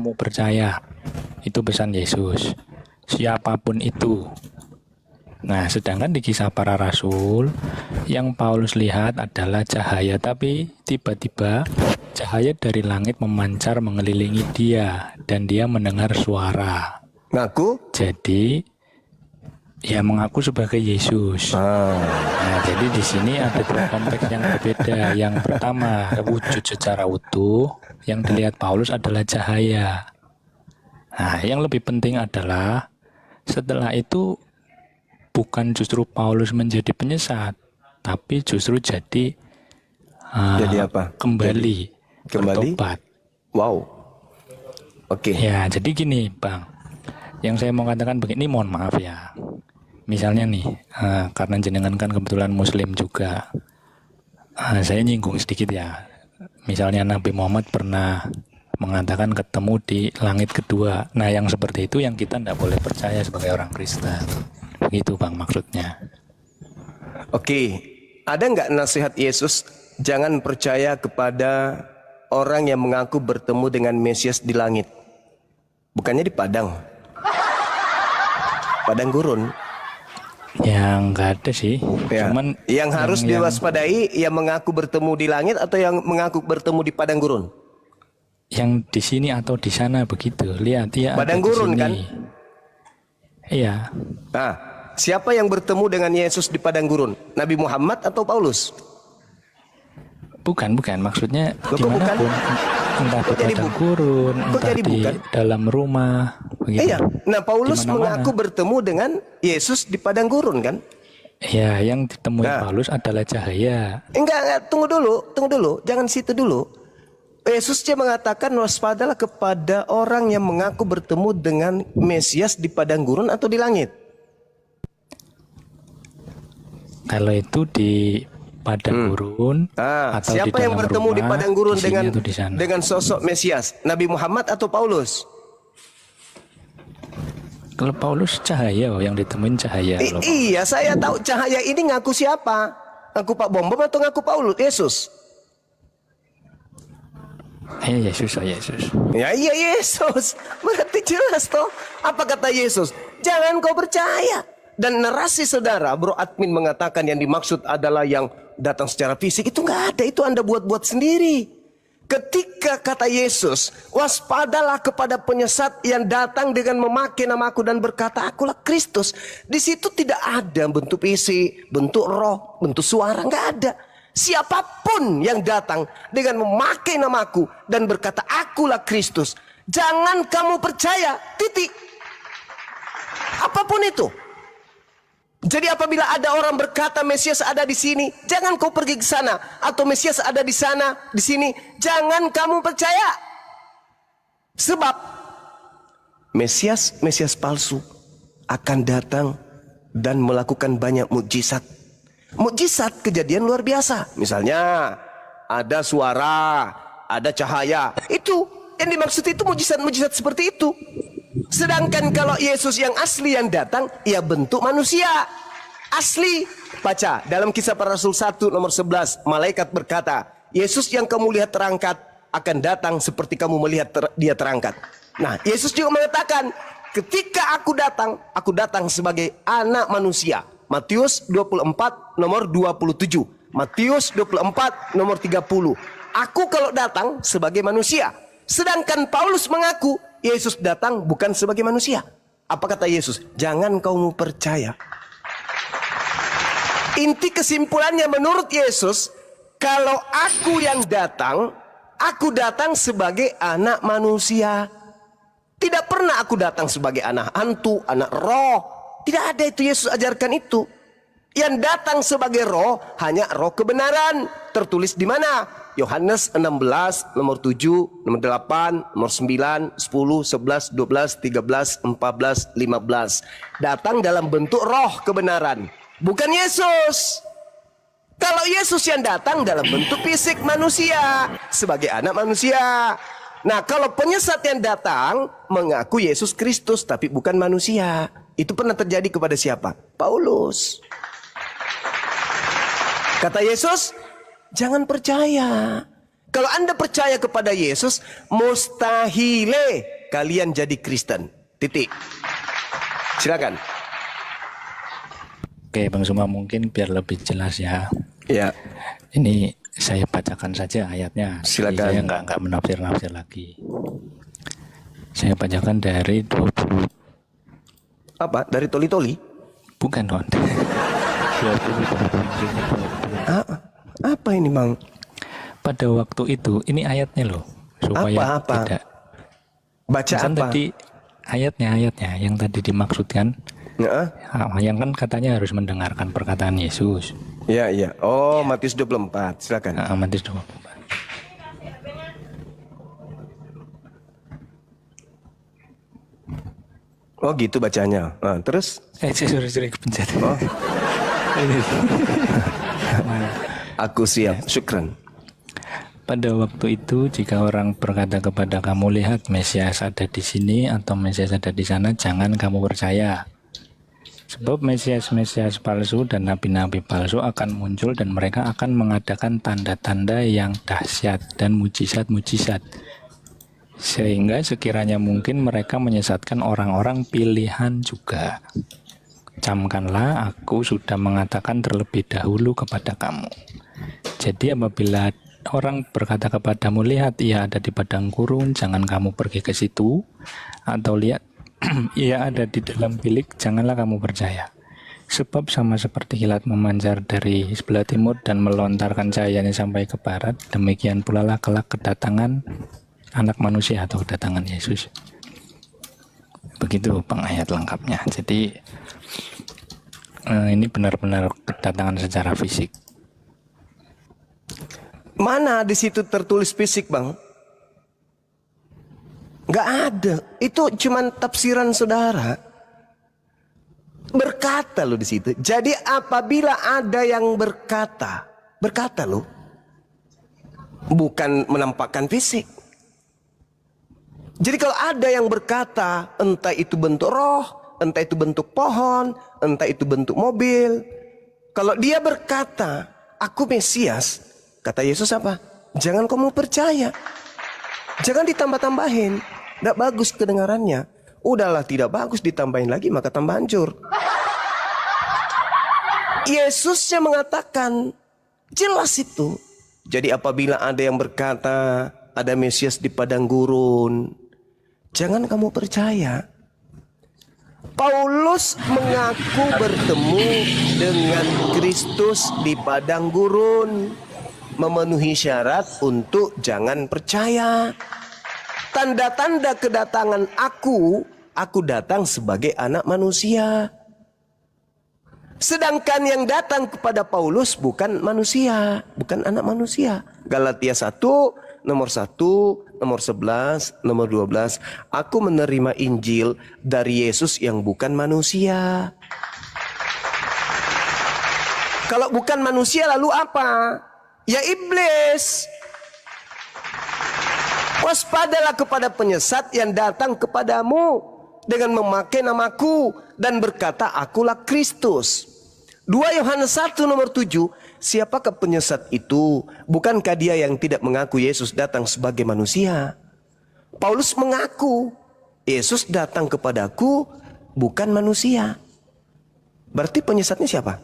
kamu percaya. Itu pesan Yesus. Siapapun itu. Nah, sedangkan di Kisah Para Rasul, yang Paulus lihat adalah cahaya, tapi tiba-tiba cahaya dari langit memancar mengelilingi dia, dan dia mendengar suara. Ngaku? Jadi, ya mengaku sebagai Yesus. Nah, jadi di sini ada dua konteks yang berbeda. Yang pertama, wujud secara utuh, yang dilihat Paulus adalah cahaya. Nah, yang lebih penting adalah setelah itu bukan justru Paulus menjadi penyesat, tapi justru jadi apa? Kembali bertobat. Wow. Oke. Ya, jadi gini, Bang. Yang saya mau katakan begini, mohon maaf ya. Misalnya nih, karena jenengan kan kebetulan Muslim juga, saya nyinggung sedikit ya. Misalnya Nabi Muhammad pernah mengatakan ketemu di langit kedua. Nah, yang seperti itu yang kita tidak boleh percaya sebagai orang Kristen. Begitu Bang maksudnya. Oke. Ada nggak nasihat Yesus? Jangan percaya kepada orang yang mengaku bertemu dengan Mesias di langit. Bukannya di padang. Padang gurun. Yang nggak ada sih. Ya. Cuman yang harus diwaspadai yang mengaku bertemu di langit atau yang mengaku bertemu di padang gurun? Yang di sini atau di sana begitu. Lihat ya. Padang gurun kan? Iya. Nah, siapa yang bertemu dengan Yesus di padang gurun? Nabi Muhammad atau Paulus? Bukan. Maksudnya dimanapun. Entah di padang gurun, entah di dalam rumah. Begitu. Iya. Nah, Paulus mengaku bertemu dengan Yesus di padang gurun kan? Ya, yang ditemui Paulus adalah cahaya. Enggak, tunggu dulu. Jangan situ dulu. Yesus dia mengatakan waspadalah kepada orang yang mengaku bertemu dengan Mesias di padang gurun atau di langit. Kalau itu di padang gurun atau siapa di yang bertemu rumah, di padang gurun di dengan sosok Mesias? Nabi Muhammad atau Paulus? Kalau Paulus cahaya yang ditemuin cahaya. Iya, saya tahu cahaya ini ngaku siapa? Ngaku Pak Bom atau ngaku Paulus? Yesus. Yesus. Ya iya Yesus. Berarti jelas toh. Apa kata Yesus? Jangan kau percaya. Dan narasi saudara, Bro Admin mengatakan yang dimaksud adalah yang datang secara fisik. Itu nggak ada, itu Anda buat-buat sendiri. Ketika kata Yesus, waspadalah kepada penyesat yang datang dengan memakai namaku dan berkata, akulah Kristus. Di situ tidak ada bentuk fisik, bentuk roh, bentuk suara, nggak ada. Siapapun yang datang dengan memakai namaku dan berkata, akulah Kristus. Jangan kamu percaya, titik. Apapun itu. Jadi apabila ada orang berkata Mesias ada di sini, jangan kau pergi ke sana, atau Mesias ada di sana, di sini, jangan kamu percaya. Sebab Mesias palsu akan datang dan melakukan banyak mukjizat. Mukjizat kejadian luar biasa. Misalnya ada suara, ada cahaya. Itu yang dimaksud itu mukjizat-mukjizat seperti itu. Sedangkan kalau Yesus yang asli yang datang, ia bentuk manusia asli. Baca dalam Kisah Para Rasul 1 nomor 11, malaikat berkata, Yesus yang kamu lihat terangkat akan datang seperti kamu melihat dia terangkat. Nah, Yesus juga mengatakan, ketika aku datang sebagai anak manusia. Matius 24 nomor 27, Matius 24 nomor 30. Aku kalau datang sebagai manusia. Sedangkan Paulus mengaku Yesus datang bukan sebagai manusia. Apa kata Yesus? Jangan kamu percaya. Inti kesimpulannya menurut Yesus, kalau aku yang datang, aku datang sebagai anak manusia. Tidak pernah aku datang sebagai anak hantu, anak roh. Tidak ada itu, Yesus ajarkan itu. Yang datang sebagai roh hanya roh kebenaran. Tertulis di mana? Yohanes 16 nomor 7, nomor 8, nomor 9, 10, 11, 12, 13, 14, 15. Datang dalam bentuk roh kebenaran. Bukan Yesus. Kalau Yesus yang datang dalam bentuk fisik manusia, sebagai anak manusia. Nah, kalau penyesat yang datang mengaku Yesus Kristus tapi bukan manusia. Itu pernah terjadi kepada siapa? Paulus. Kata Yesus, jangan percaya. Kalau Anda percaya kepada Yesus, mustahile kalian jadi Kristen. Titik. Silakan. Oke, Bang Zuma, mungkin biar lebih jelas ya. Ya. Ini saya bacakan saja ayatnya. Silakan. Jadi saya nggak menafsir-nafsir lagi. Saya bacakan dari 20. Apa? Dari Toli-Toli? Bukan, Don. 20. Apa ini, Bang? Pada waktu itu, ini ayatnya loh. Supaya Apa? tidak. Baca Kan apa? tadi ayatnya yang tadi dimaksudkan. Ya. Yang kan katanya harus mendengarkan perkataan Yesus. Ya, ya. Oh, Matius 24. Silakan. Matius 24. Oh, gitu bacanya. Nah, terus? Sorry, kepencet. Oh. Aku siap. Syukran. Pada waktu itu, jika orang berkata kepada kamu, lihat Mesias ada di sini atau Mesias ada di sana, jangan kamu percaya. Sebab Mesias-Mesias palsu dan nabi-nabi palsu akan muncul dan mereka akan mengadakan tanda-tanda yang dahsyat dan mujizat-mujizat. Sehingga sekiranya mungkin mereka menyesatkan orang-orang pilihan juga. Camkanlah, aku sudah mengatakan terlebih dahulu kepada kamu. Jadi apabila orang berkata kepadamu, lihat ia ada di padang gurun, jangan kamu pergi ke situ. Atau lihat ia ada di dalam bilik, janganlah kamu percaya. Sebab sama seperti kilat memancar dari sebelah timur dan melontarkan cahayanya sampai ke barat, demikian pula lah kelak kedatangan Anak Manusia atau kedatangan Yesus. Begitu Bang ayat lengkapnya. Jadi ini benar-benar kedatangan secara fisik. Mana di situ tertulis fisik, Bang? Nggak ada. Itu cuman tafsiran saudara. Berkata loh di situ. Jadi apabila ada yang berkata loh, bukan menampakkan fisik. Jadi kalau ada yang berkata, entah itu bentuk roh, entah itu bentuk pohon, entah itu bentuk mobil. Kalau dia berkata, aku Mesias, kata Yesus apa? Jangan kamu percaya. Jangan ditambah-tambahin. Tidak bagus kedengarannya. Udahlah tidak bagus ditambahin lagi maka tambah hancur. Yesusnya mengatakan, jelas itu. Jadi apabila ada yang berkata, ada Mesias di padang gurun, jangan kamu percaya. Paulus mengaku bertemu dengan Kristus di padang gurun, memenuhi syarat untuk jangan percaya. Tanda-tanda kedatangan aku datang sebagai anak manusia. Sedangkan yang datang kepada Paulus bukan manusia, bukan anak manusia. Galatia 1, nomor 1, nomor 11, nomor 12. Aku menerima Injil dari Yesus yang bukan manusia. Kalau bukan manusia lalu apa? Ya iblis. Waspadalah kepada penyesat yang datang kepadamu dengan memakai namaku dan berkata, akulah Kristus. 2 Yohanes 1 nomor 7, siapakah penyesat itu? Bukankah dia yang tidak mengaku Yesus datang sebagai manusia? Paulus mengaku, Yesus datang kepadaku bukan manusia. Berarti penyesatnya siapa?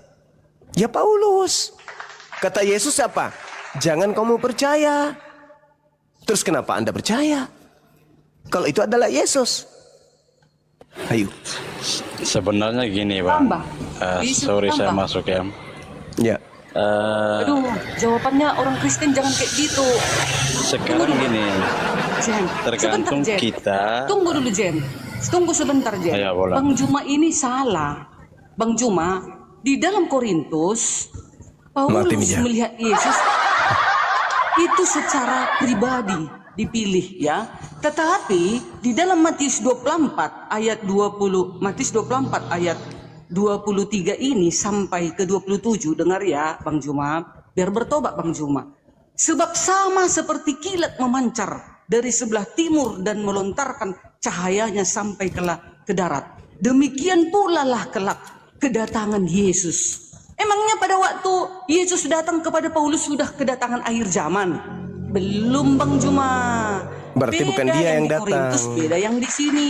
Ya Paulus. Kata Yesus apa? Jangan kamu percaya. Terus kenapa Anda percaya? Kalau itu adalah Yesus. Ayo. Sebenarnya gini Bang. Sorry saya masuk ya. Ya. Aduh, jawabannya orang Kristen jangan kayak gitu. Sekarang gini, Jen, tergantung sebentar, Jen. kita. Tunggu dulu Jen. Tunggu sebentar Jen. Ya, boleh. Bang Juma ini salah. Bang Juma, di dalam Korintus, Paulus melihat Yesus itu secara pribadi dipilih ya. Tetapi di dalam Matius 24 ayat 20, Matius 24 ayat 23 ini sampai ke 27, dengar ya Bang Juma, biar bertobat Bang Juma. Sebab sama seperti kilat memancar dari sebelah timur dan melontarkan cahayanya sampai ke darat. Demikian pula lah kelak kedatangan Yesus. Emangnya pada waktu Yesus datang kepada Paulus sudah kedatangan akhir zaman? Belum Bang Juma. Berarti Beda bukan dia yang di Korintus, datang. beda yang di sini.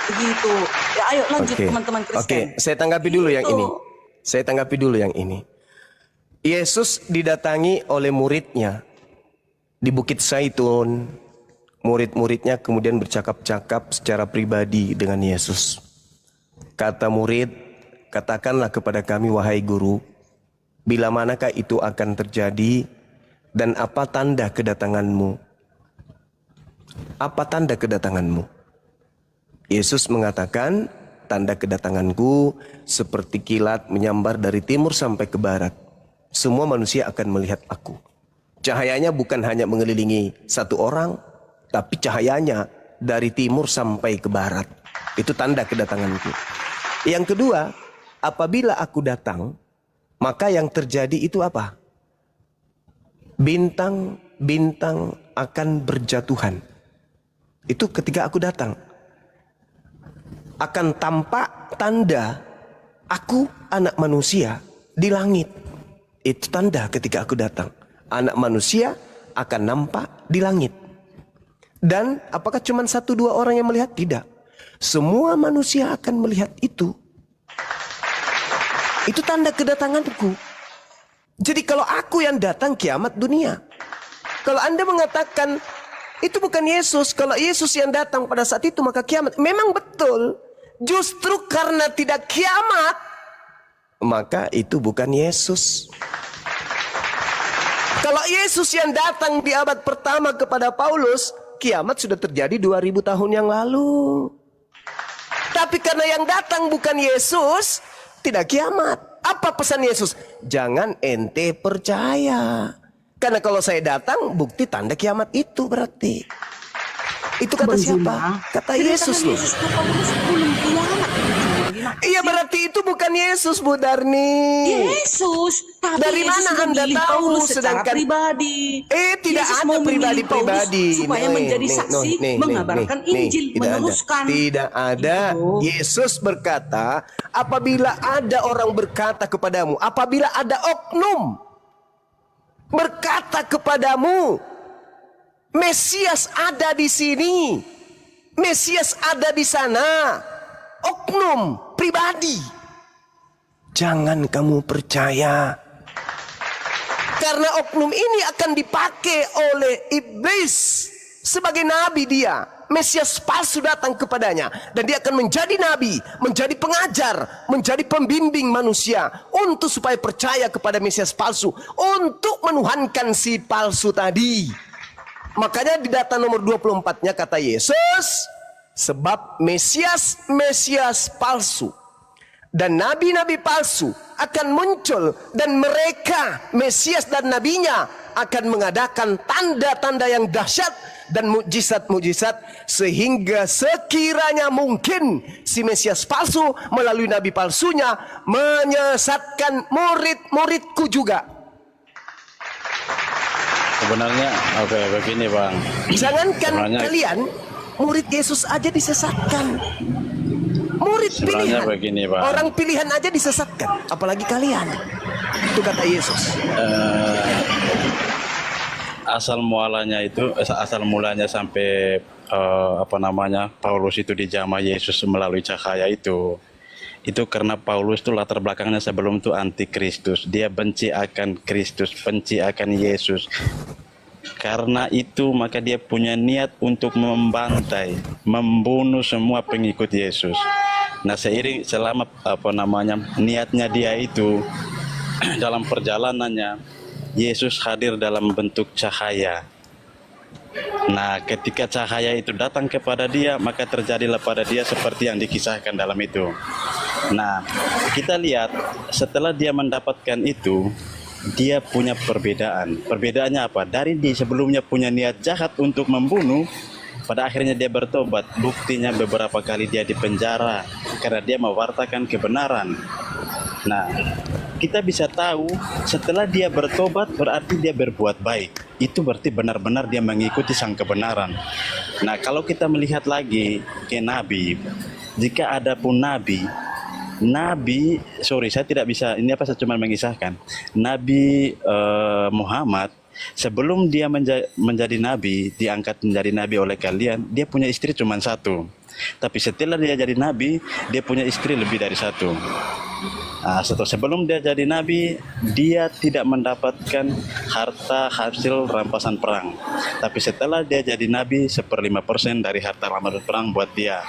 Begitu. Ya ayo lanjut Oke. teman-teman Kristen. Oke, saya tanggapi dulu yang Gitu. ini. Saya tanggapi dulu yang ini. Yesus didatangi oleh muridnya di Bukit Zaitun. Murid-muridnya kemudian bercakap-cakap secara pribadi dengan Yesus. Kata murid, katakanlah kepada kami wahai guru, bila manakah itu akan terjadi dan apa tanda kedatanganmu? Apa tanda kedatanganmu? Yesus mengatakan, tanda kedatanganku seperti kilat menyambar dari timur sampai ke barat. Semua manusia akan melihat aku. Cahayanya bukan hanya mengelilingi satu orang, tapi cahayanya dari timur sampai ke barat. Itu tanda kedatanganku. Yang kedua, apabila aku datang, maka yang terjadi itu apa? Bintang-bintang akan berjatuhan. Itu ketika aku datang. Akan tampak tanda aku anak manusia di langit. Itu tanda ketika aku datang. Anak manusia akan nampak di langit. Dan apakah cuma 1-2 orang yang melihat? Tidak. Semua manusia akan melihat itu. Itu tanda kedatanganku. Jadi kalau aku yang datang, kiamat dunia. Kalau Anda mengatakan itu bukan Yesus, kalau Yesus yang datang pada saat itu maka kiamat. Memang betul. Justru karena tidak kiamat, maka itu bukan Yesus. Kalau Yesus yang datang di abad pertama kepada Paulus, kiamat sudah terjadi 2000 tahun yang lalu. Tapi karena yang datang bukan Yesus, tidak kiamat. Apa pesan Yesus? Jangan ente percaya. Karena kalau saya datang, bukti tanda kiamat itu berarti. Itu kata Bang siapa? Zuma, Kata kedatangan Yesus loh. Yesus ke Paulus belum kiamat. Iya berarti itu bukan Yesus, Bu Darni. Yesus, tapi Dari Yesus mana Anda memilih tahu? Paulus secara Sedangkan pribadi. tidak Yesus ada mau memilih pribadi-pribadi. Paulus supaya menjadi saksi, mengabarkan Injil, tidak meneruskan. ada. Tidak ada. Itu. Yesus berkata, apabila ada orang berkata kepadamu, apabila ada oknum berkata kepadamu, Mesias ada di sini, Mesias ada di sana, oknum pribadi, jangan kamu percaya. Karena oknum ini akan dipakai oleh iblis sebagai nabi dia. Mesias palsu datang kepadanya dan dia akan menjadi nabi, menjadi pengajar, menjadi pembimbing manusia untuk supaya percaya kepada Mesias palsu, untuk menuhankan si palsu tadi. Makanya di data nomor 24-nya kata Yesus, sebab Mesias palsu dan nabi-nabi palsu akan muncul, dan mereka Mesias dan nabinya akan mengadakan tanda-tanda yang dahsyat dan mukjizat-mukjizat, sehingga sekiranya mungkin si Mesias palsu melalui nabi palsunya menyesatkan murid-muridku juga. Sebenarnya oke begini Bang. Jangankan Sebenarnya- kalian, murid Yesus aja disesatkan. Murid Sebenarnya pilihan, begini, Bang. orang pilihan aja disesatkan, apalagi kalian. Itu kata Yesus. Asal mulanya sampai Paulus itu dijamah Yesus melalui cahaya itu karena Paulus itu latar belakangnya sebelum itu antikristus. Dia benci akan Kristus, benci akan Yesus. Karena itu maka dia punya niat untuk membantai, membunuh semua pengikut Yesus. Nah, seiring selama niatnya dia itu dalam perjalanannya, Yesus hadir dalam bentuk cahaya. Nah, ketika cahaya itu datang kepada dia, maka terjadilah pada dia seperti yang dikisahkan dalam itu. Nah, kita lihat setelah dia mendapatkan itu, dia punya perbedaan. Perbedaannya apa? Dari dia sebelumnya punya niat jahat untuk membunuh, pada akhirnya dia bertobat. Buktinya beberapa kali dia dipenjara karena dia mewartakan kebenaran. Nah, kita bisa tahu setelah dia bertobat berarti dia berbuat baik. Itu berarti benar-benar dia mengikuti sang kebenaran. Nah, kalau kita melihat lagi ke nabi, jika ada pun saya tidak bisa, ini saya cuma mengisahkan. Nabi Muhammad Sebelum dia menjadi nabi, diangkat menjadi nabi oleh kalian, dia punya istri cuma satu. Tapi setelah dia jadi nabi, dia punya istri lebih dari satu. Nah, sebelum dia jadi nabi, dia tidak mendapatkan harta hasil rampasan perang. Tapi setelah dia jadi nabi, 1/5% dari harta rampasan perang buat dia.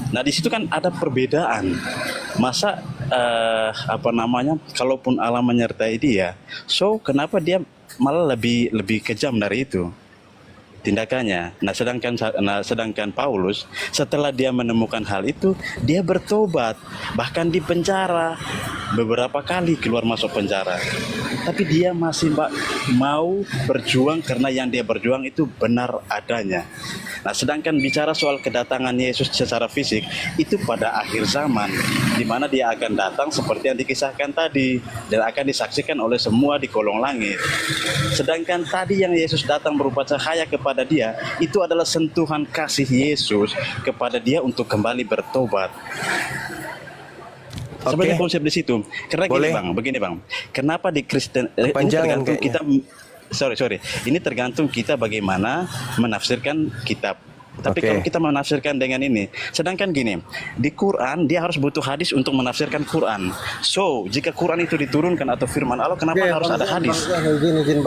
Nah di situ kan ada perbedaan. Masa kalaupun Allah menyertai dia, so kenapa dia malah lebih kejam dari itu tindakannya. Sedangkan Paulus setelah dia menemukan hal itu, dia bertobat, bahkan di penjara beberapa kali keluar masuk penjara. Tapi dia masih mau berjuang karena yang dia berjuang itu benar adanya. Nah, sedangkan bicara soal kedatangan Yesus secara fisik itu pada akhir zaman, di mana dia akan datang seperti yang dikisahkan tadi dan akan disaksikan oleh semua di kolong langit. Sedangkan tadi yang Yesus datang berupa cahaya kepada dia, itu adalah sentuhan kasih Yesus kepada dia untuk kembali bertobat. Sebenarnya konsep di situ. Karena begini bang. Kenapa di Kristen ini tergantung kita. Sorry. Ini tergantung kita bagaimana menafsirkan kitab. Tapi kalau kita menafsirkan dengan ini, sedangkan gini, di Quran dia harus butuh hadis untuk menafsirkan Quran. So, jika Quran itu diturunkan atau firman Allah, kenapa harus ada hadis?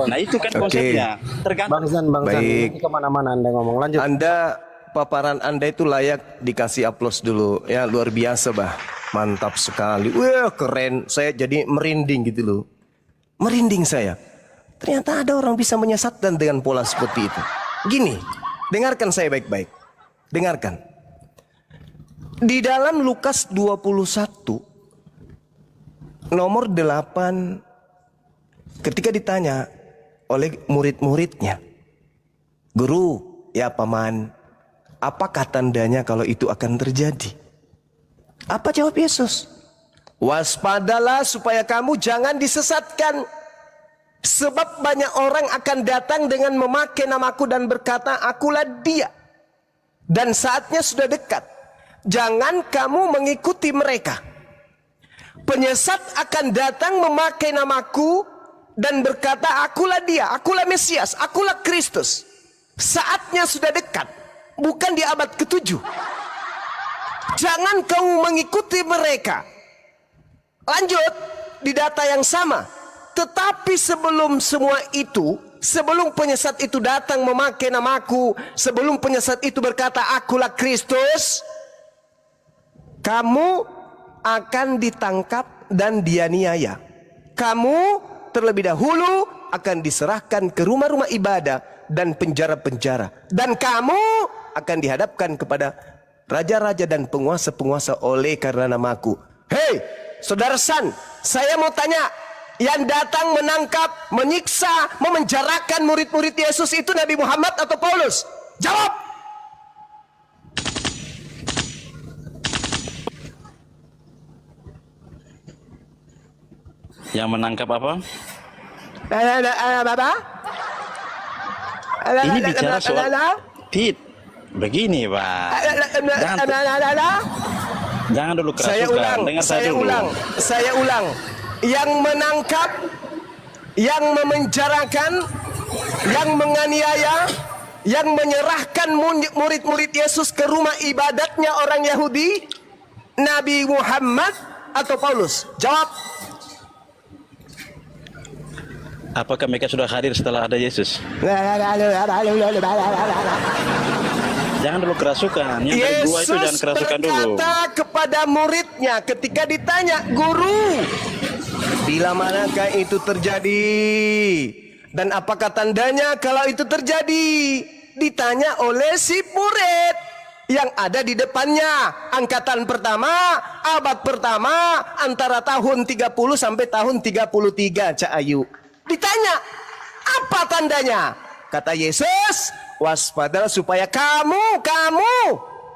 Nah, itu kan konsepnya. Tergantung. Baik. Kemana-mana Anda ngomong, lanjut. Paparan Anda itu layak dikasih aplaus dulu. Ya, luar biasa, bah. Mantap sekali. Wah, keren. Saya jadi merinding gitu loh. Merinding saya. Ternyata ada orang bisa menyesatkan dengan pola seperti itu. Gini, dengarkan saya baik-baik. Dengarkan. Di dalam Lukas 21 nomor 8, ketika ditanya oleh murid-muridnya, "Guru, ya paman, apakah tandanya kalau itu akan terjadi?" Apa jawab Yesus? "Waspadalah supaya kamu jangan disesatkan. Sebab banyak orang akan datang dengan memakai namaku dan berkata, akulah dia. Dan saatnya sudah dekat. Jangan kamu mengikuti mereka. Penyesat akan datang memakai namaku dan berkata, akulah dia, akulah Mesias, akulah Kristus. Saatnya sudah dekat. Bukan di abad ke-7. Jangan kamu mengikuti mereka." Lanjut di data yang sama. "Tetapi sebelum semua itu, sebelum penyesat itu datang memakai namaku, sebelum penyesat itu berkata akulah Kristus, kamu akan ditangkap dan dianiaya. Kamu terlebih dahulu akan diserahkan ke rumah-rumah ibadah dan penjara-penjara. Dan kamu akan dihadapkan kepada raja-raja dan penguasa-penguasa oleh karena namaku." Hei, saudara San, saya mau tanya, yang datang menangkap, menyiksa, memenjarakan murid-murid Yesus itu Nabi Muhammad atau Paulus? Jawab. Yang menangkap apa? Ini Ini bicara soal begini, Pak. Jangan dulu kerasukan. Dengar saya dulu. Saya ulang. Yang menangkap, yang memenjarakan, yang menganiaya, yang menyerahkan murid-murid Yesus ke rumah ibadatnya orang Yahudi, Nabi Muhammad atau Paulus? Jawab. Apakah mereka sudah hadir setelah ada Yesus? Jangan dulu kerasukan. Yang dari gua itu jangan kerasukan dulu. Yesus berkata kepada muridnya ketika ditanya, "Guru, bila manakah itu terjadi? Dan apakah tandanya kalau itu terjadi?" Ditanya oleh si murid yang ada di depannya. Angkatan pertama, abad pertama, antara tahun 30 sampai tahun 33, Cak Ayu. Ditanya, apa tandanya? Kata Yesus, "Waspadalah supaya kamu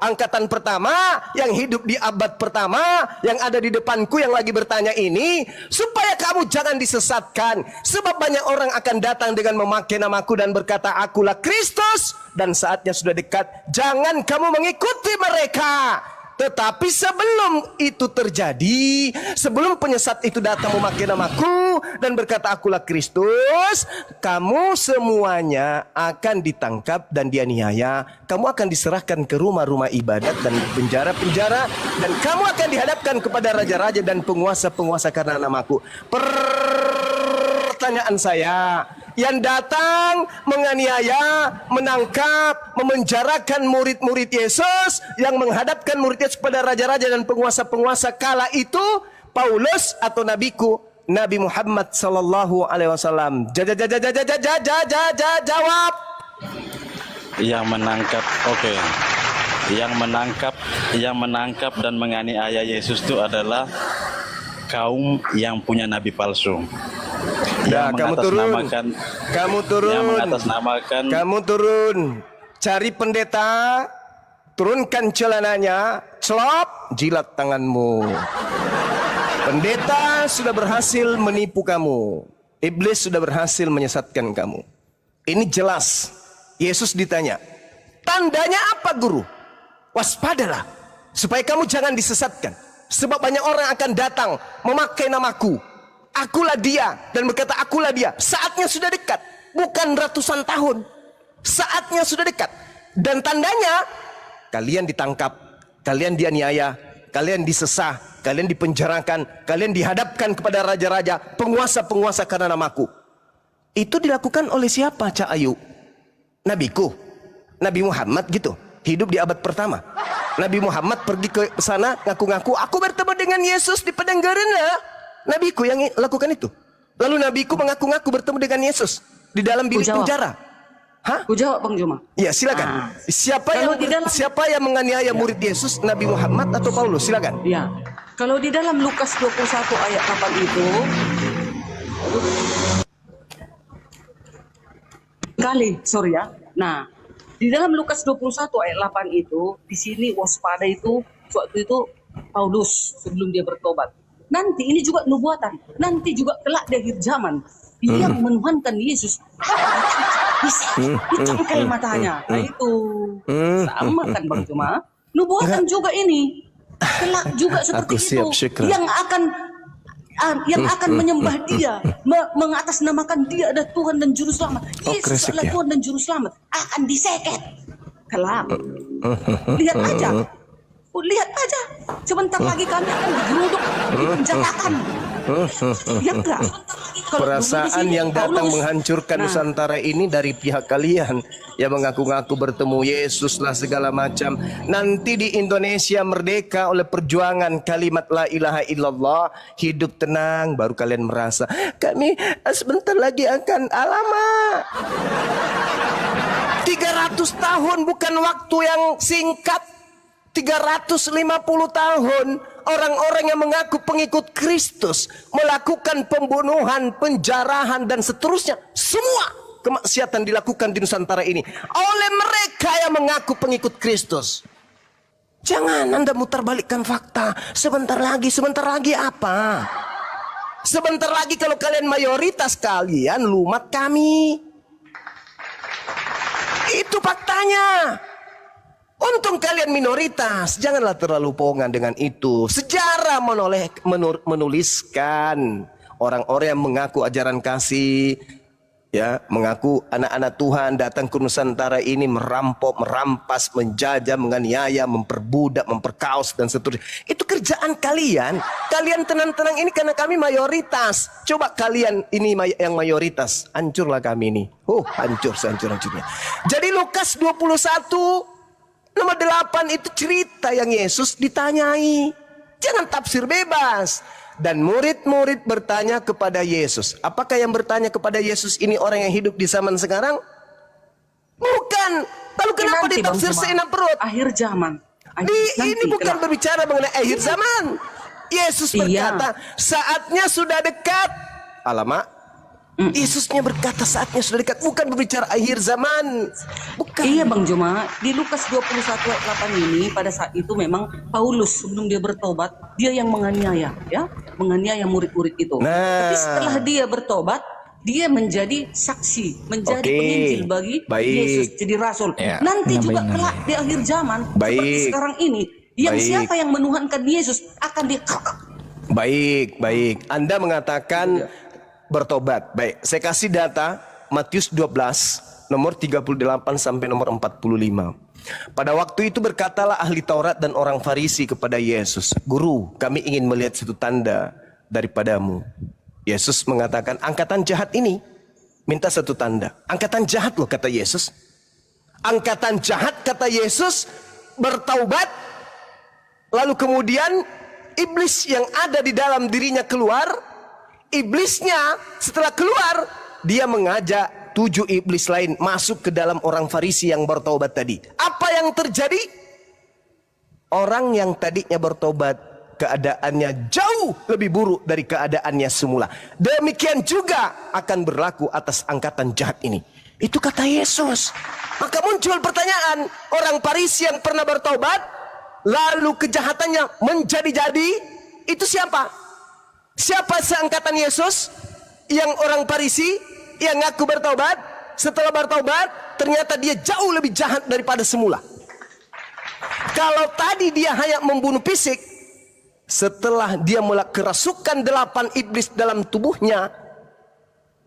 angkatan pertama yang hidup di abad pertama, yang ada di depanku yang lagi bertanya ini, supaya kamu jangan disesatkan. Sebab banyak orang akan datang dengan memakai namaku dan berkata akulah Kristus, dan saatnya sudah dekat. Jangan kamu mengikuti mereka. Tetapi sebelum itu terjadi, sebelum penyesat itu datang memakai namaku dan berkata akulah Kristus, kamu semuanya akan ditangkap dan dianiaya. Kamu akan diserahkan ke rumah-rumah ibadat dan penjara-penjara, dan kamu akan dihadapkan kepada raja-raja dan penguasa-penguasa karena namaku. Pertanyaan saya, yang datang menganiaya, menangkap, memenjarakan murid-murid Yesus, yang menghadapkan murid Yesus kepada raja-raja dan penguasa-penguasa kala itu, Paulus atau nabiku, Nabi Muhammad sallallahu alaihi wasallam? Jawab. Yang menangkap, oke. Yang menangkap dan menganiaya Yesus itu adalah kaum yang punya nabi palsu. Ya, kamu turun. Yang mengatasnamakan. Kamu turun. Cari pendeta, turunkan celananya, celop, jilat tanganmu. Pendeta sudah berhasil menipu kamu. Iblis sudah berhasil menyesatkan kamu. Ini jelas. Yesus ditanya, tandanya apa guru? Waspadalah, supaya kamu jangan disesatkan. Sebab banyak orang akan datang memakai namaku. Akulah dia, dan berkata akulah dia. Saatnya sudah dekat, bukan ratusan tahun. Saatnya sudah dekat. Dan tandanya, kalian ditangkap, kalian dianiaya, kalian disesah, kalian dipenjarakan, kalian dihadapkan kepada raja-raja, penguasa-penguasa karena namaku. Itu dilakukan oleh siapa, Cak Ayu? Nabiku, Nabi Muhammad gitu, hidup di abad pertama. Nabi Muhammad pergi ke sana, ngaku-ngaku, aku bertemu dengan Yesus di padang Gerena. Nabiku yang lakukan itu. Lalu nabiku mengaku-ngaku bertemu dengan Yesus di dalam bilik penjara. Hah? Ku jawab Bang Juma. Ya, silakan. Siapa yang menganiaya murid Yesus, Nabi Muhammad atau Paulus? Silakan. Ya. Kalau di dalam Lukas 21 ayat 8 itu Nah, di dalam Lukas 21 ayat 8 itu, di sini waspada itu waktu itu Paulus sebelum dia bertobat. Nanti ini juga nubuatan. Nanti juga kelak di akhir zaman dia menuhankan Yesus. Bisa dicangkai matanya. Nah itu sama kan Bang Juma. Nubuatan juga ini. Kelak juga seperti itu. Yang akan menyembah dia, mengatasnamakan dia adalah Tuhan dan Juru Selamat. Yesus adalah Tuhan dan Juru Selamat. Akan diseket. Kelak. Lihat aja. Lihat aja, sebentar lagi kami akan digeruduk, dipenjarakan. Lihat nggak? Perasaan yang datang menghancurkan Nusantara ini dari pihak kalian yang mengaku-ngaku bertemu Yesus lah segala macam. Nanti di Indonesia merdeka oleh perjuangan kalimat la ilaha illallah, hidup tenang, baru kalian merasa kami sebentar lagi akan alamak. 300 tahun bukan waktu yang singkat. 350 tahun orang-orang yang mengaku pengikut Kristus melakukan pembunuhan, penjarahan dan seterusnya. Semua kemaksiatan dilakukan di Nusantara ini oleh mereka yang mengaku pengikut Kristus. Jangan Anda mutar balikkan fakta. Sebentar lagi apa? Sebentar lagi kalau kalian mayoritas, kalian lumat kami. Itu faktanya. Untung kalian minoritas, janganlah terlalu pongan dengan itu. Sejarah menuliskan orang-orang yang mengaku ajaran kasih, ya, mengaku anak-anak Tuhan datang ke Nusantara ini merampok, merampas, menjajah, menganiaya, memperbudak, memperkaos dan seterusnya. Itu kerjaan kalian. Kalian tenang-tenang ini karena kami mayoritas. Coba kalian ini yang mayoritas, hancurlah kami ini. Hancur sehancur-hancurnya. Jadi Lukas 21 nomor 8 itu cerita yang Yesus ditanyai. Jangan tafsir bebas. Dan murid-murid bertanya kepada Yesus. Apakah yang bertanya kepada Yesus ini orang yang hidup di zaman sekarang? Bukan. Lalu kenapa ditafsir seenak perut? Akhir zaman. Ini bukan berbicara mengenai akhir zaman. Yesus berkata, saatnya sudah dekat. Alamak. Yesusnya berkata saatnya sudah dekat, bukan berbicara akhir zaman. Bukan. Iya Bang Juma, di Lukas 21 ayat 8 ini pada saat itu memang Paulus sebelum dia bertobat, dia yang menganiaya, ya, menganiaya murid-murid itu. Tapi setelah dia bertobat, dia menjadi saksi, menjadi penginjil bagi Yesus, jadi rasul. Ya, nanti juga kelak di akhir zaman seperti sekarang ini, Yang Baik. siapa yang menuhankan Yesus akan di Baik, baik. Anda mengatakan bertobat. Baik, saya kasih data Matius 12 nomor 38 sampai nomor 45. Pada waktu itu berkatalah ahli Taurat dan orang Farisi kepada Yesus, "Guru, kami ingin melihat satu tanda daripadamu." Yesus mengatakan, "Angkatan jahat ini minta satu tanda." Angkatan jahat loh, kata Yesus. Angkatan jahat, kata Yesus, bertaubat. Lalu kemudian iblis yang ada di dalam dirinya keluar. Iblisnya setelah keluar, dia mengajak 7 iblis lain masuk ke dalam orang Farisi yang bertobat tadi. Apa yang terjadi? Orang yang tadinya bertobat, keadaannya jauh lebih buruk dari keadaannya semula. Demikian juga akan berlaku atas angkatan jahat ini. Itu kata Yesus. Maka muncul pertanyaan, orang Farisi yang pernah bertobat, lalu kejahatannya menjadi-jadi, itu siapa? Siapa seangkatan Yesus? Yang orang Farisi yang ngaku bertobat, setelah bertobat ternyata dia jauh lebih jahat daripada semula. Kalau tadi dia hanya membunuh fisik, setelah dia mulai kerasukan 8 iblis dalam tubuhnya,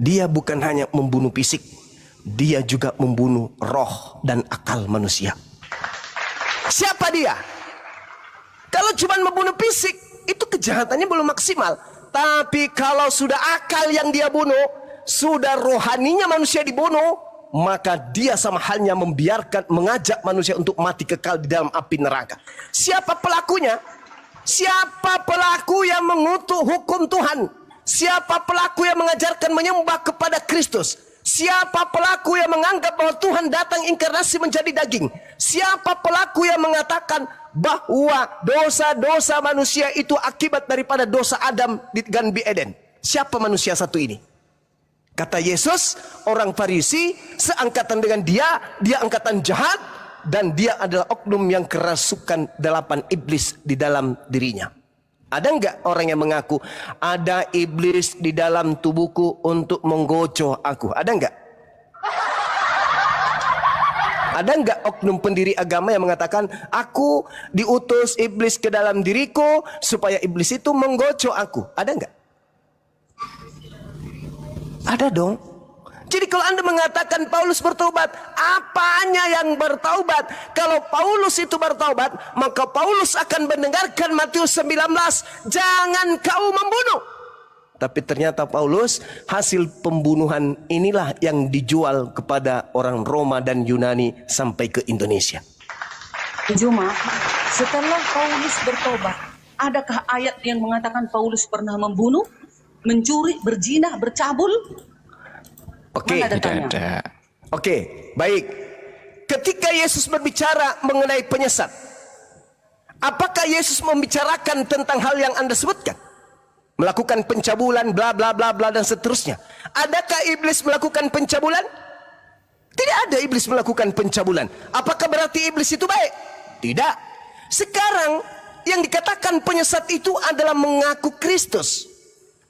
dia bukan hanya membunuh fisik, dia juga membunuh roh dan akal manusia. Siapa dia? Kalau cuma membunuh fisik, itu kejahatannya belum maksimal. Tapi kalau sudah akal yang dia bunuh, sudah rohaninya manusia dibunuh, maka dia sama halnya mengajak manusia untuk mati kekal di dalam api neraka. Siapa pelakunya? Siapa pelaku yang mengutuk hukum Tuhan? Siapa pelaku yang mengajarkan menyembah kepada Kristus? Siapa pelaku yang menganggap bahwa Tuhan datang inkarnasi menjadi daging? Siapa pelaku yang mengatakan bahwa dosa-dosa manusia itu akibat daripada dosa Adam di Gan Eden? Siapa manusia satu ini? Kata Yesus, orang Farisi seangkatan dengan dia angkatan jahat, dan dia adalah oknum yang kerasukan 8 iblis di dalam dirinya. Ada enggak orang yang mengaku, ada iblis di dalam tubuhku untuk menggocoh aku? Ada enggak? Ada enggak oknum pendiri agama yang mengatakan, aku diutus iblis ke dalam diriku supaya iblis itu menggocoh aku? Ada enggak? Ada dong. Jadi kalau Anda mengatakan Paulus bertobat, apanya yang bertaubat? Kalau Paulus itu bertaubat, maka Paulus akan mendengarkan Matius 19, jangan kau membunuh. Tapi ternyata Paulus, hasil pembunuhan inilah yang dijual kepada orang Roma dan Yunani sampai ke Indonesia. Juma, setelah Paulus bertobat, adakah ayat yang mengatakan Paulus pernah membunuh, mencuri, berzina, bercabul? Oke, Mana Tidak datanya? ada. Oke, baik. Ketika Yesus berbicara mengenai penyesat, apakah Yesus membicarakan tentang hal yang Anda sebutkan? Melakukan pencabulan, bla bla bla bla dan seterusnya. Adakah iblis melakukan pencabulan? Tidak ada iblis melakukan pencabulan. Apakah berarti iblis itu baik? Tidak. Sekarang yang dikatakan penyesat itu adalah mengaku Kristus.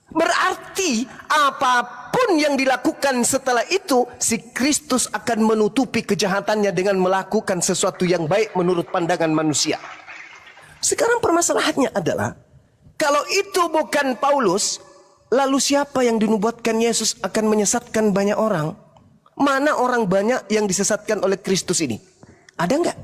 Berarti apapun yang dilakukan setelah itu, si Kristus akan menutupi kejahatannya dengan melakukan sesuatu yang baik menurut pandangan manusia. Sekarang permasalahannya adalah, kalau itu bukan Paulus, lalu siapa yang dinubuatkan Yesus akan menyesatkan banyak orang? Mana orang banyak yang disesatkan oleh Kristus ini? Ada enggak?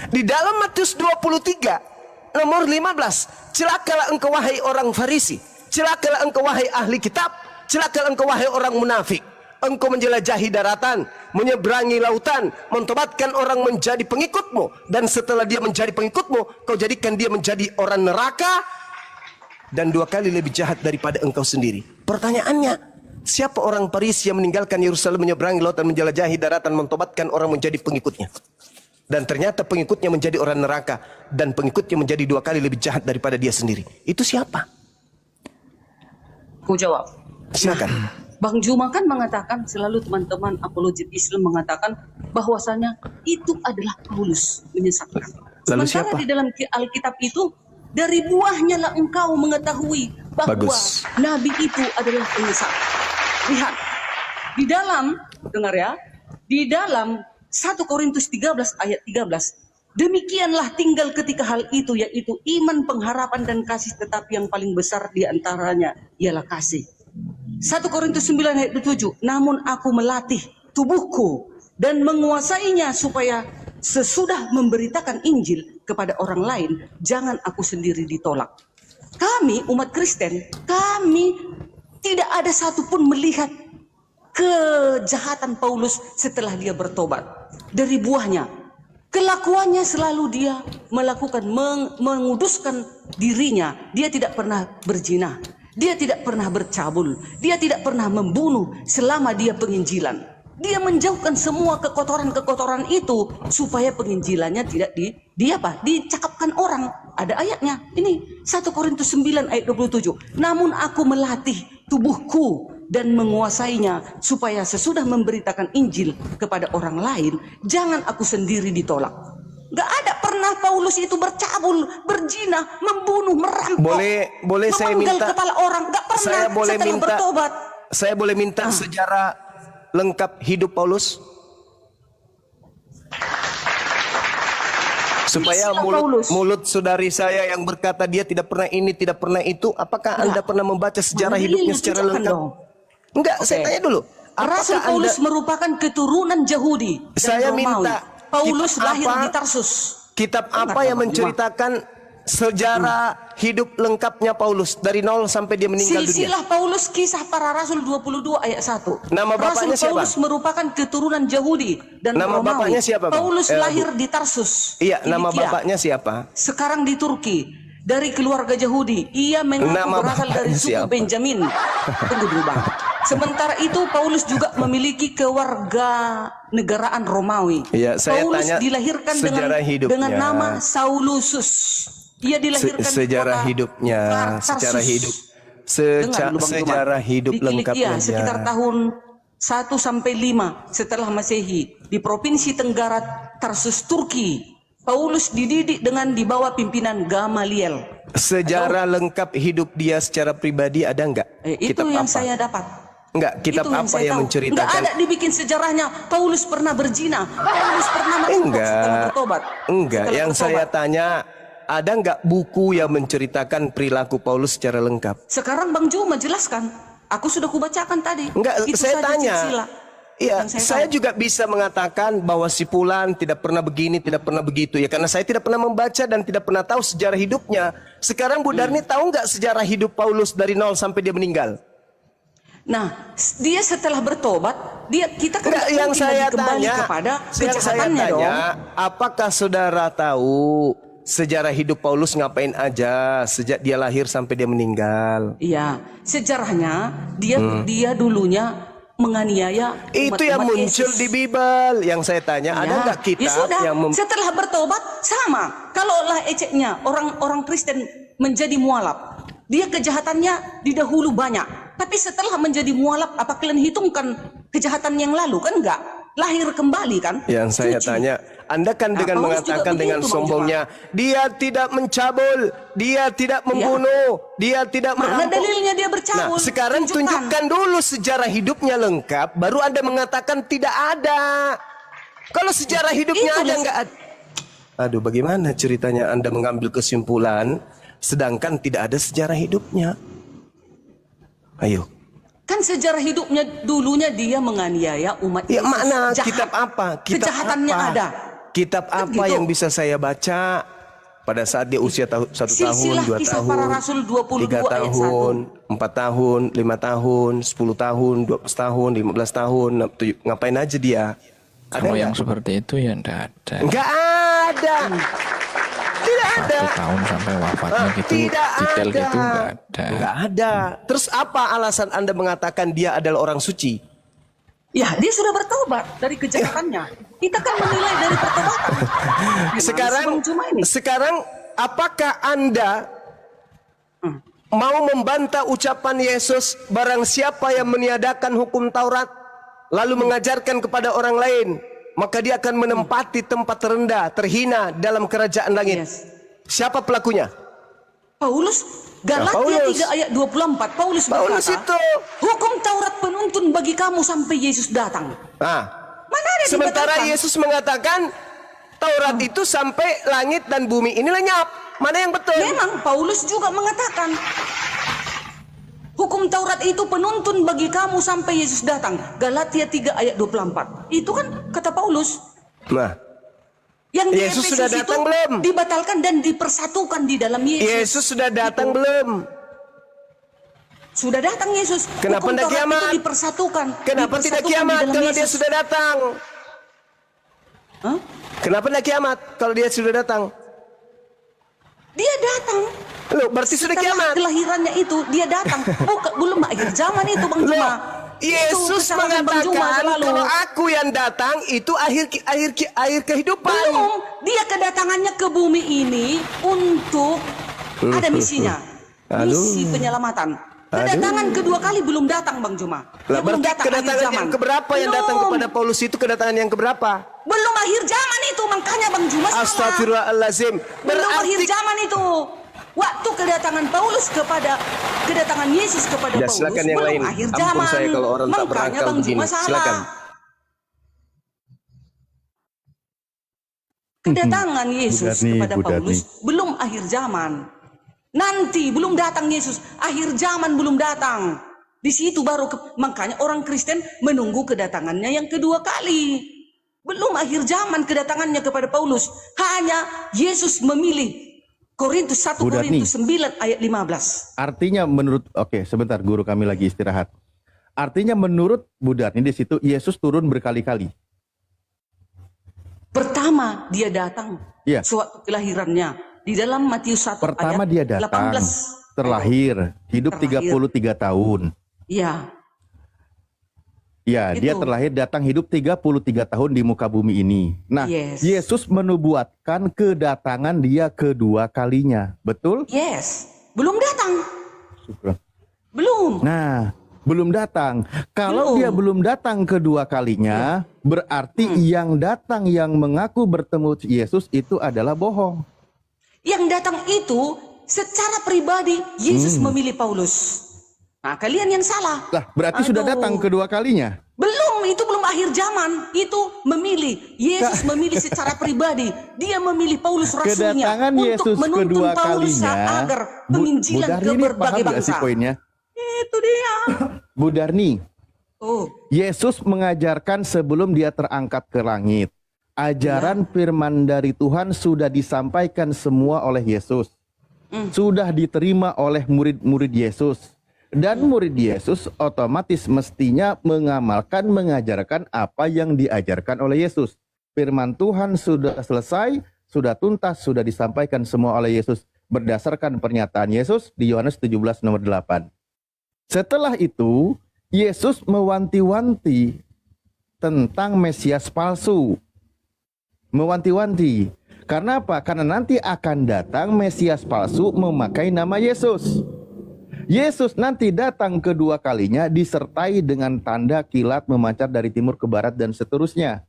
Di dalam Matius 23 nomor 15, celakalah engkau wahai orang Farisi, celakalah engkau wahai ahli kitab, celakalah engkau wahai orang munafik. Engkau menjelajahi daratan, menyeberangi lautan, mentobatkan orang menjadi pengikutmu, dan setelah dia menjadi pengikutmu, kau jadikan dia menjadi orang neraka, dan 2 kali lebih jahat daripada engkau sendiri. Pertanyaannya, siapa orang Farisi yang meninggalkan Yerusalem, menyeberangi lautan, menjelajahi daratan, mentobatkan orang menjadi pengikutnya? Dan ternyata pengikutnya menjadi orang neraka, dan pengikutnya menjadi 2 kali lebih jahat daripada dia sendiri. Itu siapa? Ku jawab. Silakan. Bang Juma kan mengatakan, selalu teman-teman apologet Islam mengatakan bahwasanya itu adalah Paulus menyesatkan. Lalu Sementara siapa? di dalam Alkitab itu, dari buahnya lah engkau mengetahui bahwa Bagus. Nabi itu adalah penyesat. Lihat, di dalam, dengar ya, di dalam 1 Korintus 13 ayat 13, Demikianlah tinggal ketika hal itu, yaitu iman, pengharapan, dan kasih, tetapi yang paling besar di antaranya ialah kasih. 1 Korintus 9 ayat 7, namun aku melatih tubuhku dan menguasainya supaya sesudah memberitakan Injil kepada orang lain, jangan aku sendiri ditolak. Kami umat Kristen, kami tidak ada satupun melihat kejahatan Paulus setelah dia bertobat. Dari buahnya, kelakuannya selalu dia melakukan, menguduskan dirinya. Dia tidak pernah berzina, dia tidak pernah bercabul, dia tidak pernah membunuh selama dia penginjilan. Dia menjauhkan semua kekotoran-kekotoran itu supaya penginjilannya tidak dicakapkan orang. Ada ayatnya. Ini 1 Korintus 9 ayat 27. Namun aku melatih tubuhku dan menguasainya supaya sesudah memberitakan Injil kepada orang lain, jangan aku sendiri ditolak. Gak ada pernah Paulus itu bercabul, berzina, membunuh, merampok, boleh saya minta kepala orang. Gak pernah setelah bertobat. Saya boleh minta sejarah lengkap hidup Paulus? Supaya mulut saudari saya yang berkata dia tidak pernah ini, tidak pernah itu, apakah Anda pernah membaca sejarah hidupnya secara lengkap? Enggak, saya tanya dulu. Rasul Paulus merupakan keturunan Yahudi dan saya Romawi. minta Paulus lahir di Tarsus. Kitab apa yang menceritakan sejarah hidup lengkapnya Paulus dari nol sampai dia meninggal dunia? Silsilah Paulus, Kisah Para Rasul 22 ayat 1. Nama bapaknya siapa? Paulus merupakan keturunan Yahudi dan nama Romawi. Bapaknya siapa, Bang? Paulus lahir di Tarsus. Iya, nama Kilikia. bapaknya siapa? Sekarang di Turki. Dari keluarga Yahudi. Ia mengaku berasal dari suku siapa? Benjamin. Tunggu dulu, Bang. Sementara itu Paulus juga memiliki keluarga negaraan Romawi. Iya, saya Paulus tanya dilahirkan sejarah hidupnya. dengan nama Saulusus. Ia dilahirkan sejarah di kota hidupnya, Tarsus. sejarah hidup, sejarah hidup Iya, lengkapnya. sekitar tahun 1 sampai 5 setelah Masehi di provinsi Tenggara Tarsus, Turki. Paulus dididik dengan di bawah pimpinan Gamaliel. Sejarah lengkap hidup dia secara pribadi ada enggak? Itu yang saya dapat. Enggak, kitab Itu apa yang tahu. menceritakan? Enggak ada dibikin sejarahnya. Paulus pernah berzina. Paulus pernah merampok setelah bertobat. Enggak, Setelah yang bertobat. saya tanya, ada enggak buku yang menceritakan perilaku Paulus secara lengkap? Sekarang Bang Ju menjelaskan. Aku sudah kubacakan tadi. Enggak, Itu saya saja tanya. silsilah. Iya, Yang saya tahu. juga bisa mengatakan bahwa si Fulan tidak pernah begini, tidak pernah begitu ya, karena saya tidak pernah membaca dan tidak pernah tahu sejarah hidupnya. Sekarang Bu Darni tahu nggak sejarah hidup Paulus dari nol sampai dia meninggal? Nah, dia setelah bertobat, kita kan Enggak, yang mungkin saya lagi kembali tanya, kepada yang saya kejahatannya tanya, dong. apakah saudara tahu sejarah hidup Paulus ngapain aja sejak dia lahir sampai dia meninggal? Iya, sejarahnya dia dulunya menganiaya Itu yang umat-umat muncul Yesus. di Bible. Yang saya tanya, ada nggak Ya kitab sudah, yang setelah bertobat sama. Kalaulah eceknya orang Kristen menjadi mualaf, dia kejahatannya di dahulu banyak, tapi setelah menjadi mualaf, apa kalian hitungkan kejahatan yang lalu? Kan enggak, lahir kembali kan? Yang saya Suci. tanya, Anda kan dengan Paulus juga mengatakan dengan begitu, Bang sombongnya, dia tidak mencabul, dia tidak membunuh, dia tidak Mana merampok. dalilnya dia Nah, bercabul? sekarang tunjukkan dulu sejarah hidupnya lengkap, baru Anda mengatakan tidak ada. Kalau sejarah hidupnya Itu ada yang- nggak ada? Aduh, bagaimana ceritanya Anda mengambil kesimpulan, sedangkan tidak ada sejarah hidupnya? Ayo. Kan sejarah hidupnya dulunya dia menganiaya umat Ya, Yesus. mana Jahat. kitab apa? Kejahatannya apa? ada. Kitab Kan apa gitu. yang bisa saya baca pada saat dia usia 1 tahun, Silsilah 2 Kisah tahun, Para Rasul 22 3 ayat tahun, 4 tahun, 5 tahun, 10 tahun, 12 tahun, 15 tahun, ngapain aja dia? Ada Kalau yang nggak? seperti itu ya enggak ada. Nggak ada. Tidak ada. 1 tahun sampai wafatnya gitu, Tidak detail ada. gitu enggak ada. Nggak ada. Terus apa alasan Anda mengatakan dia adalah orang suci? Ya, dia sudah bertobat dari kejahatannya. Kita kan menilai dari pertobatan. Gimana Sekarang apakah Anda mau membantah ucapan Yesus, barang siapa yang meniadakan hukum Taurat lalu mengajarkan kepada orang lain, maka dia akan menempati tempat terendah, terhina dalam kerajaan langit. Yes. Siapa pelakunya? Paulus, Galatia Paulus. 3 ayat 24, Paulus Paulus berkata, itu. hukum Taurat penuntun bagi kamu sampai Yesus datang. Nah, Mana ada sementara dikatakan? Yesus mengatakan Taurat itu sampai langit dan bumi ini lenyap. Mana yang betul? Memang Paulus juga mengatakan hukum Taurat itu penuntun bagi kamu sampai Yesus datang. Galatia 3 ayat 24. Itu kan kata Paulus. Nah, Yang di Yesus Efesus sudah datang itu belum? dibatalkan dan dipersatukan di dalam Yesus. Yesus sudah datang Itu. belum? Sudah datang Yesus. Kenapa Hukum tidak Taurat kiamat? itu dipersatukan. Kenapa tidak Dipersatukan di kiamat dalam kalau dia Yesus. sudah datang? Hah? Kenapa tidak kiamat kalau dia sudah datang? Dia datang. Loh, berarti sudah Setelah kiamat. kelahirannya itu dia datang. Belum akhir zaman itu Bang Loh, Juma. Yesus Itu kesalahan Bang Juma mengatakan selalu. kalau aku yang datang itu akhir kehidupan. Belum, dia kedatangannya ke bumi ini untuk ada misinya. Misi penyelamatan. Kedatangan kedua kali belum datang Bang Juma. Lah, Dia belum berarti datang akhir kedatangan zaman. yang keberapa yang datang Belum. kepada Paulus itu kedatangan yang keberapa? Belum akhir zaman itu, makanya Bang Juma salah. Astagfirullahalazim. Belum akhir Berarti zaman itu. Waktu kedatangan Paulus kedatangan Yesus kepada Ya, Paulus silakan yang belum lain. akhir Ampun zaman. saya kalau orang tak Makanya berakal Bang begini. Juma salah. Silakan. Kedatangan Yesus Darni, kepada Bu Darni. Paulus belum akhir zaman. Nanti belum datang Yesus, akhir zaman belum datang. Di situ baru makanya orang Kristen menunggu kedatangannya yang kedua kali. Belum akhir zaman kedatangannya kepada Paulus. Hanya Yesus memilih. Korintus 1 Bu Darni. Korintus 9 ayat 15. Artinya menurut, oke sebentar guru kami lagi istirahat. Artinya menurut Bu Darni di situ Yesus turun berkali-kali. Pertama dia datang Iya. sewaktu kelahirannya. Di dalam Matius 1 Pertama dia ayat datang, 18. terlahir, hidup Terlahir. 33 tahun. Iya. Ya, dia Itu. terlahir datang hidup 33 tahun di muka bumi ini. Nah, Yes. Yesus menubuatkan kedatangan dia kedua kalinya. Betul? Yes. Belum datang. Syukur. Belum. Nah, belum datang. Kalau Belum. dia belum datang kedua kalinya, berarti yang datang yang mengaku bertemu Yesus itu adalah bohong. Yang datang itu secara pribadi Yesus memilih Paulus. Nah, kalian yang salah. Lah, berarti sudah Aduh. datang kedua kalinya. Belum, itu belum akhir zaman. Itu memilih. Yesus memilih secara pribadi. Dia memilih Paulus rasulnya Kedatangan untuk Yesus menuntun kedua Paulus kalinya. agar penginjilan Bu ke Darni berbagai paham nggak bangsa. sih poinnya? Itu dia. Bu Darni, Oh, Yesus mengajarkan sebelum dia terangkat ke langit. Ajaran firman dari Tuhan sudah disampaikan semua oleh Yesus. Sudah diterima oleh murid-murid Yesus. Dan murid Yesus otomatis mestinya mengamalkan, mengajarkan apa yang diajarkan oleh Yesus. Firman Tuhan sudah selesai, sudah tuntas, sudah disampaikan semua oleh Yesus. Berdasarkan pernyataan Yesus di Yohanes 17 nomor 8. Setelah itu, Yesus mewanti-wanti tentang Mesias palsu. Mewanti-wanti. Karena apa? Karena nanti akan datang Mesias palsu memakai nama Yesus. Yesus nanti datang kedua kalinya disertai dengan tanda kilat memancar dari timur ke barat dan seterusnya.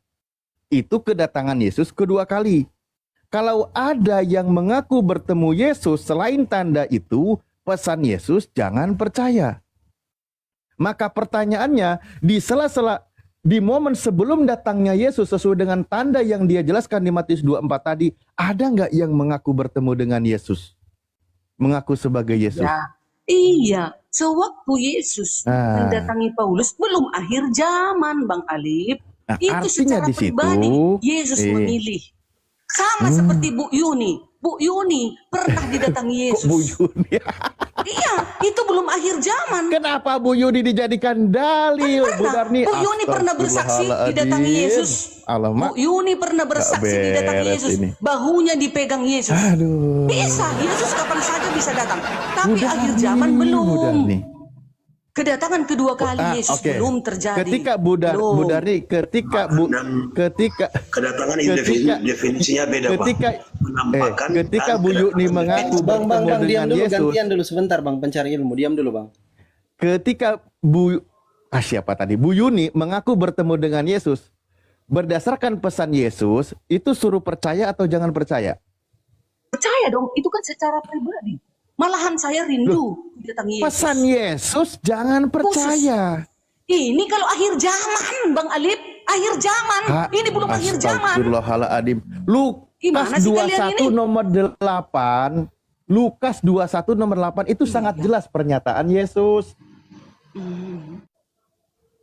Itu kedatangan Yesus kedua kali. Kalau ada yang mengaku bertemu Yesus selain tanda itu, pesan Yesus jangan percaya. Maka pertanyaannya, di sela-sela di momen sebelum datangnya Yesus sesuai dengan tanda yang dia jelaskan di Matius 24 tadi, ada nggak yang mengaku bertemu dengan Yesus? Mengaku sebagai Yesus? ya. Iya. Sewaktu Yesus mendatangi Paulus, belum akhir zaman, Bang Alif. Nah, Itu artinya secara di situ, pribadi Yesus memilih. Sama seperti Bu Yuni. Bu Yuni pernah didatangi Yesus. Kok Bu Yuni? Iya, itu belum akhir zaman. Kenapa Bu Yuni dijadikan dalil? Bu Darni, Bu Yuni pernah bersaksi didatangi Yesus. Alamak. Bu Yuni pernah bersaksi Nggak didatangi beres Yesus. ini. Bahunya dipegang Yesus. Aduh. Bisa, Yesus kapan saja bisa datang. Tapi Bu akhir Darni, zaman Bu belum. Darni. Kedatangan kedua kali Yesus oke. belum terjadi. Ketika Bu Belum. Darni, ketika Kedatangan ketika- definisinya beda, ketika Pak. Menampakkan ketika dan Bu Yuni kedatangan mengaku definisi. Bang, bertemu diam dengan dulu, Yesus, gantian dulu sebentar, Bang, pencari ilmu, diam dulu, Bang. ketika siapa tadi? Bu Yuni mengaku bertemu dengan Yesus, berdasarkan pesan Yesus, itu suruh percaya atau jangan percaya? Percaya dong, itu kan secara pribadi. Malahan saya rindu didatangi Yesus. Pesan Yesus jangan percaya. Ini kalau akhir zaman, Bang Alif. akhir zaman. Ini belum akhir zaman. Astagfirullahaladzim. Gimana Lukas sih kalian 21 ini? nomor 8. Lukas 21 nomor 8 itu sangat jelas pernyataan Yesus.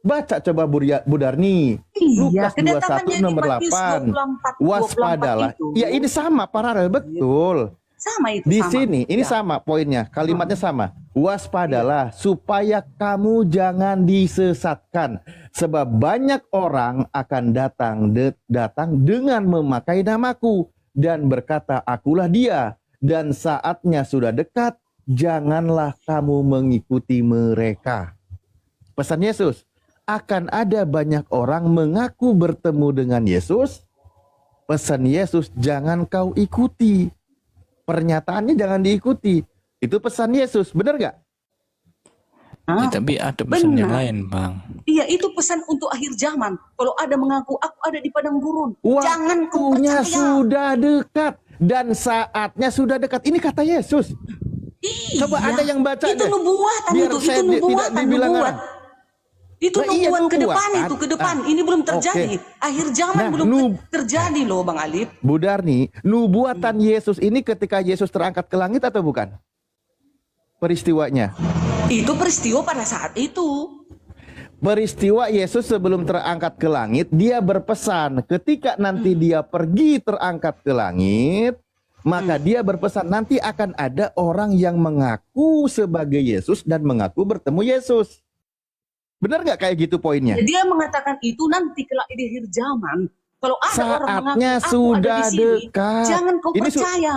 Baca coba Budarni. Lukas kedatangan 21 yang nomor di Matius 8. 24, Waspadalah. 24 itu. Ya ini sama paralel betul. Sama itu. Di sama. sini ini Ya. sama poinnya, kalimatnya sama. Waspadalah supaya kamu jangan disesatkan, sebab banyak orang akan datang dengan memakai namaku dan berkata, akulah dia, dan saatnya sudah dekat, janganlah kamu mengikuti mereka. Pesan Yesus, akan ada banyak orang mengaku bertemu dengan Yesus. Pesan Yesus, jangan kau ikuti. Pernyataannya jangan diikuti. Itu pesan Yesus, benar nggak? Ya, tapi ada pesan yang Benar. lain, Bang. Iya, itu pesan untuk akhir zaman. Kalau ada mengaku aku ada di padang gurun, jangan kau Waktunya percaya. sudah dekat dan saatnya sudah dekat. Ini kata Yesus. Iya. Coba ada yang baca itu deh. nubuatan Biar itu saya nubuatan, tidak dibilang nubuat. orang. Itu Nah, iya, nubuat ke depan nubuatan. itu, ke depan. Ini belum terjadi. Oke. Akhir zaman Nah, belum terjadi loh Bang Alif. Budarni, nubuatan Yesus ini ketika Yesus terangkat ke langit atau bukan? Peristiwanya. Itu peristiwa pada saat itu. Peristiwa Yesus sebelum terangkat ke langit, dia berpesan ketika nanti dia pergi terangkat ke langit, maka dia berpesan nanti akan ada orang yang mengaku sebagai Yesus dan mengaku bertemu Yesus. Benar nggak kayak gitu poinnya? Dia mengatakan itu nanti kelak di akhir zaman. Kalau ada orang Saatnya mengaku aku sudah ada di sini, dekat. jangan kau Ini percaya.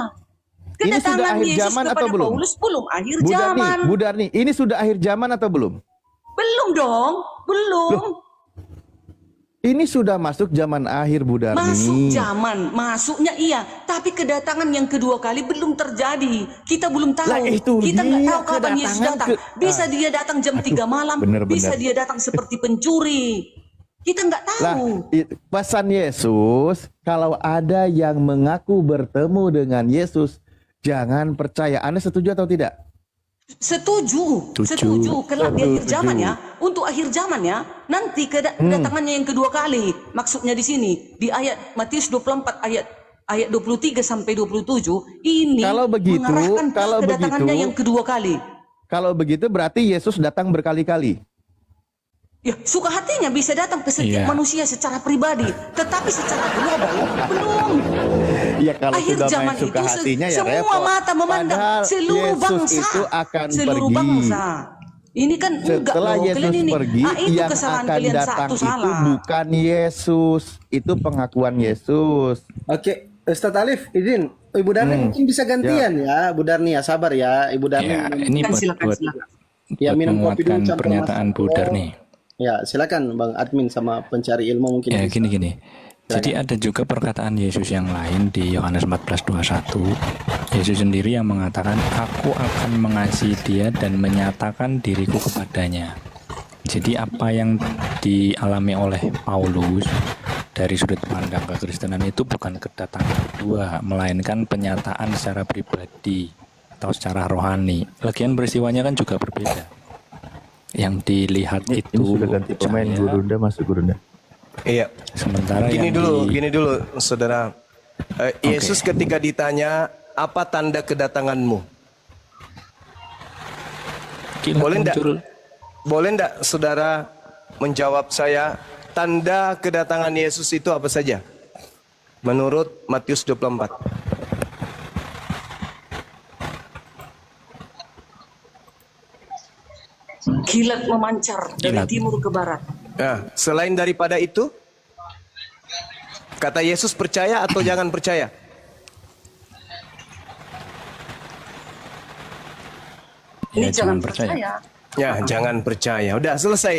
ini sudah Kedatangan akhir Yesus zaman atau kepada belum? Paulus belum akhir zaman. Budarni, ini sudah akhir zaman atau belum? Belum dong, belum. Ini sudah masuk zaman akhir, Budarni. Masuk zaman, masuknya iya. Tapi kedatangan yang kedua kali belum terjadi. Kita belum tahu. Lah, itu Kita nggak dia tahu kapan Yesus kedatangan datang. Bisa dia datang jam 3 malam. bener-bener. Bisa dia datang seperti pencuri. Kita nggak Lah, tahu. pesan Yesus, kalau ada yang mengaku bertemu dengan Yesus, jangan percaya. Anda setuju atau tidak? Setuju. Kelak di akhir zaman ya, untuk akhir zaman ya, nanti kedatangannya yang kedua kali. Maksudnya di sini di ayat Matius 24 ayat 23 sampai 27 ini Kalau begitu, mengarahkan ke kalau kedatangannya begitu- yang kedua kali. Kalau begitu berarti Yesus datang berkali-kali. Ya, suka hatinya bisa datang ke setiap Iya. manusia secara pribadi, tetapi secara global belum. Ya kalau Akhir sudah zaman main suka itu hatinya ya semua repot. mata memandang Padahal seluruh Yesus bangsa, itu akan seluruh pergi. bangsa. Ini kan enggak Setelah loh, Yesus kalian ini. pergi, Itu yang kesalahan akan kalian datang satu itu salah. bukan Yesus. Itu pengakuan Yesus. Oke, Ustadz Alif, izin. Ibu Darni mungkin bisa gantian ya. Bu Darni ya, sabar ya. Ibu Darni. Ya, ini Silakan, buat silakan. Ya, minum kopi dulu, menguatkan campur pernyataan mas. Budarni. Ya, silakan Bang Admin sama pencari ilmu mungkin. Ya, bisa. gini. Jadi ada juga perkataan Yesus yang lain di Yohanes 14:21. Yesus sendiri yang mengatakan, aku akan mengasihi dia dan menyatakan diriku kepadanya. Jadi apa yang dialami oleh Paulus dari sudut pandang kekristenan itu bukan kedatangan kedua, melainkan penyataan secara pribadi atau secara rohani. Lagian peristiwanya kan juga berbeda. Yang dilihat itu cahaya, Gurunda masuk Gurunda. Iya. sementara Gini yang dulu, saudara. Yesus ketika ditanya, apa tanda kedatanganmu? kilat Boleh ndak? muncul. Boleh ndak, saudara, menjawab saya, tanda kedatangan Yesus itu apa saja? Menurut Matius 24. Kilat memancar dari Kilat. timur ke barat. Nah, selain daripada itu, kata Yesus percaya atau jangan percaya? Ini Ya, jangan jangan percaya. percaya. Ya, jangan percaya. Udah selesai.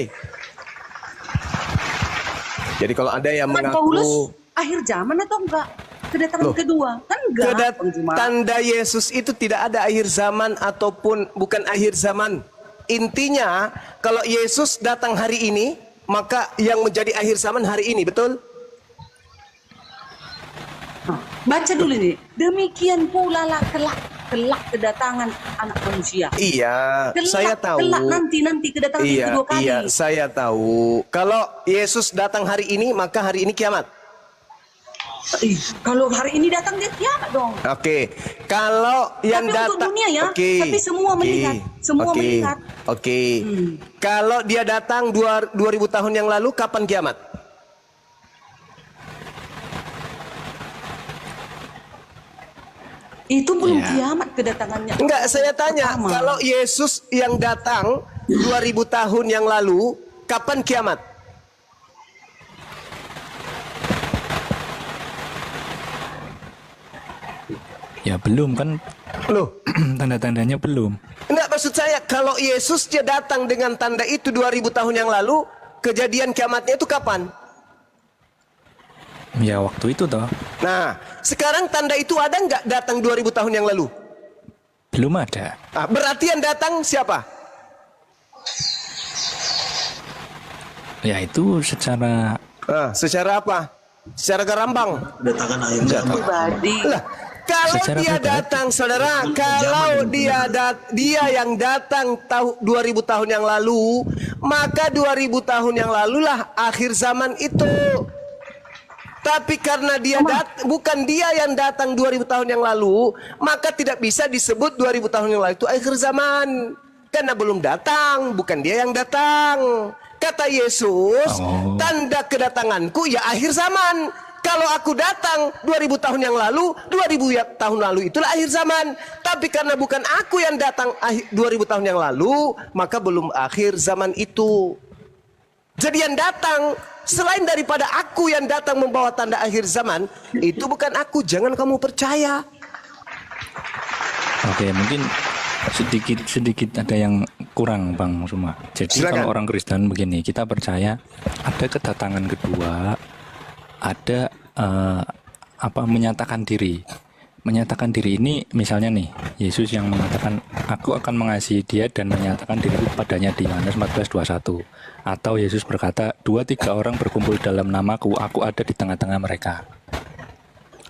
Jadi kalau ada yang Kan Paulus mengaku akhir zaman atau enggak? Kedatangan Loh. kedua kan enggak? Bang Juma? tanda Yesus itu tidak ada akhir zaman ataupun bukan akhir zaman. Intinya kalau Yesus datang hari ini, maka yang menjadi akhir zaman hari ini, betul? Baca dulu nih. Demikian pula lah kelak kelak kedatangan anak manusia. Iya, Kelak, saya tahu. Kelak nanti kedatangan yang kedua kali. Iya, saya tahu. Kalau Yesus datang hari ini, maka hari ini kiamat. Kalau hari ini datang dia kiamat dong. Oke, kalau yang Tapi untuk datang, dunia ya, oke, tapi semua melihat, semua oke, melihat. Oke, kalau dia datang 2000 tahun yang lalu, kapan kiamat? Itu belum Iya. kiamat kedatangannya. Enggak, saya tanya, Pertama. kalau Yesus yang datang 2000 tahun yang lalu, kapan kiamat? Ya belum kan, Loh, tanda-tandanya belum. enggak, maksud saya kalau Yesus dia datang dengan tanda itu 2000 tahun yang lalu, kejadian kiamatnya itu kapan? Ya waktu itu toh Nah, sekarang tanda itu ada nggak datang 2000 tahun yang lalu? belum ada. Ah, berarti yang datang siapa? Ya itu secara Secara apa? Secara garambang. Kedatangan akhir zaman. Pribadi. Lah, kalau Secara dia pribadi. datang, saudara, kalau dia yang datang 2000 tahun yang lalu, maka 2000 tahun yang lalulah akhir zaman itu. Tapi karena dia bukan dia yang datang 2000 tahun yang lalu, maka tidak bisa disebut 2000 tahun yang lalu itu akhir zaman. Karena belum datang, bukan dia yang datang. Kata Yesus, tanda kedatanganku ya akhir zaman. Kalau aku datang 2000 tahun yang lalu, 2000 tahun lalu itulah akhir zaman. Tapi karena bukan aku yang datang 2000 tahun yang lalu, maka belum akhir zaman itu. Jadi yang datang, selain daripada aku yang datang membawa tanda akhir zaman, itu bukan aku, jangan kamu percaya. Oke, mungkin sedikit ada yang kurang Bang Suma. Jadi Silakan. kalau orang Kristen begini, kita percaya ada kedatangan kedua, ada menyatakan diri. Menyatakan diri ini misalnya nih, Yesus yang mengatakan aku akan mengasihi dia dan menyatakan diriku padanya di Yohanes 14:21. Atau Yesus berkata 2-3 orang berkumpul dalam namaku, aku ada di tengah-tengah mereka.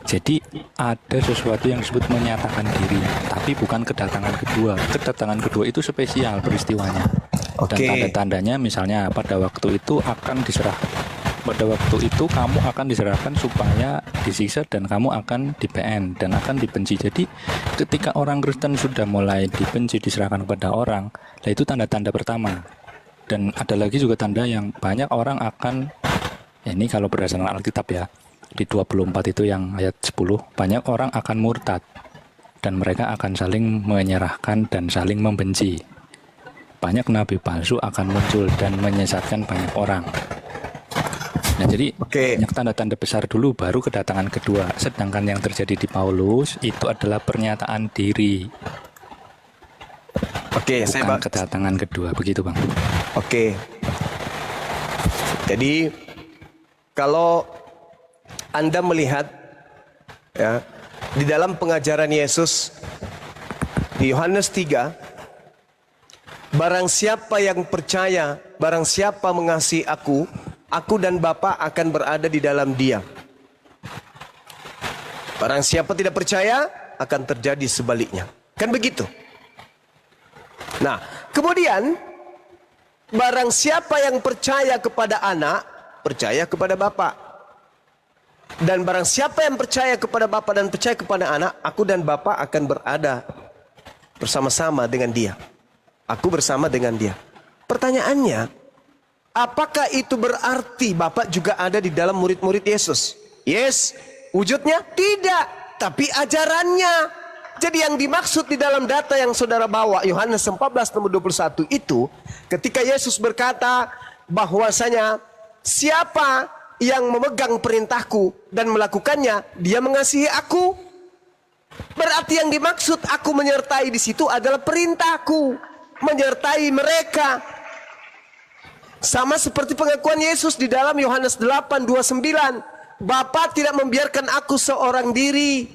Jadi ada sesuatu yang disebut menyatakan diri, tapi bukan kedatangan kedua. Kedatangan kedua itu spesial peristiwanya. Dan Oke. tanda-tandanya misalnya pada waktu itu akan kamu akan diserahkan supaya disiksa dan kamu akan di-PN dan akan dibenci. Jadi ketika orang Kristen sudah mulai dibenci, diserahkan kepada orang, nah itu tanda-tanda pertama. Dan ada lagi juga tanda yang banyak orang akan, ya ini kalau berdasarkan Alkitab ya, di 24 itu yang ayat 10, banyak orang akan murtad dan mereka akan saling menyerahkan dan saling membenci. Banyak nabi palsu akan muncul dan menyesatkan banyak orang. Nah jadi banyak tanda-tanda besar dulu baru kedatangan kedua. Sedangkan yang terjadi di Paulus itu adalah pernyataan diri, bukan kedatangan kedua. Begitu Bang. Oke. Jadi kalau Anda melihat ya di dalam pengajaran Yesus di Yohanes 3, barang siapa yang percaya, barang siapa mengasihi aku dan Bapa akan berada di dalam dia. Barang siapa tidak percaya, akan terjadi sebaliknya. Kan begitu? Nah, kemudian barang siapa yang percaya kepada anak, percaya kepada Bapa. Dan barang siapa yang percaya kepada Bapa dan percaya kepada anak, aku dan Bapa akan berada bersama-sama dengan dia. Aku bersama dengan dia. Pertanyaannya, apakah itu berarti Bapa juga ada di dalam murid-murid Yesus? Yes, wujudnya tidak, tapi ajarannya. Jadi yang dimaksud di dalam data yang saudara bawa, Yohanes 14:21 itu, ketika Yesus berkata bahwasanya siapa yang memegang perintahku dan melakukannya, dia mengasihi aku. Berarti yang dimaksud aku menyertai di situ adalah perintahku, menyertai mereka. Sama seperti pengakuan Yesus di dalam Yohanes 8:29. Bapa tidak membiarkan aku seorang diri,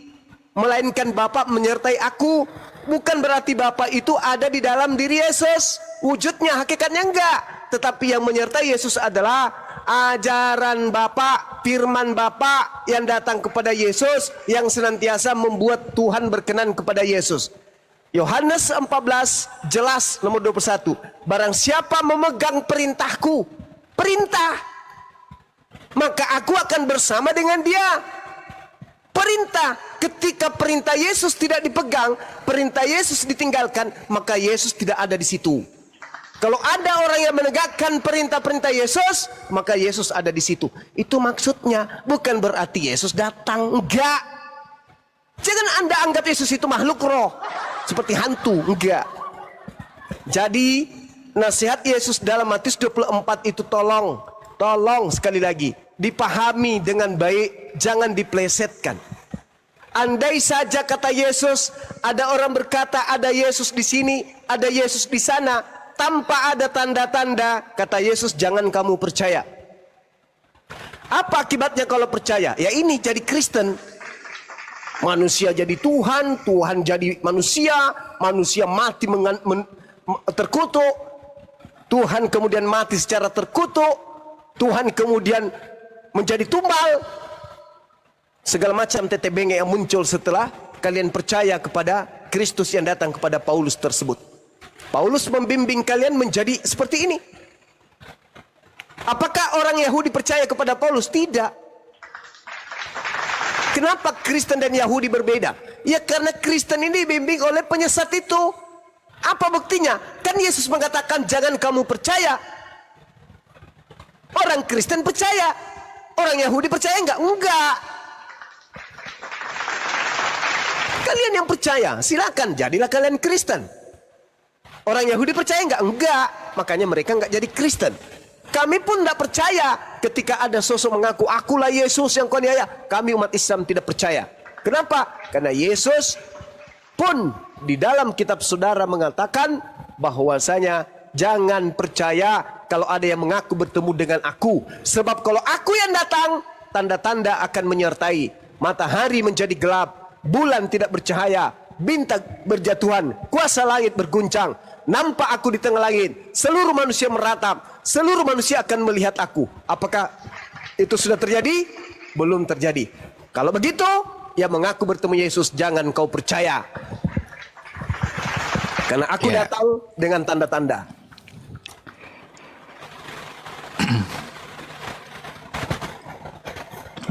melainkan Bapa menyertai aku. Bukan berarti Bapa itu ada di dalam diri Yesus. Wujudnya, hakikatnya enggak. Tetapi yang menyertai Yesus adalah ajaran Bapa. firman Bapa yang datang kepada Yesus yang senantiasa membuat Tuhan berkenan kepada Yesus. Yohanes 14 jelas nomor 21. Barang siapa memegang perintahku, perintah, maka aku akan bersama dengan dia. Perintah, ketika perintah Yesus tidak dipegang, perintah Yesus ditinggalkan, maka Yesus tidak ada di situ. Kalau ada orang yang menegakkan perintah-perintah Yesus, maka Yesus ada di situ. Itu maksudnya, bukan berarti Yesus datang, enggak. Jangan Anda anggap Yesus itu makhluk roh, seperti hantu, enggak. Jadi, nasihat Yesus dalam Matius 24 itu tolong sekali lagi, dipahami dengan baik, jangan diplesetkan. Andai saja kata Yesus, ada orang berkata ada Yesus di sini, ada Yesus di sana, tanpa ada tanda-tanda, kata Yesus, jangan kamu percaya. Apa akibatnya kalau percaya? Ya ini jadi Kristen. Manusia jadi Tuhan, Tuhan jadi manusia, manusia mati terkutuk, Tuhan kemudian mati secara terkutuk, Tuhan kemudian menjadi tumbal. Segala macam tete bengek yang muncul setelah kalian percaya kepada Kristus yang datang kepada Paulus tersebut. Paulus membimbing kalian menjadi seperti ini. Apakah orang Yahudi percaya kepada Paulus? Tidak. Kenapa Kristen dan Yahudi berbeda? Ya karena Kristen ini dibimbing oleh penyesat itu. Apa buktinya? Kan Yesus mengatakan jangan kamu percaya. Orang Kristen percaya. Orang Yahudi percaya enggak? Enggak. Kalian yang percaya, silakan jadilah kalian Kristen. Orang Yahudi percaya enggak? Enggak. Makanya mereka enggak jadi Kristen. Kami pun tidak percaya ketika ada sosok mengaku akulah Yesus yang kau niaya. Kami umat Islam tidak percaya. Kenapa? Karena Yesus pun di dalam kitab saudara mengatakan bahwasanya jangan percaya kalau ada yang mengaku bertemu dengan aku. Sebab kalau aku yang datang, tanda-tanda akan menyertai. Matahari menjadi gelap, bulan tidak bercahaya, bintang berjatuhan, kuasa langit berguncang. Nampak aku di tengah langit, seluruh manusia meratap, seluruh manusia akan melihat aku. Apakah itu sudah terjadi? Belum terjadi. Kalau begitu, yang mengaku bertemu Yesus jangan kau percaya. Karena aku datang dengan tanda-tanda.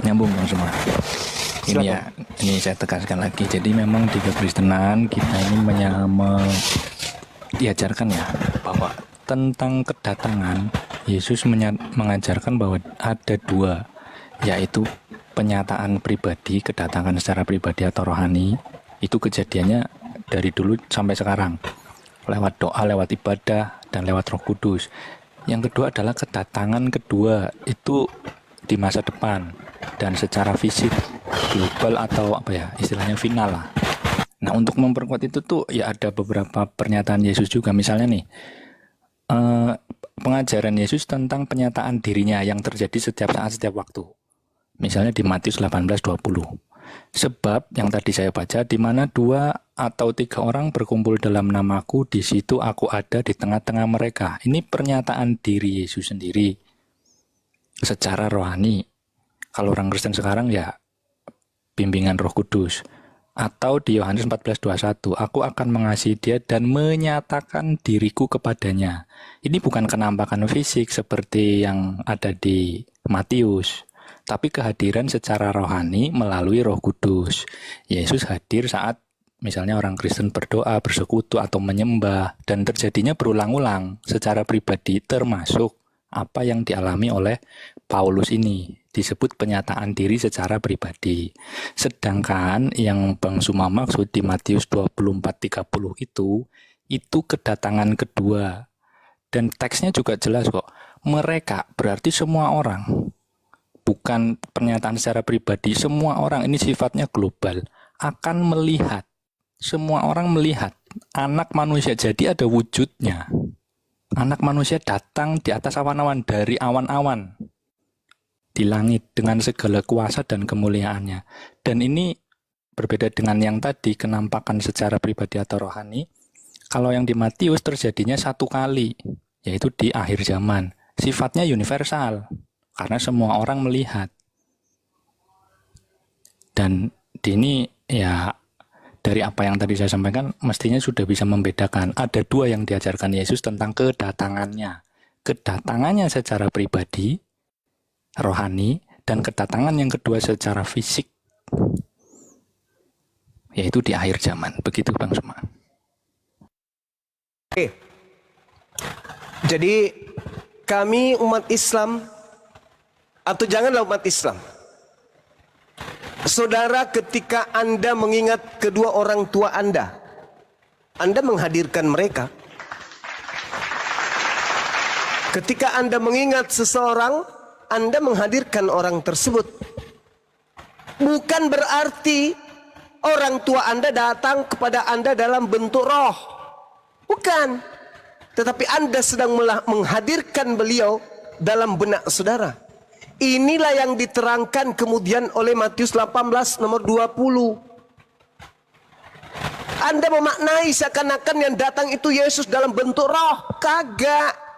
Nyambung dong semua. Ini ya, ini saya tegaskan lagi. Jadi memang di kekristenan kita ini diajarkan ya bahwa tentang kedatangan Yesus mengajarkan bahwa ada dua, yaitu penyataan pribadi, kedatangan secara pribadi atau rohani. Itu kejadiannya dari dulu sampai sekarang lewat doa, lewat ibadah, dan lewat Roh Kudus. Yang kedua adalah kedatangan kedua itu di masa depan dan secara fisik global atau apa ya istilahnya final lah. Nah untuk memperkuat itu tuh ya ada beberapa pernyataan Yesus juga. Misalnya nih pengajaran Yesus tentang penyataan dirinya yang terjadi setiap saat setiap waktu. Misalnya di Matius 18:20. Sebab yang tadi saya baca, di mana 2 atau 3 orang berkumpul dalam namaku, di situ aku ada di tengah-tengah mereka. Ini pernyataan diri Yesus sendiri secara rohani. Kalau orang Kristen sekarang ya bimbingan Roh Kudus. Atau di Yohanes 14:21, aku akan mengasihi dia dan menyatakan diriku kepadanya. Ini bukan kenampakan fisik seperti yang ada di Matius, tapi kehadiran secara rohani melalui Roh Kudus. Yesus hadir saat misalnya orang Kristen berdoa, bersekutu, atau menyembah, dan terjadinya berulang-ulang secara pribadi, termasuk apa yang dialami oleh Paulus ini, disebut penyataan diri secara pribadi. Sedangkan yang Bang Suma maksud di Matius 24:30 itu kedatangan kedua. Dan teksnya juga jelas kok. Mereka berarti semua orang. Bukan pernyataan secara pribadi, semua orang, ini sifatnya global, akan melihat. Semua orang melihat anak manusia, jadi ada wujudnya. Anak manusia datang di atas awan-awan, dari awan-awan di langit dengan segala kuasa dan kemuliaannya. Dan ini berbeda dengan yang tadi, kenampakan secara pribadi atau rohani. Kalau yang di Matius terjadinya satu kali, yaitu di akhir zaman. Sifatnya universal, karena semua orang melihat. Dan ini ya dari apa yang tadi saya sampaikan mestinya sudah bisa membedakan. Ada dua yang diajarkan Yesus tentang kedatangannya. Kedatangannya secara pribadi, rohani, dan kedatangan yang kedua secara fisik, yaitu di akhir zaman. Begitu Bang Suma. Oke. Jadi kami umat Islam, atau janganlah umat Islam, saudara, ketika Anda mengingat kedua orang tua Anda menghadirkan mereka. Ketika Anda mengingat seseorang, Anda menghadirkan orang tersebut. Bukan berarti orang tua Anda datang kepada Anda dalam bentuk roh. Bukan. Tetapi Anda sedang menghadirkan beliau dalam benak saudara. Inilah yang diterangkan kemudian oleh Matius 18 nomor 20. Anda memaknai seakan-akan yang datang itu Yesus dalam bentuk roh. Kagak.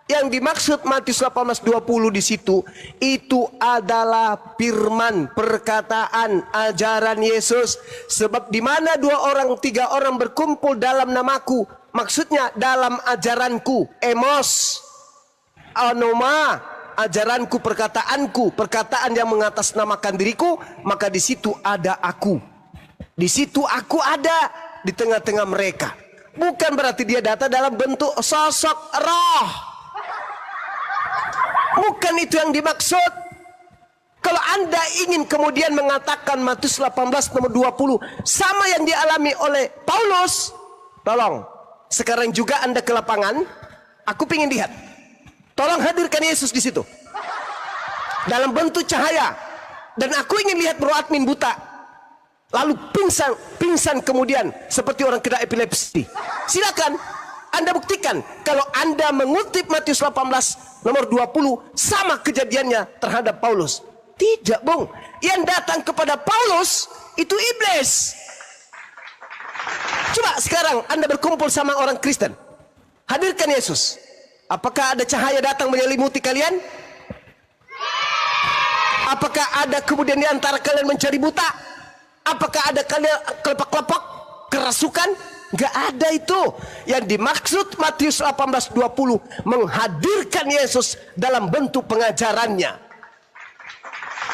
Yang dimaksud Matius 18:20 di situ itu adalah firman, perkataan, ajaran Yesus. Sebab di mana 2 orang 3 orang berkumpul dalam namaku, maksudnya dalam ajaranku, emos, anoma, ajaranku, perkataanku, perkataan yang mengatasnamakan diriku, maka di situ ada aku. Di situ aku ada di tengah-tengah mereka. Bukan berarti dia datang dalam bentuk sosok roh. Bukan itu yang dimaksud. Kalau Anda ingin kemudian mengatakan Matius 18 nomor 20 sama yang dialami oleh Paulus, tolong sekarang juga Anda ke lapangan, aku ingin lihat. Tolong hadirkan Yesus di situ dalam bentuk cahaya, dan aku ingin lihat bro admin buta lalu pingsan kemudian seperti orang kena epilepsi. Silakan Anda buktikan kalau Anda mengutip Matius 18 nomor 20 sama kejadiannya terhadap Paulus. Tidak, Bung. Yang datang kepada Paulus itu iblis. Coba sekarang Anda berkumpul sama orang Kristen. Hadirkan Yesus. Apakah ada cahaya datang menyelimuti kalian? Apakah ada kemudian di antara kalian mencari buta? Apakah ada kalian kelopak-kelopak, kerasukan? Gak ada itu. Yang dimaksud Matius 18:20 menghadirkan Yesus dalam bentuk pengajarannya.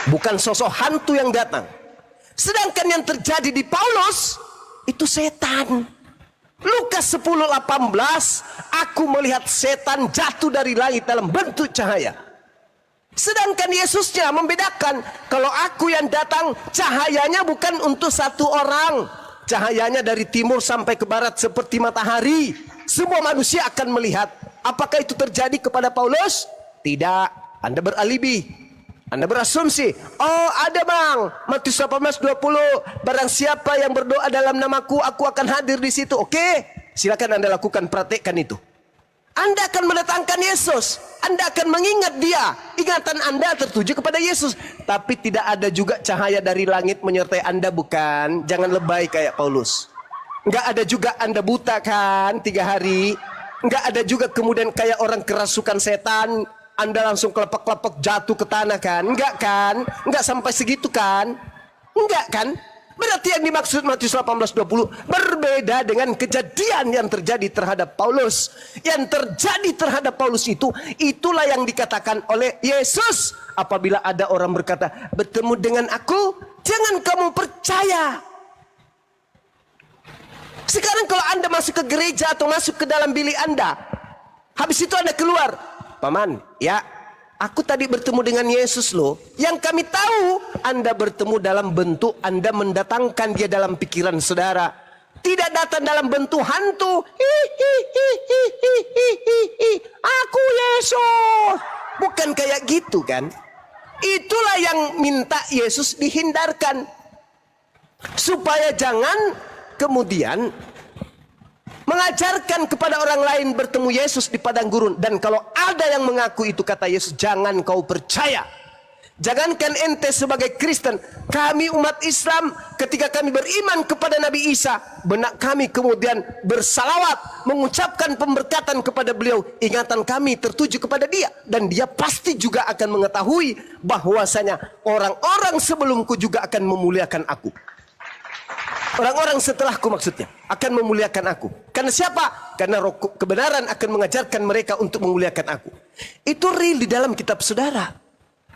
Bukan sosok hantu yang datang. Sedangkan yang terjadi di Paulus itu setan. Lukas 10:18, aku melihat setan jatuh dari langit dalam bentuk cahaya. Sedangkan Yesusnya membedakan, kalau aku yang datang cahayanya bukan untuk satu orang. Cahayanya dari timur sampai ke barat seperti matahari. Semua manusia akan melihat. Apakah itu terjadi kepada Paulus? Tidak. Anda beralibi. Anda berasumsi. Oh ada bang. Matius 18:20. Barang siapa yang berdoa dalam namaku, aku akan hadir di situ. Oke. Silakan Anda lakukan, praktekkan itu. Anda akan mendatangkan Yesus. Anda akan mengingat dia. Ingatan Anda tertuju kepada Yesus. Tapi tidak ada juga cahaya dari langit menyertai Anda, bukan? Jangan lebay kayak Paulus. Enggak ada juga Anda buta kan 3 hari. Enggak ada juga kemudian kayak orang kerasukan setan, Anda langsung kelepek-kelepek jatuh ke tanah kan? Enggak kan? Enggak sampai segitu kan? Enggak kan? Berarti yang dimaksud Matius 18:20 berbeda dengan kejadian yang terjadi terhadap Paulus. Yang terjadi terhadap Paulus itu, itulah yang dikatakan oleh Yesus. Apabila ada orang berkata, bertemu dengan aku, jangan kamu percaya. Sekarang kalau Anda masuk ke gereja atau masuk ke dalam bilik Anda, habis itu Anda keluar, paman, ya aku tadi bertemu dengan Yesus loh. Yang kami tahu Anda bertemu dalam bentuk, Anda mendatangkan dia dalam pikiran saudara. Tidak datang dalam bentuk hantu. Aku Yesus. Bukan kayak gitu kan. Itulah yang minta Yesus dihindarkan. Supaya jangan kemudian mengajarkan kepada orang lain bertemu Yesus di padang gurun. Dan kalau ada yang mengaku itu kata Yesus, jangan kau percaya. Jangankan ente sebagai Kristen, kami umat Islam ketika kami beriman kepada Nabi Isa, benak kami kemudian bersalawat, mengucapkan pemberkatan kepada beliau. Ingatan kami tertuju kepada dia, dan dia pasti juga akan mengetahui bahwasanya orang-orang sebelumku juga akan memuliakan aku. Orang-orang setelahku maksudnya akan memuliakan aku. Karena siapa? Karena roh kebenaran akan mengajarkan mereka untuk memuliakan aku. Itu real di dalam kitab saudara.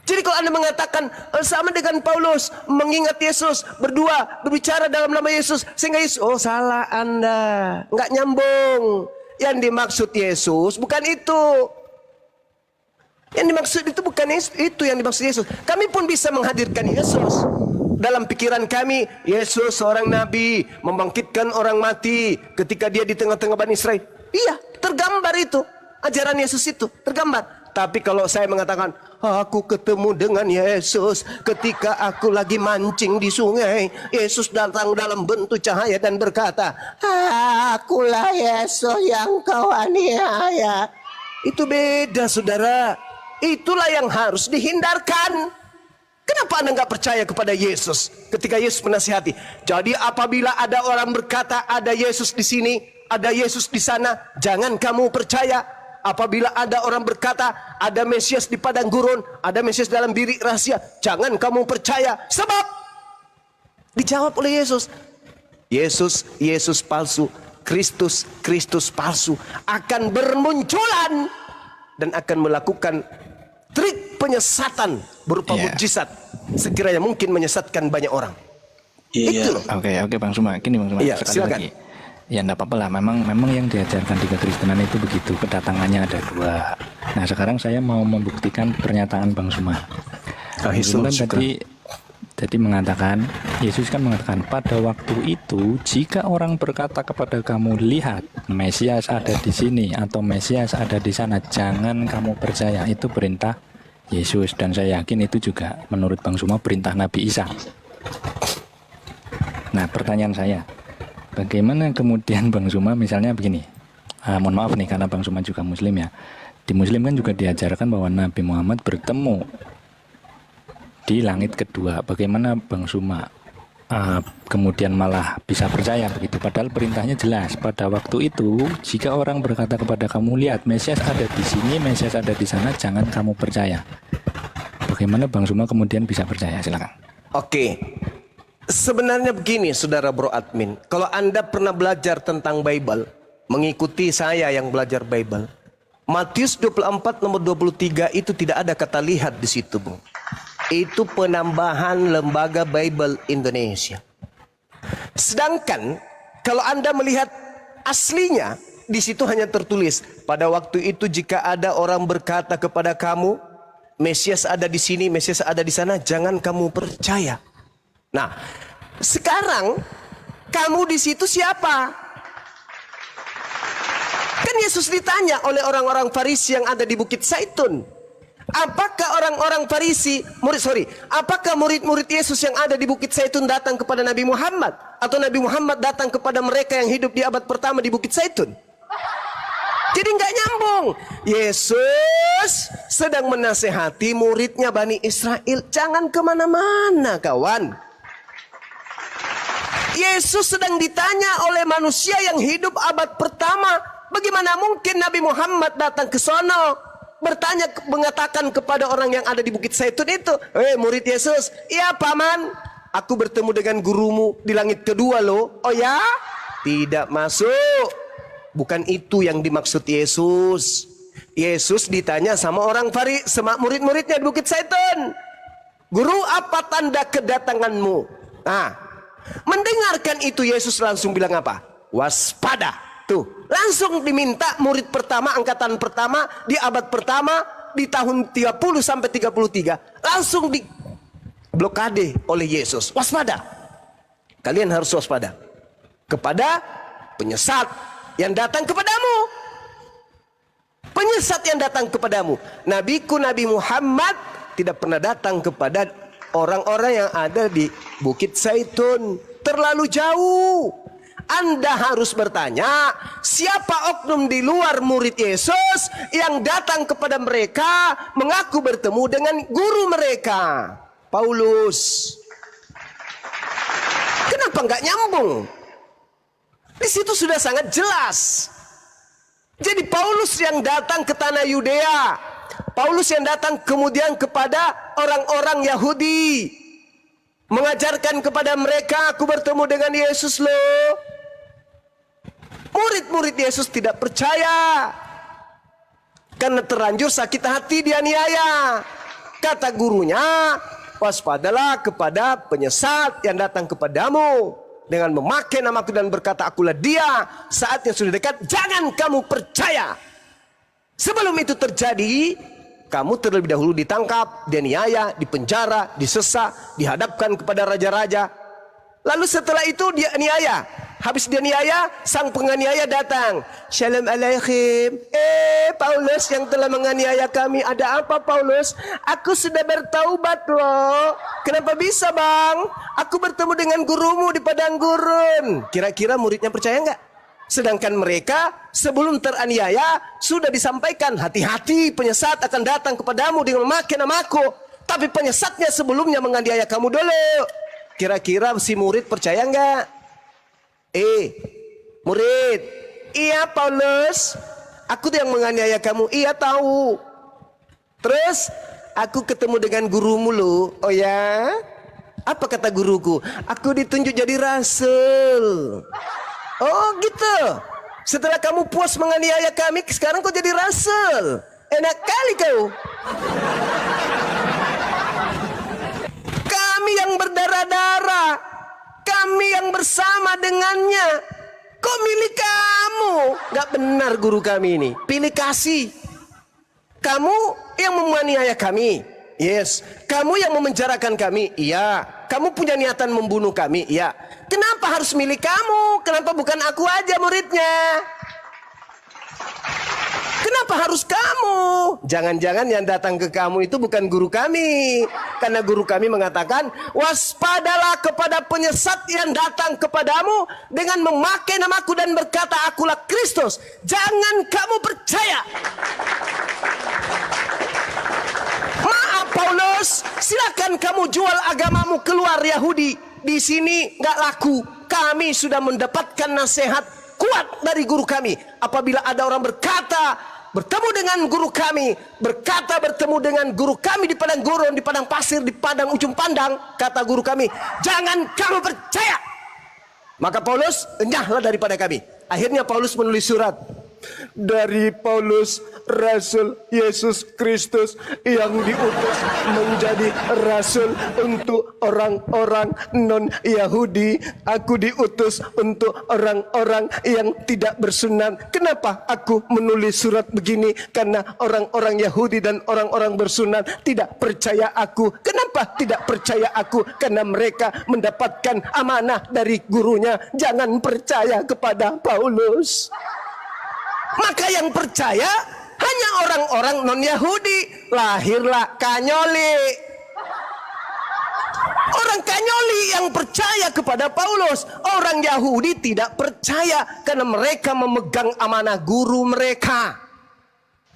Jadi kalau Anda mengatakan sama dengan Paulus, mengingat Yesus, berdua, berbicara dalam nama Yesus, sehingga Yesus, oh salah Anda, nggak nyambung. Yang dimaksud Yesus bukan itu. Yang dimaksud itu bukan itu yang dimaksud Yesus. Kami pun bisa menghadirkan Yesus. Dalam pikiran kami, Yesus seorang nabi, membangkitkan orang mati ketika dia di tengah-tengah Bani Israel. Iya, tergambar itu. Ajaran Yesus itu, tergambar. Tapi kalau saya mengatakan, aku ketemu dengan Yesus ketika aku lagi mancing di sungai. Yesus datang dalam bentuk cahaya dan berkata, akulah Yesus yang kau aniaya. Itu beda, saudara. Itulah yang harus dihindarkan. Kenapa Anda nggak percaya kepada Yesus ketika Yesus menasihati? Jadi apabila ada orang berkata ada Yesus di sini, ada Yesus di sana, jangan kamu percaya. Apabila ada orang berkata ada Mesias di padang gurun, ada Mesias dalam bilik rahasia, jangan kamu percaya. Sebab dijawab oleh Yesus, Yesus palsu, Kristus palsu akan bermunculan dan akan melakukan trik penyesatan berupa mukjizat sekiranya mungkin menyesatkan banyak orang. Itu loh. Oke Bang Suma, gini Bang Suma. Iya, sekali silakan. lagi. Ya enggak apa-apa lah, memang yang diajarkan di kekristenan itu begitu, kedatangannya ada dua. Nah sekarang saya mau membuktikan pernyataan Bang Suma. Bang tadi mengatakan, Yesus kan mengatakan pada waktu itu jika orang berkata kepada kamu, lihat Mesias ada di sini atau Mesias ada di sana, jangan kamu percaya. Itu perintah Yesus, dan saya yakin itu juga menurut Bang Suma perintah Nabi Isa. Nah pertanyaan saya, bagaimana kemudian Bang Suma misalnya begini, mohon maaf nih karena Bang Suma juga Muslim ya. Di Muslim kan juga diajarkan bahwa Nabi Muhammad bertemu di langit kedua. Bagaimana Bang Suma kemudian malah bisa percaya begitu? Padahal perintahnya jelas. Pada waktu itu jika orang berkata kepada kamu, lihat Mesias ada di sini, Mesias ada di sana, jangan kamu percaya. Bagaimana Bang Suma kemudian bisa percaya? Silakan. Oke. Sebenarnya begini saudara bro admin, kalau Anda pernah belajar tentang Bible, mengikuti saya yang belajar Bible, Matius 24 nomor 23 itu tidak ada kata lihat di situ, Bung. Itu penambahan Lembaga Bible Indonesia. Sedangkan kalau Anda melihat aslinya, di situ hanya tertulis pada waktu itu jika ada orang berkata kepada kamu, Mesias ada di sini, Mesias ada di sana, jangan kamu percaya. Nah, sekarang kamu di situ siapa? Kan Yesus ditanya oleh orang-orang Farisi yang ada di Bukit Zaitun. Apakah orang-orang Farisi, apakah murid-murid Yesus yang ada di Bukit Zaitun datang kepada Nabi Muhammad? Atau Nabi Muhammad datang kepada mereka yang hidup di abad pertama di Bukit Zaitun? Jadi nggak nyambung. Yesus sedang menasehati muridnya Bani Israel. Jangan kemana-mana kawan. Yesus sedang ditanya oleh manusia yang hidup abad pertama. Bagaimana mungkin Nabi Muhammad datang ke sono, bertanya, mengatakan kepada orang yang ada di Bukit Zaitun itu, murid Yesus, iya paman, aku bertemu dengan gurumu di langit kedua loh. Oh ya? Tidak masuk. Bukan itu yang dimaksud Yesus. Yesus ditanya sama orang Farisi, sama murid-muridnya di Bukit Zaitun, guru apa tanda kedatanganmu? Nah, mendengarkan itu Yesus langsung bilang apa? Waspada. Tuh, langsung diminta murid pertama, angkatan pertama di abad pertama di tahun 30 sampai 33 langsung di blokade oleh Yesus. Waspada. Kalian harus waspada kepada penyesat yang datang kepadamu. Penyesat yang datang kepadamu. Nabiku Nabi Muhammad tidak pernah datang kepada orang-orang yang ada di Bukit Zaitun. Terlalu jauh. Anda harus bertanya, siapa oknum di luar murid Yesus yang datang kepada mereka mengaku bertemu dengan guru mereka? Paulus. Kenapa nggak nyambung? Di situ sudah sangat jelas. Jadi Paulus yang datang ke tanah Yudea, Paulus yang datang kemudian kepada orang-orang Yahudi, mengajarkan kepada mereka, aku bertemu dengan Yesus loh. Murid-murid Yesus tidak percaya karena terlanjur sakit hati, dianiaya. Kata gurunya, waspadalah kepada penyesat yang datang kepadamu dengan memakai namaku dan berkata, akulah dia. Saatnya sudah dekat, jangan kamu percaya. Sebelum itu terjadi, kamu terlebih dahulu ditangkap, dianiaya, dipenjara, disesat, dihadapkan kepada raja-raja. Lalu setelah itu dia aniaya. Habis dia aniaya, sang penganiaya datang. Shalom alaikum. Paulus yang telah menganiaya kami, ada apa Paulus? Aku sudah bertaubat loh. Kenapa bisa bang? Aku bertemu dengan gurumu di padang gurun. Kira-kira muridnya percaya nggak? Sedangkan mereka sebelum teraniaya sudah disampaikan, hati-hati penyesat akan datang kepadamu dengan memakai namaku. Tapi penyesatnya sebelumnya menganiaya kamu dulu. Kira-kira si murid percaya nggak? Murid, iya Paulus, aku tuh yang menganiaya kamu. Iya tahu. Terus aku ketemu dengan gurumu lo. Oh ya? Apa kata guruku? Aku ditunjuk jadi rasul. Oh gitu. Setelah kamu puas menganiaya kami, sekarang kau jadi rasul. Enak kali kau. Kami yang berdarah-darah, kami yang bersama dengannya. Kok milih kamu? Gak benar guru kami ini. Pilih kasih. Kamu yang menganiaya kami. Yes. Kamu yang memenjarakan kami. Iya. Kamu punya niatan membunuh kami. Iya. Kenapa harus milih kamu? Kenapa bukan aku aja muridnya? Kenapa harus kamu? Jangan-jangan yang datang ke kamu itu bukan guru kami. Karena guru kami mengatakan, waspadalah kepada penyesat yang datang kepadamu dengan memakai namaku dan berkata, akulah Kristus. Jangan kamu percaya. Maaf Paulus, silakan kamu jual agamamu keluar Yahudi. Di sini nggak laku. Kami sudah mendapatkan nasihat kuat dari guru kami. Apabila ada orang berkata bertemu dengan guru kami, berkata bertemu dengan guru kami di padang gurun, di padang pasir, di padang ujung pandang, kata guru kami, jangan kamu percaya. Maka Paulus enyahlah daripada kami. Akhirnya Paulus menulis surat. Dari Paulus, Rasul Yesus Kristus yang diutus menjadi Rasul untuk orang-orang non-Yahudi. Aku diutus untuk orang-orang yang tidak bersunat. Kenapa aku menulis surat begini? Karena orang-orang Yahudi dan orang-orang bersunat tidak percaya aku. Kenapa tidak percaya aku? Karena mereka mendapatkan amanah dari gurunya. Jangan percaya kepada Paulus. Maka yang percaya hanya orang-orang non-Yahudi. Lahirlah Kanyoli. Orang Kanyoli yang percaya kepada Paulus. Orang Yahudi tidak percaya karena mereka memegang amanah guru mereka.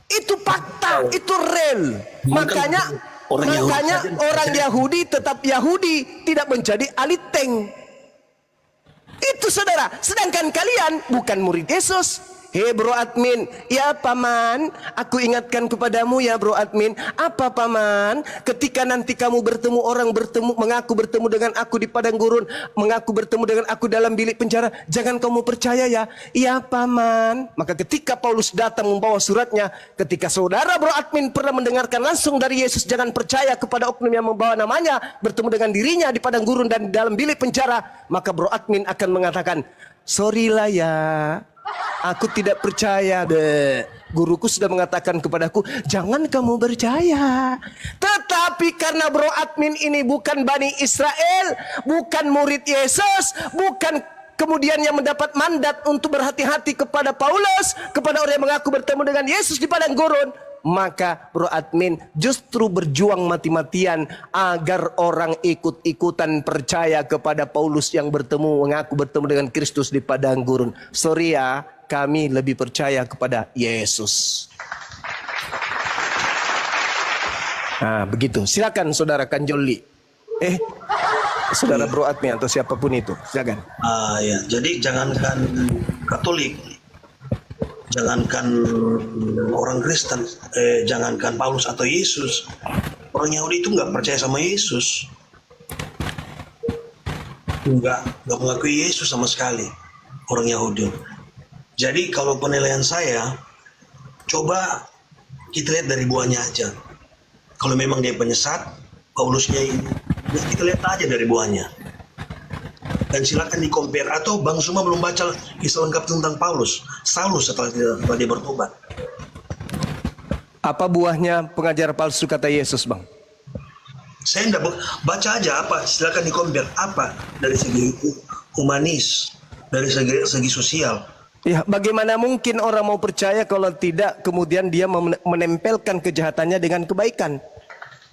Itu fakta, itu real. Makanya orang Yahudi tetap Yahudi, tidak menjadi aliteng. Itu saudara. Sedangkan kalian bukan murid Yesus. Hei bro admin, ya paman, aku ingatkan kepadamu ya bro admin. Apa paman? Ketika nanti kamu bertemu orang mengaku bertemu dengan aku di padang gurun, mengaku bertemu dengan aku dalam bilik penjara, jangan kamu percaya ya. Ya paman. Maka ketika Paulus datang membawa suratnya, ketika saudara bro admin pernah mendengarkan langsung dari Yesus, jangan percaya kepada oknum yang membawa namanya bertemu dengan dirinya di padang gurun dan dalam bilik penjara, maka bro admin akan mengatakan, sorry lah ya, aku tidak percaya deh. Guruku sudah mengatakan kepadaku, jangan kamu percaya. Tetapi karena bro admin ini bukan Bani Israel, bukan murid Yesus, bukan kemudian yang mendapat mandat untuk berhati-hati kepada Paulus, kepada orang yang mengaku bertemu dengan Yesus di padang gurun, maka bro admin justru berjuang mati-matian agar orang ikut-ikutan percaya kepada Paulus yang mengaku bertemu dengan Kristus di padang gurun. Sorry ya, kami lebih percaya kepada Yesus. Nah, begitu. Silakan saudara Kanjoli. Saudara bro admin atau siapapun itu, silakan. Ya, jadi jangankan Katolik, jangankan orang Kristen, jangankan Paulus atau Yesus, orang Yahudi itu nggak percaya sama Yesus, nggak mengakui Yesus sama sekali, orang Yahudi. Jadi kalau penilaian saya, coba kita lihat dari buahnya aja. Kalau memang dia penyesat, Paulusnya ini, ya kita lihat aja dari buahnya. Dan silakan di-compare. Atau Bang Suma belum baca kisah lengkap tentang Saulus setelah dia bertobat. Apa buahnya pengajar palsu kata Yesus, Bang? Saya enggak baca aja apa, silakan di-compare apa dari segi humanis, dari segi sosial. Ya, bagaimana mungkin orang mau percaya kalau tidak kemudian dia menempelkan kejahatannya dengan kebaikan?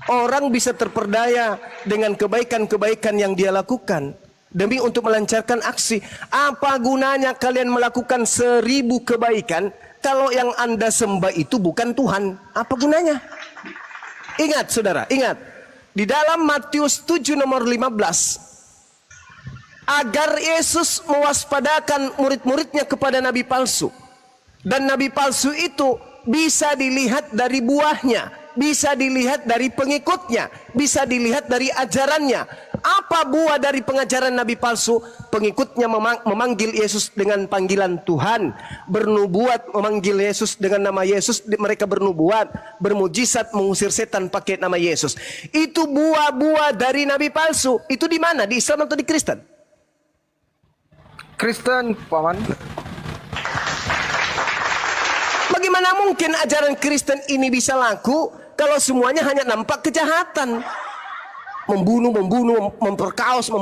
Orang bisa terperdaya dengan kebaikan-kebaikan yang dia lakukan demi untuk melancarkan aksi. Apa gunanya kalian melakukan 1000 kebaikan kalau yang Anda sembah itu bukan Tuhan? Apa gunanya? Ingat saudara, ingat. Di dalam Matius 7 nomor 15, agar Yesus mewaspadakan murid-muridnya kepada nabi palsu. Dan nabi palsu itu bisa dilihat dari buahnya, bisa dilihat dari pengikutnya, bisa dilihat dari ajarannya. Apa buah dari pengajaran nabi palsu? Pengikutnya memanggil Yesus dengan panggilan Tuhan, bernubuat memanggil Yesus dengan nama Yesus, mereka bernubuat, bermujizat mengusir setan pakai nama Yesus. Itu buah-buah dari nabi palsu. Itu di mana? Di Islam atau di Kristen? Kristen, Paman. Bagaimana mungkin ajaran Kristen ini bisa laku kalau semuanya hanya nampak kejahatan? Membunuh, memperkaos,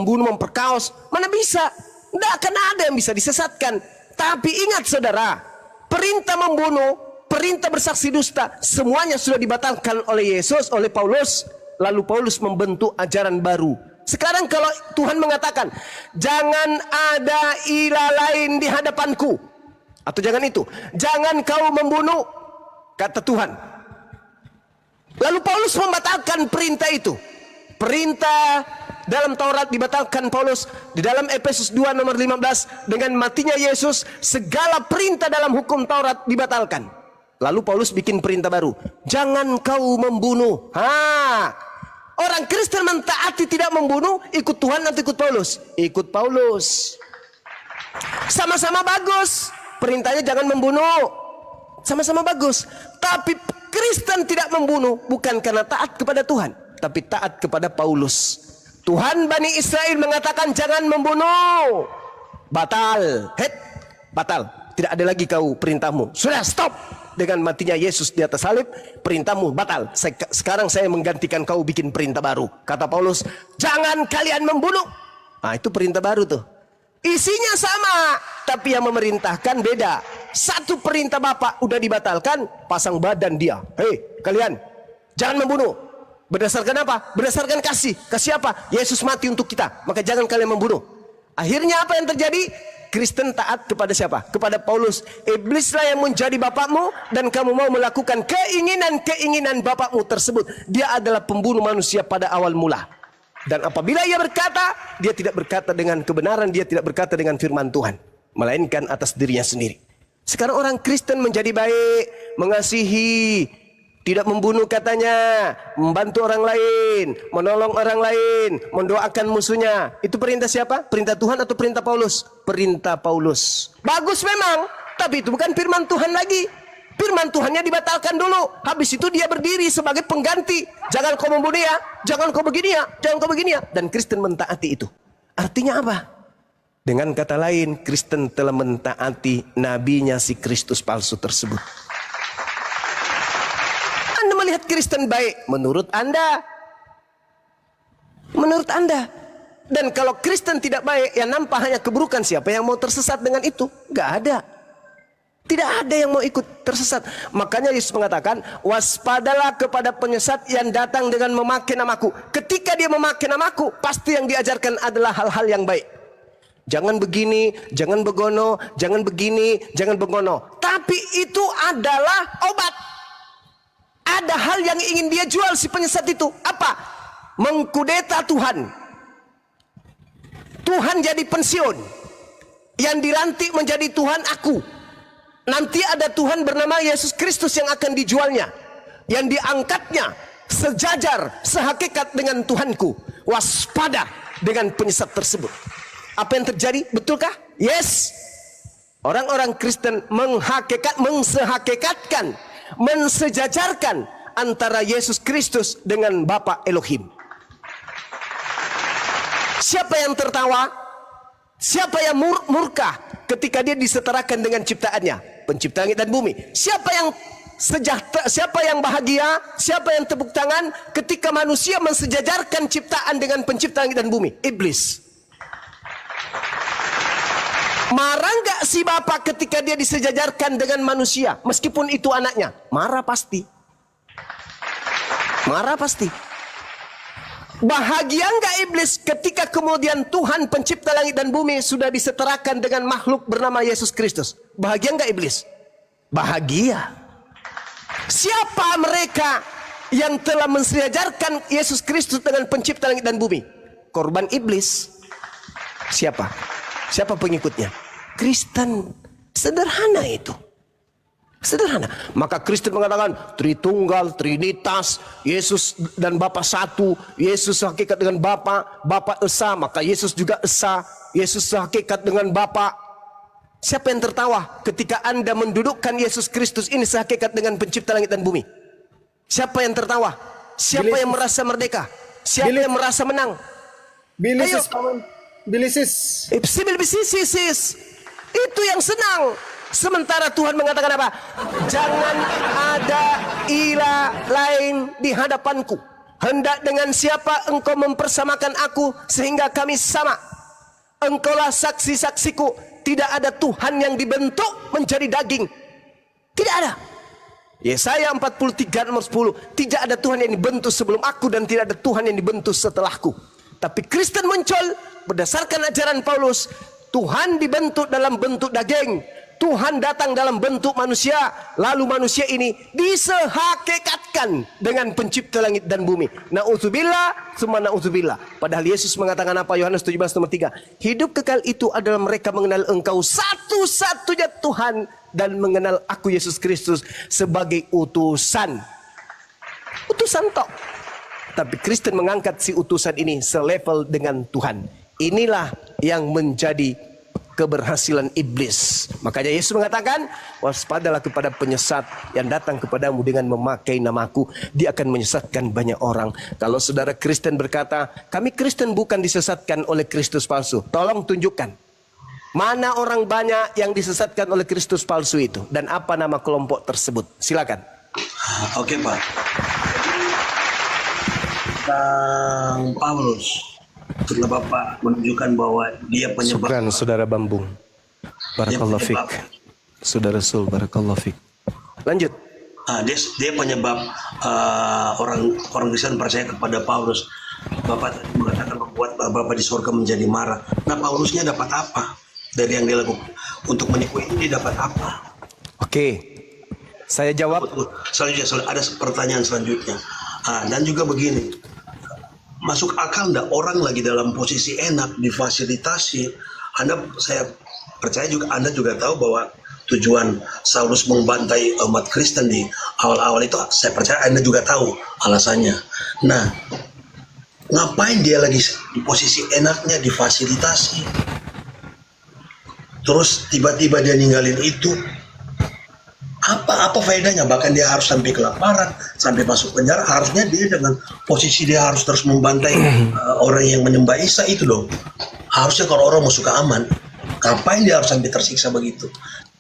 Mana bisa? Tidak akan ada yang bisa disesatkan. Tapi ingat saudara, perintah membunuh, perintah bersaksi dusta, semuanya sudah dibatalkan oleh Yesus, oleh Paulus. Lalu Paulus membentuk ajaran baru. Sekarang kalau Tuhan mengatakan, jangan ada ilah lain di hadapanku. Atau jangan itu, jangan kau membunuh, kata Tuhan. Lalu Paulus membatalkan perintah itu. Perintah dalam Taurat dibatalkan Paulus. Di dalam Efesus 2 nomor 15, dengan matinya Yesus, segala perintah dalam hukum Taurat dibatalkan. Lalu Paulus bikin perintah baru, jangan kau membunuh. Orang Kristen mentaati tidak membunuh, ikut Tuhan atau ikut Paulus? Ikut Paulus. Sama-sama bagus. Perintahnya jangan membunuh. Sama-sama bagus. Tapi Kristen tidak membunuh bukan karena taat kepada Tuhan, tapi taat kepada Paulus. Tuhan Bani Israel mengatakan jangan membunuh. Batal. Batal. Tidak ada lagi kau perintahmu. Sudah, stop. Dengan matinya Yesus di atas salib, perintahmu batal. Sekarang saya menggantikan kau bikin perintah baru. Kata Paulus, jangan kalian membunuh. Itu perintah baru tuh. Isinya sama, tapi yang memerintahkan beda. Satu perintah Bapak udah dibatalkan, pasang badan dia. Hei kalian, jangan membunuh. Berdasarkan apa? Berdasarkan kasih. Kasih apa? Yesus mati untuk kita, maka jangan kalian membunuh. Akhirnya apa yang terjadi? Kristen taat kepada siapa? Kepada Paulus. Iblislah yang menjadi bapakmu dan kamu mau melakukan keinginan-keinginan bapakmu tersebut. Dia adalah pembunuh manusia pada awal mula. Dan apabila ia berkata, dia tidak berkata dengan kebenaran, dia tidak berkata dengan firman Tuhan, melainkan atas dirinya sendiri. Sekarang orang Kristen menjadi baik, mengasihi, tidak membunuh katanya, membantu orang lain, menolong orang lain, mendoakan musuhnya. Itu perintah siapa? Perintah Tuhan atau perintah Paulus? Perintah Paulus. Bagus memang, tapi itu bukan firman Tuhan lagi. Firman Tuhannya dibatalkan dulu. Habis itu dia berdiri sebagai pengganti. Jangan kau membunuh ya, jangan kau begini ya, jangan kau begini ya. Dan Kristen mentaati itu. Artinya apa? Dengan kata lain, Kristen telah mentaati nabinya si Kristus palsu tersebut. Anda melihat Kristen baik menurut Anda. Menurut Anda. Dan kalau Kristen tidak baik, yang nampak hanya keburukan. Siapa yang mau tersesat dengan itu? Gak ada. Tidak ada yang mau ikut tersesat. Makanya Yesus mengatakan, waspadalah kepada penyesat yang datang dengan memakai namaku. Ketika dia memakai namaku, pasti yang diajarkan adalah hal-hal yang baik. Jangan begini, jangan begono, jangan begini, jangan begono. Tapi itu adalah obat. Ada hal yang ingin dia jual si penyesat itu. Apa? Mengkudeta Tuhan. Tuhan jadi pensiun. Yang dilantik menjadi Tuhan aku. Nanti ada Tuhan bernama Yesus Kristus yang akan dijualnya, yang diangkatnya sejajar, sehakikat dengan Tuhanku. Waspada dengan penyesat tersebut. Apa yang terjadi? Betulkah? Yes. Orang-orang Kristen mensehakikatkan, mensejajarkan antara Yesus Kristus dengan Bapa Elohim. Siapa yang tertawa? Siapa yang murka ketika dia disetarakan dengan ciptaannya? Pencipta langit dan bumi. Siapa yang sejahtera, siapa yang bahagia, siapa yang tepuk tangan ketika manusia mensejajarkan ciptaan dengan pencipta langit dan bumi? Iblis. Marah nggak si bapak ketika dia disejajarkan dengan manusia, meskipun itu anaknya? Marah pasti. Marah pasti. Bahagia nggak iblis ketika kemudian Tuhan pencipta langit dan bumi sudah disetarakan dengan makhluk bernama Yesus Kristus? Bahagia nggak iblis? Bahagia. Siapa mereka yang telah mensejajarkan Yesus Kristus dengan pencipta langit dan bumi? Korban iblis. Siapa? Siapa pengikutnya? Kristen. Sederhana itu. Sederhana. Maka Kristen mengatakan Tritunggal, Trinitas, Yesus dan Bapa satu, Yesus hakikat dengan Bapa, Bapa esa, maka Yesus juga esa, Yesus hakikat dengan Bapa. Siapa yang tertawa ketika Anda mendudukkan Yesus Kristus ini sehakikat dengan pencipta langit dan bumi? Siapa yang tertawa? Siapa yang merasa merdeka? Siapa yang merasa menang? Bilisis, Ayo. paman. Bilisis. Sibil. Itu yang senang. Sementara Tuhan mengatakan apa? Jangan ada ilah lain di hadapanku. Hendak dengan siapa engkau mempersamakan aku sehingga kami sama. Engkaulah saksi-saksiku. Tidak ada Tuhan yang dibentuk menjadi daging. Tidak ada. Yesaya 43 nomor 10. Tidak ada Tuhan yang dibentuk sebelum aku dan tidak ada Tuhan yang dibentuk setelahku. Tapi Kristen muncul berdasarkan ajaran Paulus. Tuhan dibentuk dalam bentuk daging. Tuhan datang dalam bentuk manusia. Lalu manusia ini disehakikatkan dengan pencipta langit dan bumi. Na'udzubillah, semua na'udzubillah. Padahal Yesus mengatakan apa? Yohanes 17 nomor 3. Hidup kekal itu adalah mereka mengenal engkau satu-satunya Tuhan. Dan mengenal aku Yesus Kristus sebagai utusan. Utusan tok. Tapi Kristen mengangkat si utusan ini selevel dengan Tuhan. Inilah yang menjadi keberhasilan iblis. Makanya Yesus mengatakan, waspadalah kepada penyesat yang datang kepadamu dengan memakai namaku. Dia akan menyesatkan banyak orang. Kalau saudara Kristen berkata, kami Kristen bukan disesatkan oleh Kristus palsu. Tolong tunjukkan. Mana orang banyak yang disesatkan oleh Kristus palsu itu? Dan apa nama kelompok tersebut? Silakan. Oke, Pak. Tentang Paulus. Setelah Bapak menunjukkan bahwa dia penyebab. Syukran saudara Bambung. Barakallahu fik. Saudara Sul, barakallahu fik. Lanjut. Dia penyebab orang Kristen percaya kepada Paulus. Bapak mengatakan membuat Bapak di surga menjadi marah. Nah, Paulusnya dapat apa dari yang dia lakukan? Untuk menipu ini dia dapat apa? Oke. Saya jawab. Selanjutnya ada pertanyaan selanjutnya. Dan juga begini. Masuk akal enggak orang lagi dalam posisi enak difasilitasi? Saya percaya juga Anda juga tahu bahwa tujuan Saulus membantai umat Kristen di awal-awal itu, saya percaya Anda juga tahu alasannya. Nah, ngapain dia lagi di posisi enaknya difasilitasi? Terus tiba-tiba dia ninggalin itu. Apa faedahnya? Bahkan dia harus sampai kelaparan, sampai masuk penjara. Harusnya dia dengan posisi dia harus terus membantai orang yang menyembah Isa itu dong. Harusnya kalau orang mau suka aman, ngapain dia harus sampai tersiksa begitu?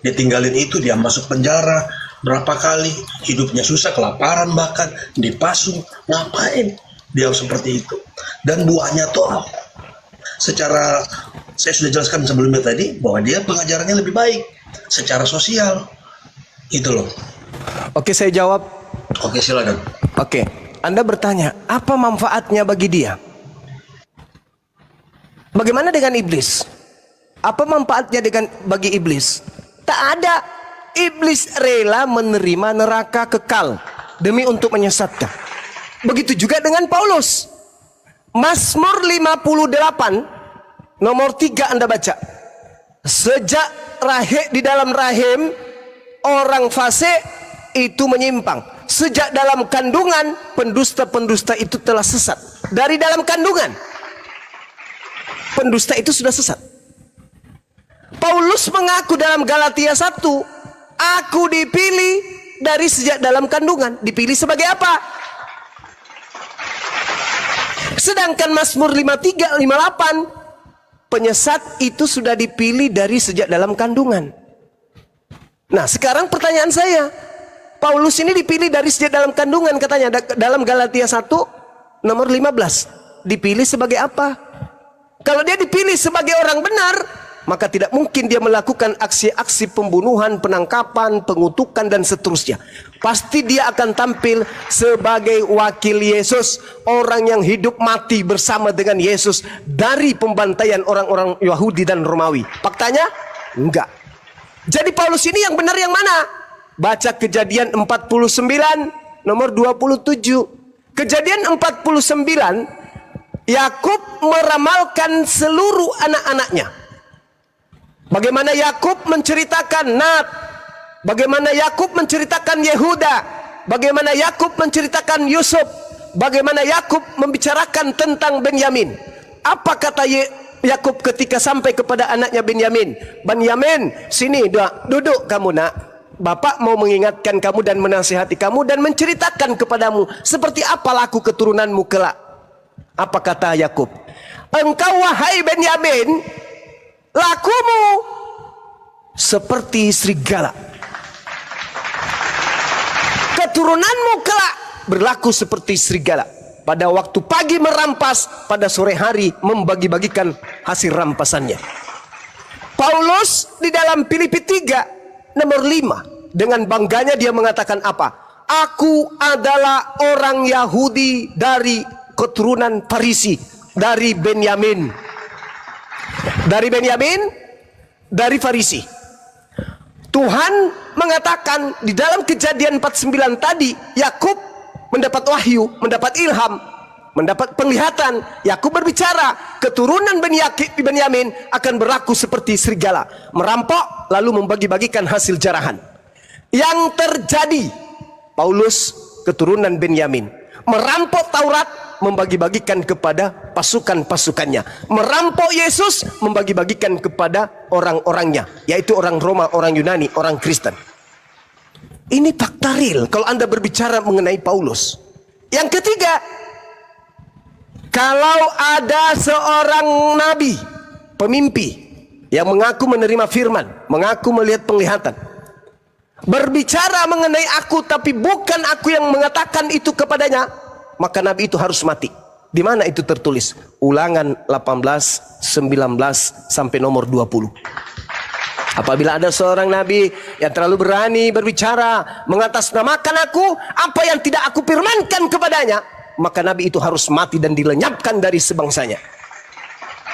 Dia tinggalin itu, dia masuk penjara berapa kali, hidupnya susah, kelaparan bahkan, dipasung. Ngapain dia harus seperti itu? Dan buahnya tuh Secara saya sudah jelaskan sebelumnya tadi bahwa dia pengajarannya lebih baik secara sosial. Itu loh. Oke, saya jawab. Oke, silakan. Oke, Anda bertanya, apa manfaatnya bagi dia? Bagaimana dengan iblis? Apa manfaatnya bagi iblis? Tak ada. Iblis rela menerima neraka kekal demi untuk menyesatkan. Begitu juga dengan Paulus. Mazmur 58 nomor 3 Anda baca. Sejak di dalam rahim orang fasik itu menyimpang. Sejak dalam kandungan pendusta-pendusta itu telah sesat. Dari dalam kandungan pendusta itu sudah sesat. Paulus mengaku dalam Galatia 1, aku dipilih dari sejak dalam kandungan. Dipilih sebagai apa? Sedangkan Mazmur 53, 58, penyesat itu sudah dipilih dari sejak dalam kandungan. Nah, sekarang pertanyaan saya, Paulus ini dipilih dari sejak dalam kandungan katanya dalam Galatia 1 nomor 15. Dipilih sebagai apa? Kalau dia dipilih sebagai orang benar, maka tidak mungkin dia melakukan aksi-aksi pembunuhan, penangkapan, pengutukan dan seterusnya. Pasti dia akan tampil sebagai wakil Yesus, orang yang hidup mati bersama dengan Yesus dari pembantaian orang-orang Yahudi dan Romawi. Faktanya? Enggak. Jadi Paulus ini yang benar yang mana? Baca Kejadian 49 nomor 27. Kejadian 49, Yakub meramalkan seluruh anak-anaknya. Bagaimana Yakub menceritakan Nat, bagaimana Yakub menceritakan Yehuda, bagaimana Yakub menceritakan Yusuf, bagaimana Yakub membicarakan tentang Benyamin. Apa kata Yakub ketika sampai kepada anaknya Benyamin? Benyamin, sini duduk kamu nak. Bapak mau mengingatkan kamu dan menasihati kamu dan menceritakan kepadamu seperti apa laku keturunanmu kelak. Apa kata Yakub? Engkau wahai Benyamin, lakumu seperti serigala. Keturunanmu kelak berlaku seperti serigala. Pada waktu pagi merampas, pada sore hari membagi-bagikan hasil rampasannya. Paulus di dalam Filipi 3 nomor 5 dengan bangganya dia mengatakan apa? Aku adalah orang Yahudi dari keturunan Farisi, dari Benyamin. Dari Benyamin, dari Farisi. Tuhan mengatakan di dalam Kejadian 49 tadi, Yakub mendapat wahyu, mendapat ilham, mendapat penglihatan. Yakub berbicara, keturunan Benyamin akan berlaku seperti serigala, merampok lalu membagi-bagikan hasil jarahan. Yang terjadi, Paulus keturunan Benyamin merampok Taurat, membagi-bagikan kepada pasukan-pasukannya. Merampok Yesus, membagi-bagikan kepada orang-orangnya, yaitu orang Roma, orang Yunani, orang Kristen. Ini fakta real kalau Anda berbicara mengenai Paulus. Yang ketiga, kalau ada seorang nabi, pemimpi yang mengaku menerima firman, mengaku melihat penglihatan, berbicara mengenai aku tapi bukan aku yang mengatakan itu kepadanya, maka nabi itu harus mati. Di mana itu tertulis? Ulangan 18, 19 sampai nomor 20. Apabila ada seorang nabi yang terlalu berani berbicara mengatasnamakan aku, apa yang tidak aku firmankan kepadanya, maka nabi itu harus mati dan dilenyapkan dari sebangsanya.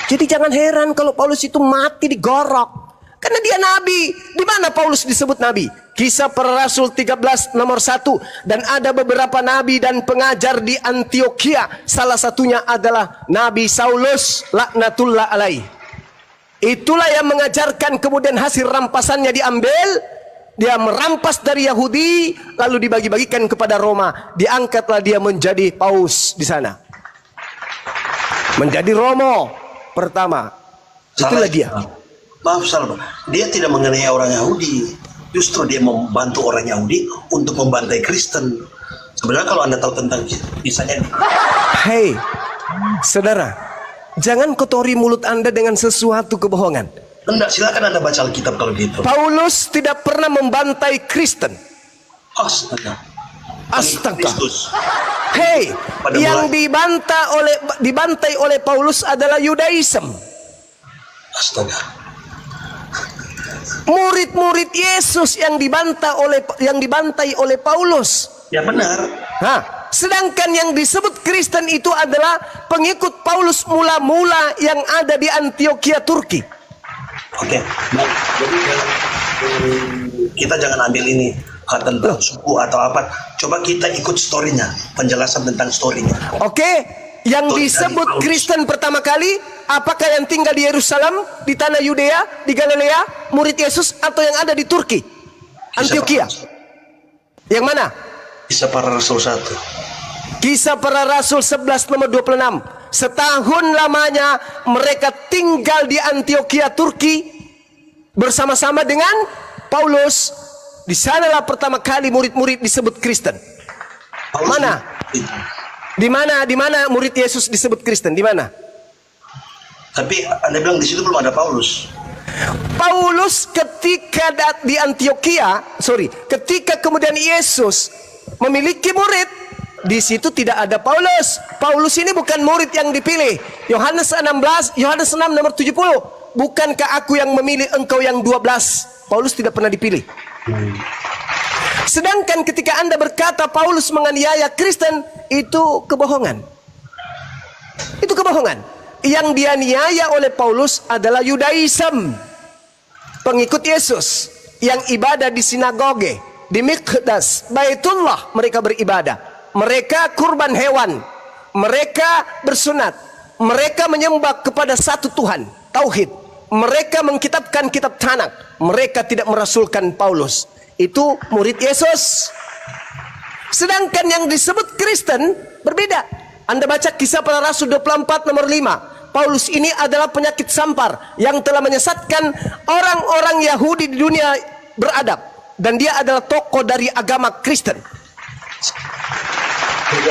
Jadi jangan heran kalau Paulus itu mati digorok, karena dia nabi. Di mana Paulus disebut nabi? Kisah Para Rasul 13 nomor 1. Dan ada beberapa nabi dan pengajar di Antioquia. Salah satunya adalah Nabi Saulus laknatullah alaih. Itulah yang mengajarkan, kemudian hasil rampasannya diambil. Dia merampas dari Yahudi, lalu dibagi-bagikan kepada Roma. Diangkatlah dia menjadi paus di sana. Menjadi Romo pertama. Itulah dia. Maaf, salah. Dia tidak mengenai orang Yahudi. Justru dia membantu orang Yahudi untuk membantai Kristen. Sebenarnya kalau Anda tahu tentang kisahnya. Hei, saudara, jangan kotori mulut Anda dengan sesuatu kebohongan. Enggak, silakan Anda baca Alkitab kalau gitu. Paulus tidak pernah membantai Kristen. Astaga. Astaga. Kristus. Hei, Pada yang mulai- dibantai oleh Paulus adalah Yudaism. Astaga. Murid-murid Yesus yang dibantai oleh Paulus. Ya benar. Sedangkan yang disebut Kristen itu adalah pengikut Paulus mula-mula yang ada di Antioquia, Turki. Oke. Baik. Jadi kita jangan ambil ini tentang suku atau apa. Coba kita ikut story-nya, penjelasan tentang story-nya. Oke, yang Story disebut dari Paulus. Kristen pertama kali, apakah yang tinggal di Yerusalem, di tanah Yudea, di Galilea, murid Yesus, atau yang ada di Turki, Antioquia? Yang mana? Kisah Para Rasul 1. Kisah Para Rasul 11 nomor 26. Setahun lamanya mereka tinggal di Antioquia, Turki, bersama-sama dengan Paulus. Di sanalah pertama kali murid-murid disebut Kristen. Paulus Mana? Di mana murid Yesus disebut Kristen? Di mana? Tapi Anda bilang di situ belum ada Paulus. Paulus ketika di Antioquia, ketika kemudian Yesus memiliki murid, di situ tidak ada Paulus. Paulus ini bukan murid yang dipilih. Yohanes 6 nomor 70. Bukankah aku yang memilih engkau yang 12? Paulus tidak pernah dipilih. Sedangkan ketika Anda berkata Paulus menganiaya Kristen, itu kebohongan. Itu kebohongan. Yang dianiaya oleh Paulus adalah Yudaism, pengikut Yesus yang ibadah di sinagoge, di Miqdas, Baitullah mereka beribadah. Mereka kurban hewan, mereka bersunat, mereka menyembah kepada satu Tuhan, tauhid. Mereka mengkitabkan kitab Tanak, mereka tidak merasulkan Paulus. Itu murid Yesus. Sedangkan yang disebut Kristen berbeda. Anda baca Kisah Para Rasul 24 nomor 5. Paulus ini adalah penyakit sampar yang telah menyesatkan orang-orang Yahudi di dunia beradab, dan dia adalah tokoh dari agama Kristen. Jadi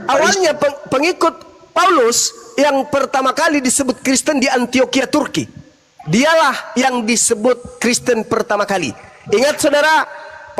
awalnya pengikut Paulus yang pertama kali disebut Kristen di Antioquia, Turki. Dialah yang disebut Kristen pertama kali. Ingat saudara,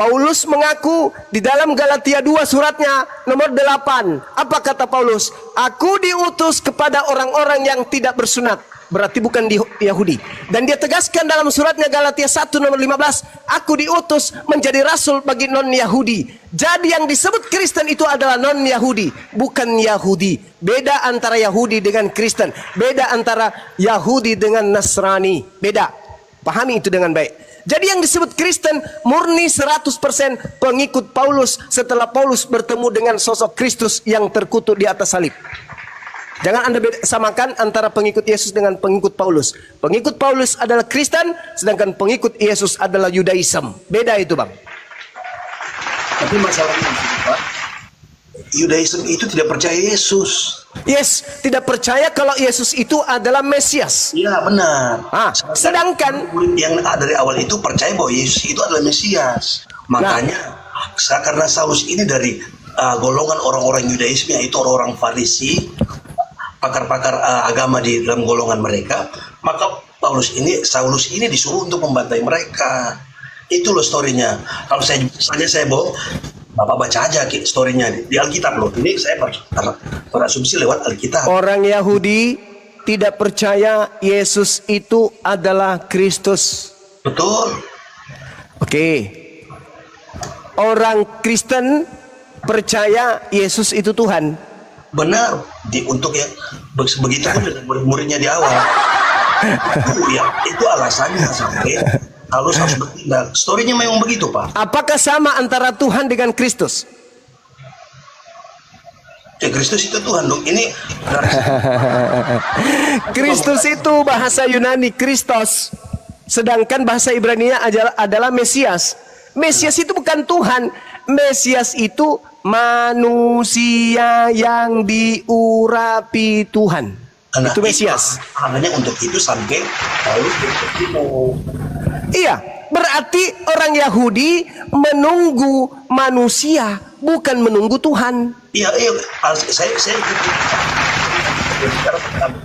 Paulus mengaku di dalam Galatia 2 suratnya nomor 8. Apa kata Paulus? Aku diutus kepada orang-orang yang tidak bersunat. Berarti bukan di Yahudi. Dan dia tegaskan dalam suratnya Galatia 1 nomor 15. Aku diutus menjadi rasul bagi non-Yahudi. Jadi yang disebut Kristen itu adalah non-Yahudi, bukan Yahudi. Beda antara Yahudi dengan Kristen. Beda antara Yahudi dengan Nasrani. Beda. Pahami itu dengan baik. Jadi yang disebut Kristen murni 100% pengikut Paulus setelah Paulus bertemu dengan sosok Kristus yang terkutuk di atas salib. Jangan Anda samakan antara pengikut Yesus dengan pengikut Paulus. Pengikut Paulus adalah Kristen, sedangkan pengikut Yesus adalah Yudaism. Beda itu, Bang. Tapi masalahnya Pak, Yudaism itu tidak percaya Yesus. Yes, tidak percaya kalau Yesus itu adalah Mesias. Iya benar. Sedangkan murid yang dari awal itu percaya bahwa Yesus itu adalah Mesias. Makanya karena Saulus ini dari golongan orang-orang Yudaisme, yaitu orang-orang Farisi, pakar-pakar agama di dalam golongan mereka, maka Saulus ini disuruh untuk membantai mereka. Itu loh storynya. Kalau saya bohong, Bapak baca aja storynya di Alkitab loh. Ini saya berasumsi lewat Alkitab. orang Yahudi tidak percaya Yesus itu adalah Kristus. Betul. Oke. Orang Kristen percaya Yesus itu Tuhan. Benar. Untuk yang begitu pun dengan murid-muridnya di awal. Itu alasannya sampai harus bertindak. Storynya memang begitu, Pak. Apakah sama antara Tuhan dengan Kristus? Kristus itu Tuhan dong. Ini Kristus itu bahasa Yunani Kristos, sedangkan bahasa Ibrani adalah Mesias. Mesias itu bukan Tuhan. Mesias itu manusia yang diurapi Tuhan. Itu Mesias. Makanya untuk itu sampai Paulus bertemu. Iya, berarti orang Yahudi menunggu manusia, bukan menunggu Tuhan. Iya, saya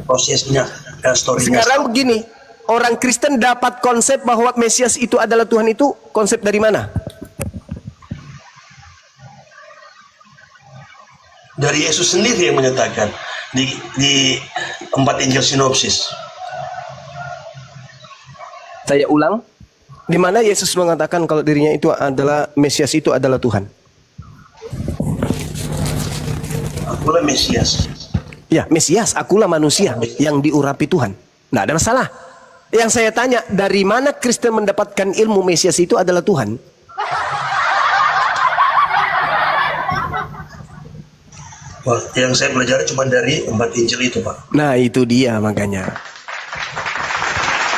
prosesnya story-nya. Sekarang begini, orang Kristen dapat konsep bahwa Mesias itu adalah Tuhan itu konsep dari mana? Dari Yesus sendiri yang menyatakan di 4 Injil sinopsis. Saya ulang, di mana Yesus mengatakan kalau dirinya itu adalah Mesias, itu adalah Tuhan. Akulah Mesias. Ya, Mesias, akulah manusia yang diurapi Tuhan. Nggak ada masalah. Yang saya tanya, dari mana Kristen mendapatkan ilmu Mesias itu adalah Tuhan? Wah, yang saya pelajari cuma dari 4 Injil itu, Pak. Nah, itu dia makanya.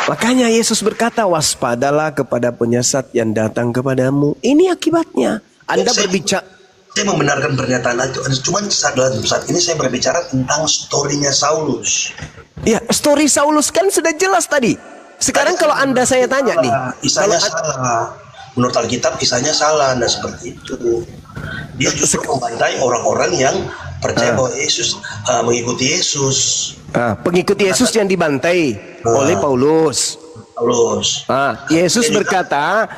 Makanya Yesus berkata, waspadalah kepada penyesat yang datang kepadamu. Ini akibatnya. Anda berbicara. Saya membenarkan pernyataan itu. Cuma saat ini saya berbicara tentang storynya Saulus. Ya, story Saulus kan sudah jelas tadi. Sekarang kalau Anda saya tanya nih. Kisahnya salah. Menurut Alkitab kisahnya salah. Nah, seperti itu. Dia justru membantai orang-orang yang percaya bahwa Yesus mengikuti Yesus. Pengikut Yesus yang dibantai oleh Paulus. Yesus berkata,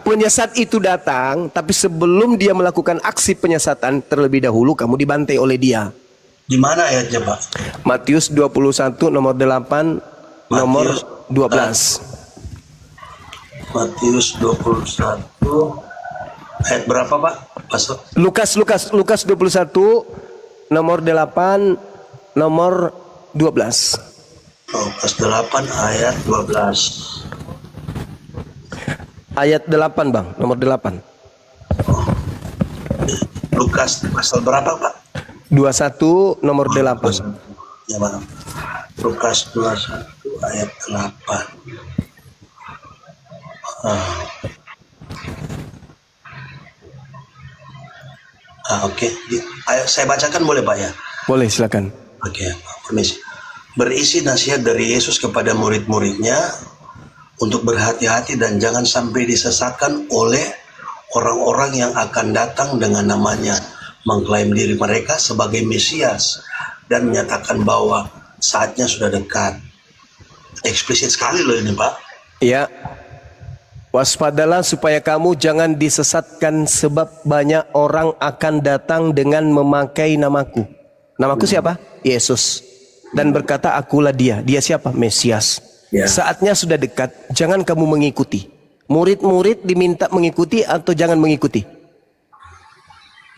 penyesat itu datang, tapi sebelum dia melakukan aksi penyesatan, terlebih dahulu kamu dibantai oleh dia. Di mana ayatnya, Pak? Matius 21 nomor 8 nomor 12. Matius 21 ayat berapa, Pak? Pasal Lukas 21 nomor 8 nomor 12. Lukas 8 ayat 12. Ayat 8, Bang, nomor 8. Lukas pasal berapa, Pak? 21 nomor 8. Ya, Bang. Lukas 21 ayat 8. Oke. Ayo saya bacakan boleh, Pak, ya? Boleh, silakan. Oke, permisi. Berisi nasihat dari Yesus kepada murid-muridnya untuk berhati-hati dan jangan sampai disesatkan oleh orang-orang yang akan datang dengan namanya, mengklaim diri mereka sebagai Mesias dan menyatakan bahwa saatnya sudah dekat. Eksplisit sekali loh ini, Pak. Ya. Waspadalah supaya kamu jangan disesatkan, sebab banyak orang akan datang dengan memakai namaku. Namaku siapa? Yesus. Dan berkata, akulah dia. Dia siapa? Mesias. Ya. Saatnya sudah dekat, jangan kamu mengikuti. Murid-murid diminta mengikuti atau jangan mengikuti?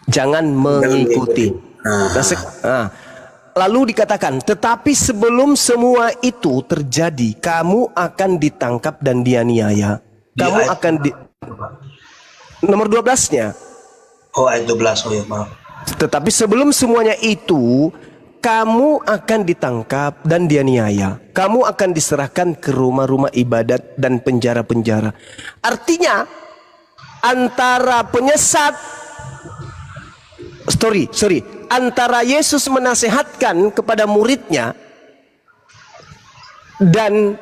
Jangan mengikuti. Lalu dikatakan, tetapi sebelum semua itu terjadi, kamu akan ditangkap dan dianiaya. Kamu akan nomor 12-nya. Oh, ayat 12. Oh ya, maaf. Tetapi sebelum semuanya itu, kamu akan ditangkap dan dianiaya. Kamu akan diserahkan ke rumah-rumah ibadat dan penjara-penjara. Artinya, antara penyesat, antara Yesus menasehatkan kepada muridnya dan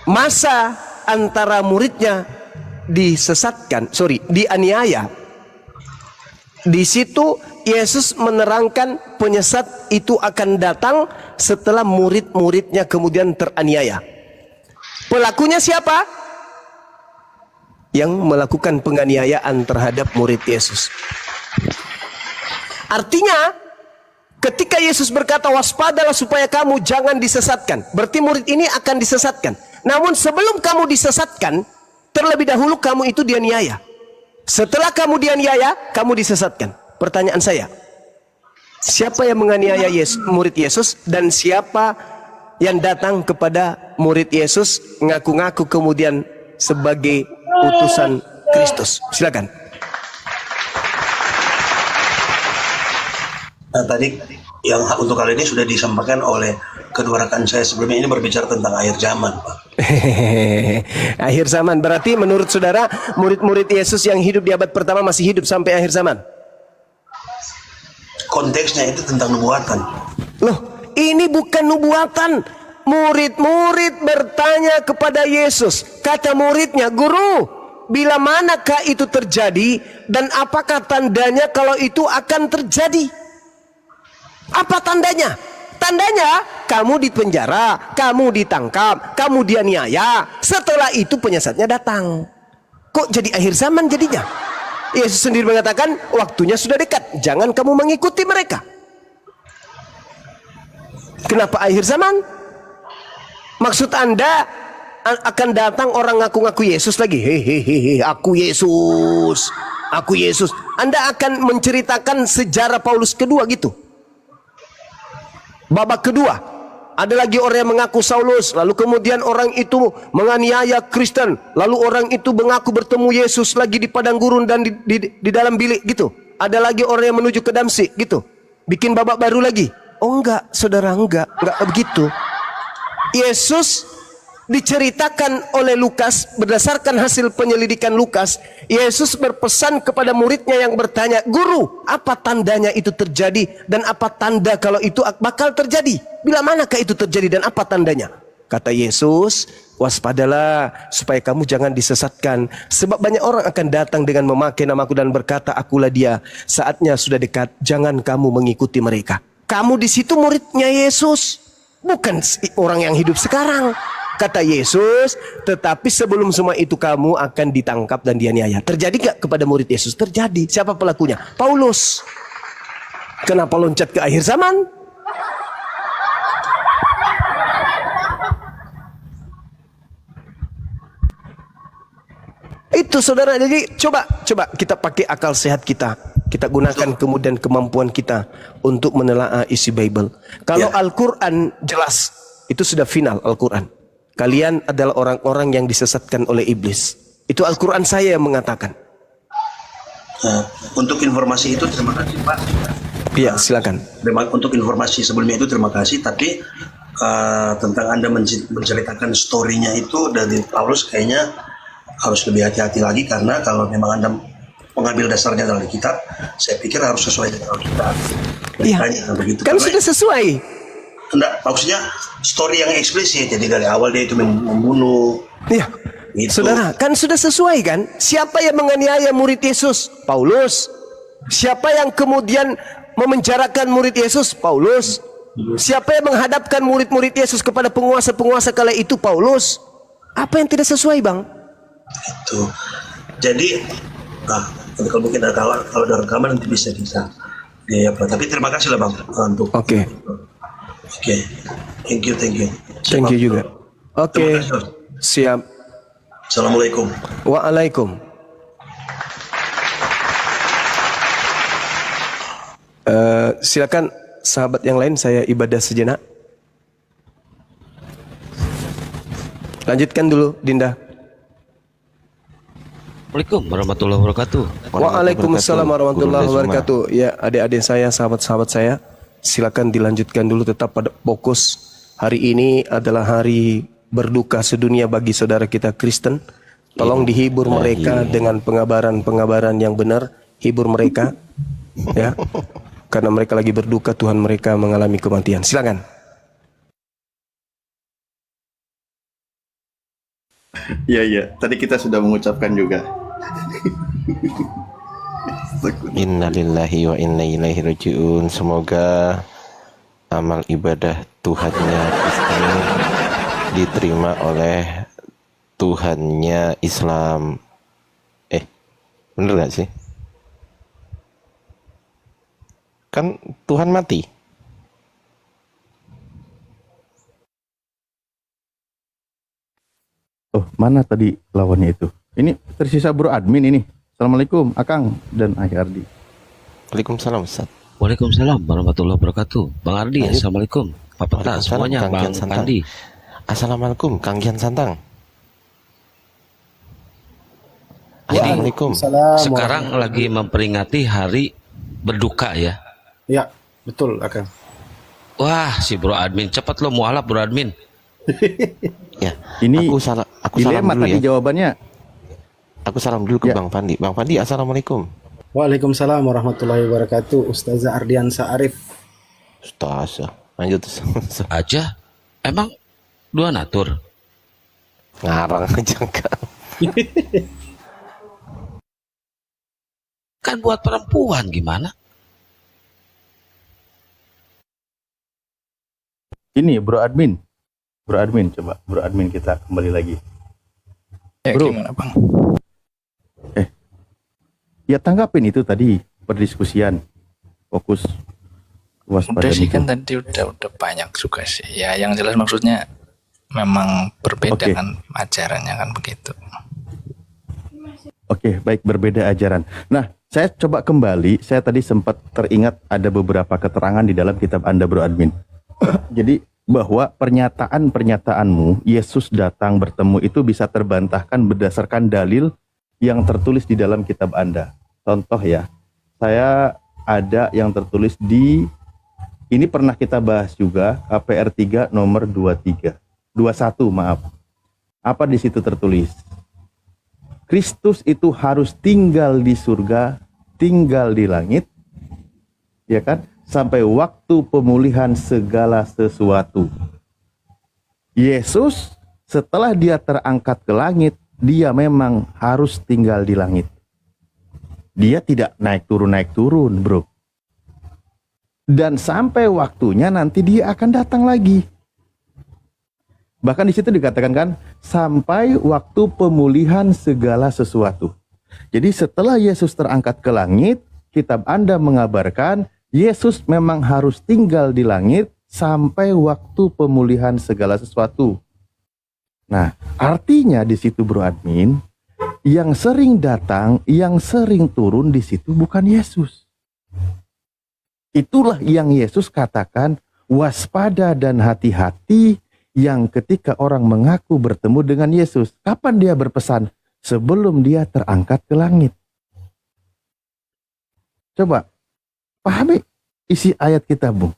masa antara muridnya dianiaya. Di situ Yesus menerangkan penyesat itu akan datang setelah murid-muridnya kemudian teraniaya. Pelakunya siapa? Yang melakukan penganiayaan terhadap murid Yesus. Artinya, ketika Yesus berkata waspadalah supaya kamu jangan disesatkan, berarti murid ini akan disesatkan. Namun sebelum kamu disesatkan, terlebih dahulu kamu itu dianiaya. Setelah kamu dianiaya, kamu disesatkan. Pertanyaan saya, siapa yang menganiaya murid Yesus dan siapa yang datang kepada murid Yesus ngaku-ngaku kemudian sebagai utusan Kristus? Silakan. Nah, tadi yang untuk kali ini sudah disampaikan oleh kedua rekan saya sebelumnya, ini berbicara tentang akhir zaman, Pak. Akhir zaman berarti menurut saudara murid-murid Yesus yang hidup di abad pertama masih hidup sampai akhir zaman? Konteksnya itu tentang nubuatan. Loh, ini bukan nubuatan. Murid-murid bertanya kepada Yesus. Kata muridnya, Guru, bila manakah itu terjadi dan apakah tandanya kalau itu akan terjadi? Apa tandanya? Tandanya kamu dipenjara, kamu ditangkap, kamu dianiaya. Setelah itu penyesatnya datang. Kok jadi akhir zaman jadinya? Yesus sendiri mengatakan waktunya sudah dekat, jangan kamu mengikuti mereka. Kenapa akhir zaman? Maksud Anda akan datang orang ngaku-ngaku Yesus lagi? Hehehe, aku Yesus, aku Yesus. Anda akan menceritakan sejarah Paulus kedua gitu. Babak kedua, ada lagi orang yang mengaku Saulus, lalu kemudian orang itu menganiaya Kristen, lalu orang itu mengaku bertemu Yesus lagi di padang gurun dan di dalam bilik gitu. Ada lagi orang yang menuju ke Damsik gitu, bikin babak baru lagi. Oh enggak, saudara, enggak begitu. Yesus diceritakan oleh Lukas berdasarkan hasil penyelidikan Lukas. Yesus berpesan kepada muridnya yang bertanya, "Guru, apa tandanya itu terjadi dan apa tanda kalau itu bakal terjadi? Bila manakah itu terjadi dan apa tandanya?" Kata Yesus, "Waspadalah supaya kamu jangan disesatkan, sebab banyak orang akan datang dengan memakai namaku dan berkata, akulah dia. Saatnya sudah dekat, jangan kamu mengikuti mereka." Kamu di situ muridnya Yesus, bukan orang yang hidup sekarang. Kata Yesus, tetapi sebelum semua itu kamu akan ditangkap dan dianiaya. Terjadi gak kepada murid Yesus? Terjadi. Siapa pelakunya? Paulus. Kenapa loncat ke akhir zaman? Itu saudara. Jadi coba kita pakai akal sehat kita. Kita gunakan kemudian kemampuan kita untuk menelaah isi Bible. Kalau Al-Quran jelas, itu sudah final Al-Quran. Kalian adalah orang-orang yang disesatkan oleh iblis. Itu Al-Quran saya yang mengatakan. Nah, untuk informasi itu terima kasih Pak. Iya, silakan. Untuk informasi sebelumnya itu terima kasih. Tapi tentang Anda menceritakan story-nya itu dari Paulus, kayaknya harus lebih hati-hati lagi, karena kalau memang Anda mengambil dasarnya dari kitab, saya pikir harus sesuai dengan Alkitab. Iya, kan sudah sesuai. Enggak, maksudnya story yang eksplisit. Jadi dari awal dia itu membunuh. Iya, gitu. saudara, kan sudah sesuai kan? Siapa yang menganiaya murid Yesus? Paulus. Siapa yang kemudian memenjarakan murid Yesus? Paulus. Siapa yang menghadapkan murid-murid Yesus kepada penguasa-penguasa kala itu? Paulus. Apa yang tidak sesuai, Bang? Itu. Jadi, kalau mungkin kalau ada rekaman nanti bisa. Ya, tapi terima kasih lah Bang untuk. Oke. Thank you. Thank you juga. Oke. Terima kasih. Siap. Assalamualaikum. Waalaikum. Silakan sahabat yang lain, saya ibadah sejenak. Lanjutkan dulu, Dinda. Assalamualaikum warahmatullahi wabarakatuh. Waalaikumsalam warahmatullahi wabarakatuh. Ya, adik-adik saya, sahabat-sahabat saya, silakan dilanjutkan dulu, tetap pada fokus. Hari ini adalah hari berduka sedunia bagi saudara kita Kristen. Tolong dihibur mereka dengan pengabaran-pengabaran yang benar. Hibur mereka, ya, karena mereka lagi berduka, Tuhan mereka mengalami kematian. Silakan. Iya. Tadi kita sudah mengucapkan juga. Innalillahi wa inna ilaihi raji'un. Semoga amal ibadah Tuhannya Kristen diterima oleh Tuhannya Islam. Bener gak sih? Kan Tuhan mati. Oh, mana tadi lawannya itu? Ini tersisa bro admin ini. Assalamualaikum Akang dan Ayah Ardi. Waalaikumsalam Ustaz. Waalaikumsalam warahmatullahi wabarakatuh. Bang Ardi, assalamualaikum. Pak Peta, semuanya, Kang Bang Gian Santang. Ardi. Assalamualaikum Kang Gian Santang. Jadi Assalamualaikum. sekarang lagi memperingati hari berduka ya. Ya, betul Akang. Wah, si bro admin cepat lo mualaf bro admin. Ya, Ini aku salam dilema dulu tadi ya. jawabannya. Aku salam dulu ke Ya. Bang Pandi. Bang Pandi, assalamualaikum. Waalaikumsalam warahmatullahi wabarakatuh. Ustazah Ardiansa Arif. Ustaz, lanjut. Aja, emang dua natur. Ngarang aja kan. Kan buat perempuan gimana? Ini bro admin. Bro admin, coba bro admin kita kembali lagi. Ya, Bro. gimana Bang? Ya tanggapin itu tadi perdiskusian. Fokus Udah waspada sih itu. kan tadi udah banyak juga sih. Ya yang jelas maksudnya memang berbeda Oke. kan ajarannya kan begitu. Oke, baik, berbeda ajaran. Nah, saya coba kembali. Saya tadi sempat teringat ada beberapa keterangan di dalam kitab Anda, Bro Admin. Jadi, bahwa pernyataan-pernyataanmu, Yesus datang bertemu itu bisa terbantahkan berdasarkan dalil yang tertulis di dalam kitab Anda. Contoh ya, saya ada yang tertulis di, ini pernah kita bahas juga, KPR 3 nomor 21, maaf. Apa di situ tertulis? Kristus itu harus tinggal di surga, tinggal di langit, ya kan? Sampai waktu pemulihan segala sesuatu. Yesus setelah dia terangkat ke langit, dia memang harus tinggal di langit. Dia tidak naik turun, bro. Dan sampai waktunya nanti dia akan datang lagi. Bahkan di situ dikatakan kan, sampai waktu pemulihan segala sesuatu. Jadi setelah Yesus terangkat ke langit, kitab Anda mengabarkan Yesus memang harus tinggal di langit sampai waktu pemulihan segala sesuatu. Nah, artinya di situ, Bro Admin, yang sering datang, yang sering turun di situ bukan Yesus. Itulah yang Yesus katakan, waspada dan hati-hati. Yang ketika orang mengaku bertemu dengan Yesus, kapan dia berpesan? Sebelum dia terangkat ke langit. Coba, pahami isi ayat kita, Bung.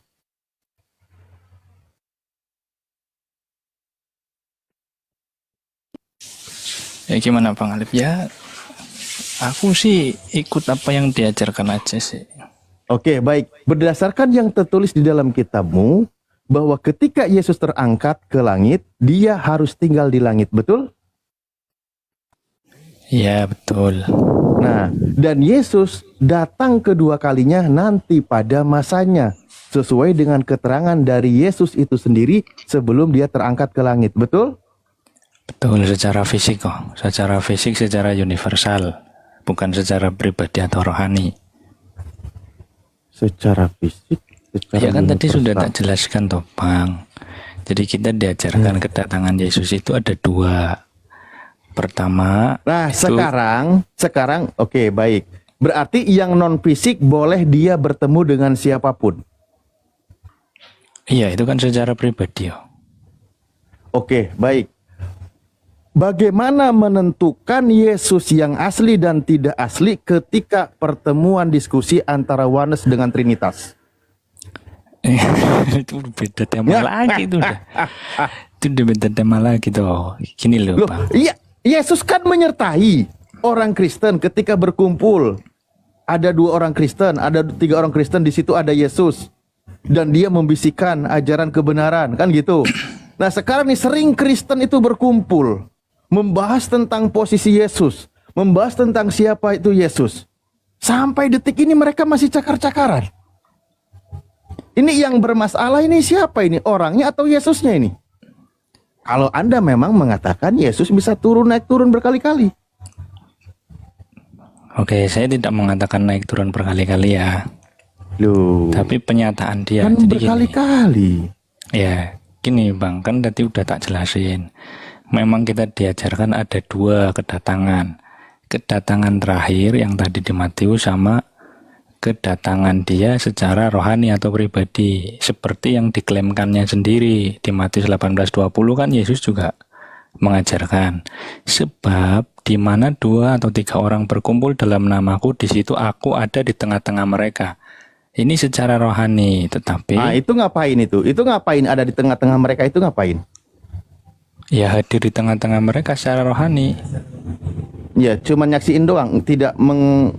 Ya gimana Bang Alif? Ya aku sih ikut apa yang diajarkan aja sih. Oke, baik. Berdasarkan yang tertulis di dalam kitabmu, bahwa ketika Yesus terangkat ke langit, dia harus tinggal di langit, betul? Ya betul. Nah, dan Yesus datang kedua kalinya nanti pada masanya, sesuai dengan keterangan dari Yesus itu sendiri sebelum dia terangkat ke langit, betul? Betul, secara fisik kok. Secara fisik, secara universal. Bukan secara pribadi atau rohani. Secara fisik, secara Ya kan tadi universal. sudah tak jelaskan toh Bang. Jadi kita diajarkan kedatangan Yesus itu ada dua. Pertama, Nah, itu, sekarang oke, baik. Berarti yang non fisik boleh dia bertemu dengan siapapun. iya itu kan secara pribadi ya. Oke, baik. Bagaimana menentukan Yesus yang asli dan tidak asli ketika pertemuan diskusi antara Oneness dengan Trinitas? Itu beda tema lagi itu udah. Itu udah beda tema lagi tuh. Gini loh Loh, Bang. iya, Yesus kan menyertai orang Kristen ketika berkumpul. Ada 2 orang Kristen, ada 3 orang Kristen, di situ ada Yesus. Dan dia membisikkan ajaran kebenaran, kan gitu. Nah, sekarang nih sering Kristen itu berkumpul, membahas tentang posisi Yesus, membahas tentang siapa itu Yesus. Sampai detik ini mereka masih cakar-cakaran. Ini yang bermasalah ini siapa ini? Orangnya atau Yesusnya ini? Kalau Anda memang mengatakan Yesus bisa turun naik turun berkali-kali. Oke, saya tidak mengatakan naik turun berkali-kali ya. Loh, Tapi pernyataan dia kan jadi gini. berkali-kali. Ya, gini Bang, kan tadi udah tak jelasin. Memang kita diajarkan ada 2 kedatangan. Kedatangan terakhir yang tadi di Matius sama kedatangan dia secara rohani atau pribadi. Seperti yang diklaimkannya sendiri. Di Matius 18:20 kan Yesus juga mengajarkan. Sebab di mana 2 atau 3 orang berkumpul dalam namaku, di situ aku ada di tengah-tengah mereka. Ini secara rohani, tetapi Ah, itu ngapain itu? Itu ngapain ada di tengah-tengah mereka itu ngapain? ya hadir di tengah-tengah mereka secara rohani. Ya, cuma nyaksiin doang, tidak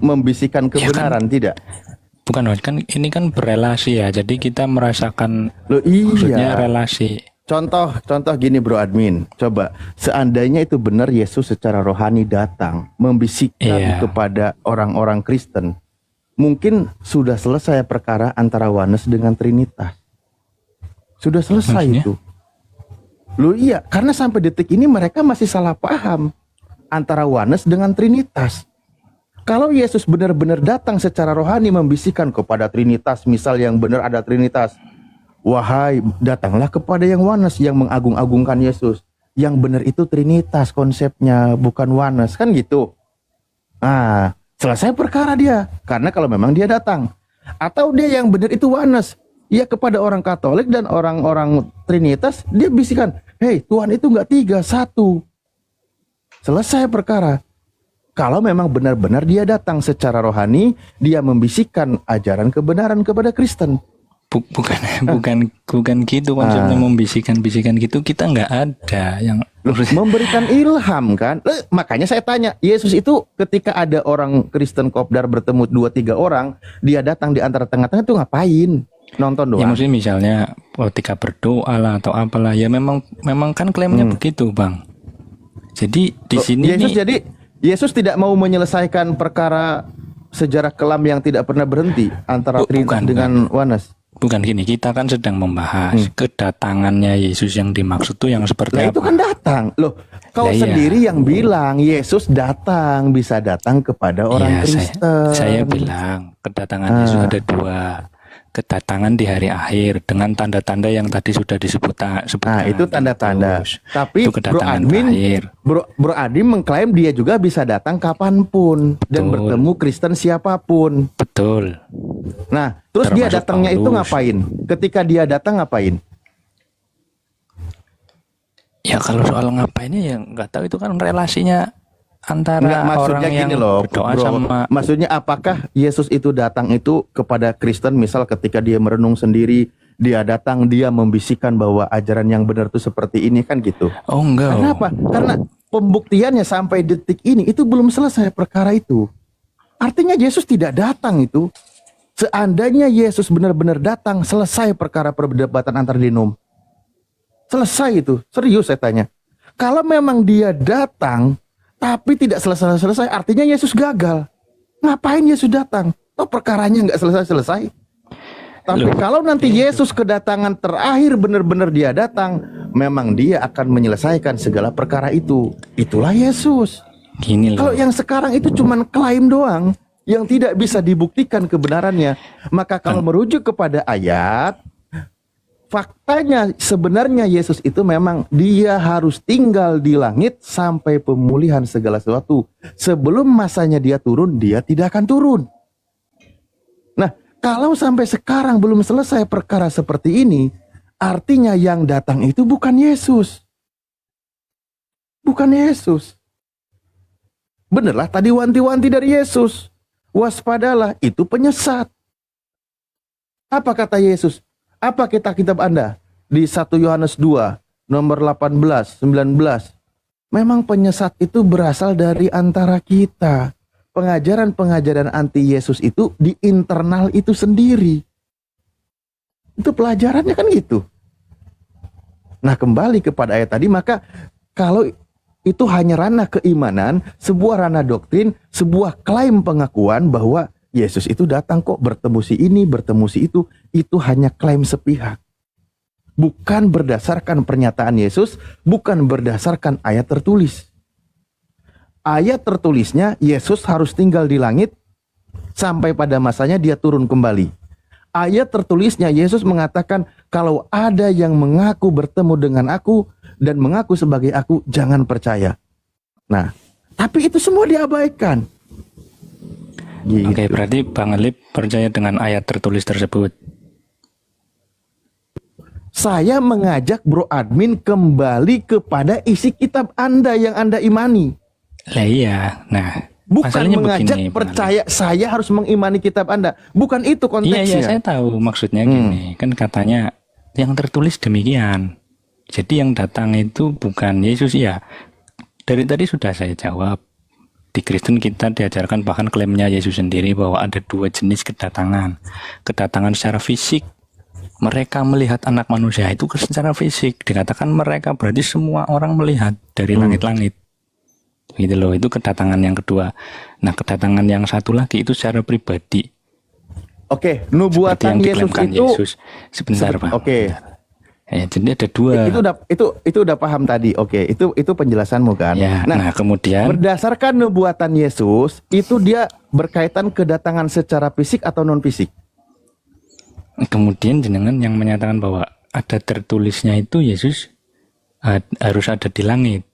membisikkan kebenaran, tidak. Bukan, kan ini kan berelasi ya. Jadi kita merasakan Loh, maksudnya iya. relasi. Contoh gini Bro Admin. Coba, seandainya itu benar Yesus secara rohani datang membisikkan Iya. kepada orang-orang Kristen, mungkin sudah selesai perkara antara Oneness dengan Trinitas. Sudah selesai Maksudnya? itu. Loh iya, karena sampai detik ini mereka masih salah paham antara Oneness dengan Trinitas. Kalau Yesus benar-benar datang secara rohani membisikkan kepada Trinitas, misal yang benar ada Trinitas, wahai datanglah kepada yang wanes, yang mengagung-agungkan Yesus. Yang benar itu Trinitas konsepnya, bukan wanes, kan gitu. Nah, selesai perkara dia, karena kalau memang dia datang. Atau dia yang benar itu wanes, ya kepada orang Katolik dan orang-orang Trinitas, dia bisikan, hei Tuhan itu nggak 3, 1. Selesai perkara. Kalau memang benar-benar dia datang secara rohani, dia membisikkan ajaran kebenaran kepada Kristen. Bukan gitu konsepnya membisikkan gitu, kita nggak ada yang memberikan ilham kan. Makanya saya tanya, Yesus itu ketika ada orang Kristen kopdar bertemu 2-3 orang, dia datang di antara tengah-tengah itu ngapain? Nonton doang. Ya maksudnya misalnya ketika berdoa lah atau apalah, ya memang kan klaimnya begitu, Bang. Jadi di sini Yesus tidak mau menyelesaikan perkara sejarah kelam yang tidak pernah berhenti antara Trinitas dengan Wanes. Bukan gini, kita kan sedang membahas kedatangannya Yesus yang dimaksud tuh yang seperti apa. Itu kan datang. Loh, kau sendiri yang bilang Yesus datang, bisa datang kepada orang Kristen. Saya bilang kedatangan Yesus ada 2. Kedatangan di hari akhir dengan tanda-tanda yang tadi sudah disebutkan. Nah, itu tanda-tanda. Tapi itu Bro Admin mengklaim dia juga bisa datang kapanpun dan bertemu Kristen siapapun. Betul. Nah, terus dia datangnya itu ngapain? Ketika dia datang ngapain? Ya kalau soal ngapainnya ya nggak tahu, itu kan relasinya antara maksudnya orang yang berdoa sama. Maksudnya apakah Yesus itu datang itu kepada Kristen, misal ketika dia merenung sendiri, dia datang, dia membisikkan bahwa ajaran yang benar itu seperti ini kan gitu. Oh enggak. Kenapa? Karena pembuktiannya sampai detik ini itu belum selesai perkara itu. Artinya Yesus tidak datang itu. Seandainya Yesus benar-benar datang, selesai perkara perdebatan antar dinum. Selesai itu, serius saya tanya. Kalau memang dia datang tapi tidak selesai-selesai, artinya Yesus gagal. Ngapain Yesus datang? Toh perkaranya nggak selesai-selesai. Tapi kalau nanti Yesus kedatangan terakhir benar-benar dia datang, memang dia akan menyelesaikan segala perkara itu. Itulah Yesus. Gini loh. Kalau yang sekarang itu cuman klaim doang, yang tidak bisa dibuktikan kebenarannya. Maka kalau merujuk kepada ayat, faktanya sebenarnya Yesus itu memang dia harus tinggal di langit sampai pemulihan segala sesuatu. Sebelum masanya dia turun, dia tidak akan turun. Nah, kalau sampai sekarang belum selesai perkara seperti ini, artinya yang datang itu bukan Yesus. Bukan Yesus. Benerlah tadi wanti-wanti dari Yesus. Waspadalah, itu penyesat. Apa kata Yesus? Apa kitab Anda? Di 1 Yohanes 2, nomor 18, 19. Memang penyesat itu berasal dari antara kita. Pengajaran-pengajaran anti Yesus itu di internal itu sendiri. Itu pelajarannya kan gitu. Nah, kembali kepada ayat tadi, maka kalau itu hanya ranah keimanan, sebuah ranah doktrin, sebuah klaim pengakuan bahwa Yesus itu datang kok bertemu si ini, bertemu si itu hanya klaim sepihak. Bukan berdasarkan pernyataan Yesus, bukan berdasarkan ayat tertulis. Ayat tertulisnya Yesus harus tinggal di langit sampai pada masanya dia turun kembali. Ayat tertulisnya Yesus mengatakan kalau ada yang mengaku bertemu dengan aku dan mengaku sebagai aku, jangan percaya. Nah, tapi itu semua diabaikan. Gitu. Oke, berarti Bang Alip percaya dengan ayat tertulis tersebut. Saya mengajak Bro Admin kembali kepada isi kitab Anda yang Anda imani. Lah iya, nah bukan mengajak begini, percaya saya harus mengimani kitab Anda. Bukan itu konteksnya. Iya, saya tahu maksudnya gini. Kan katanya yang tertulis demikian. Jadi yang datang itu bukan Yesus ya. Dari tadi sudah saya jawab. Di Kristen kita diajarkan, bahkan klaimnya Yesus sendiri, bahwa ada 2 jenis kedatangan. Kedatangan secara fisik. Mereka melihat anak manusia itu secara fisik. Dikatakan mereka berarti semua orang melihat dari langit-langit. Gitu loh, itu kedatangan yang kedua. Nah, kedatangan yang satu lagi itu secara pribadi. Oke, nubuatan Yesus itu Yesus. Sebentar, Pak. Oke. Jadi ada dua. Itu udah paham tadi. Oke, itu penjelasanmu kan. Ya, nah kemudian berdasarkan nubuatan Yesus, itu dia berkaitan kedatangan secara fisik atau non fisik. Kemudian jenengan yang menyatakan bahwa ada tertulisnya itu Yesus harus ada di langit.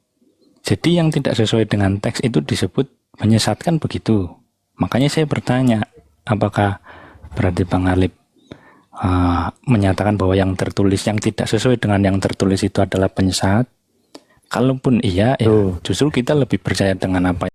Jadi yang tidak sesuai dengan teks itu disebut menyesatkan begitu. Makanya saya bertanya, apakah berarti Bang Alif menyatakan bahwa yang tertulis yang tidak sesuai dengan yang tertulis itu adalah penyesat? Kalaupun iya, ya justru kita lebih percaya dengan apa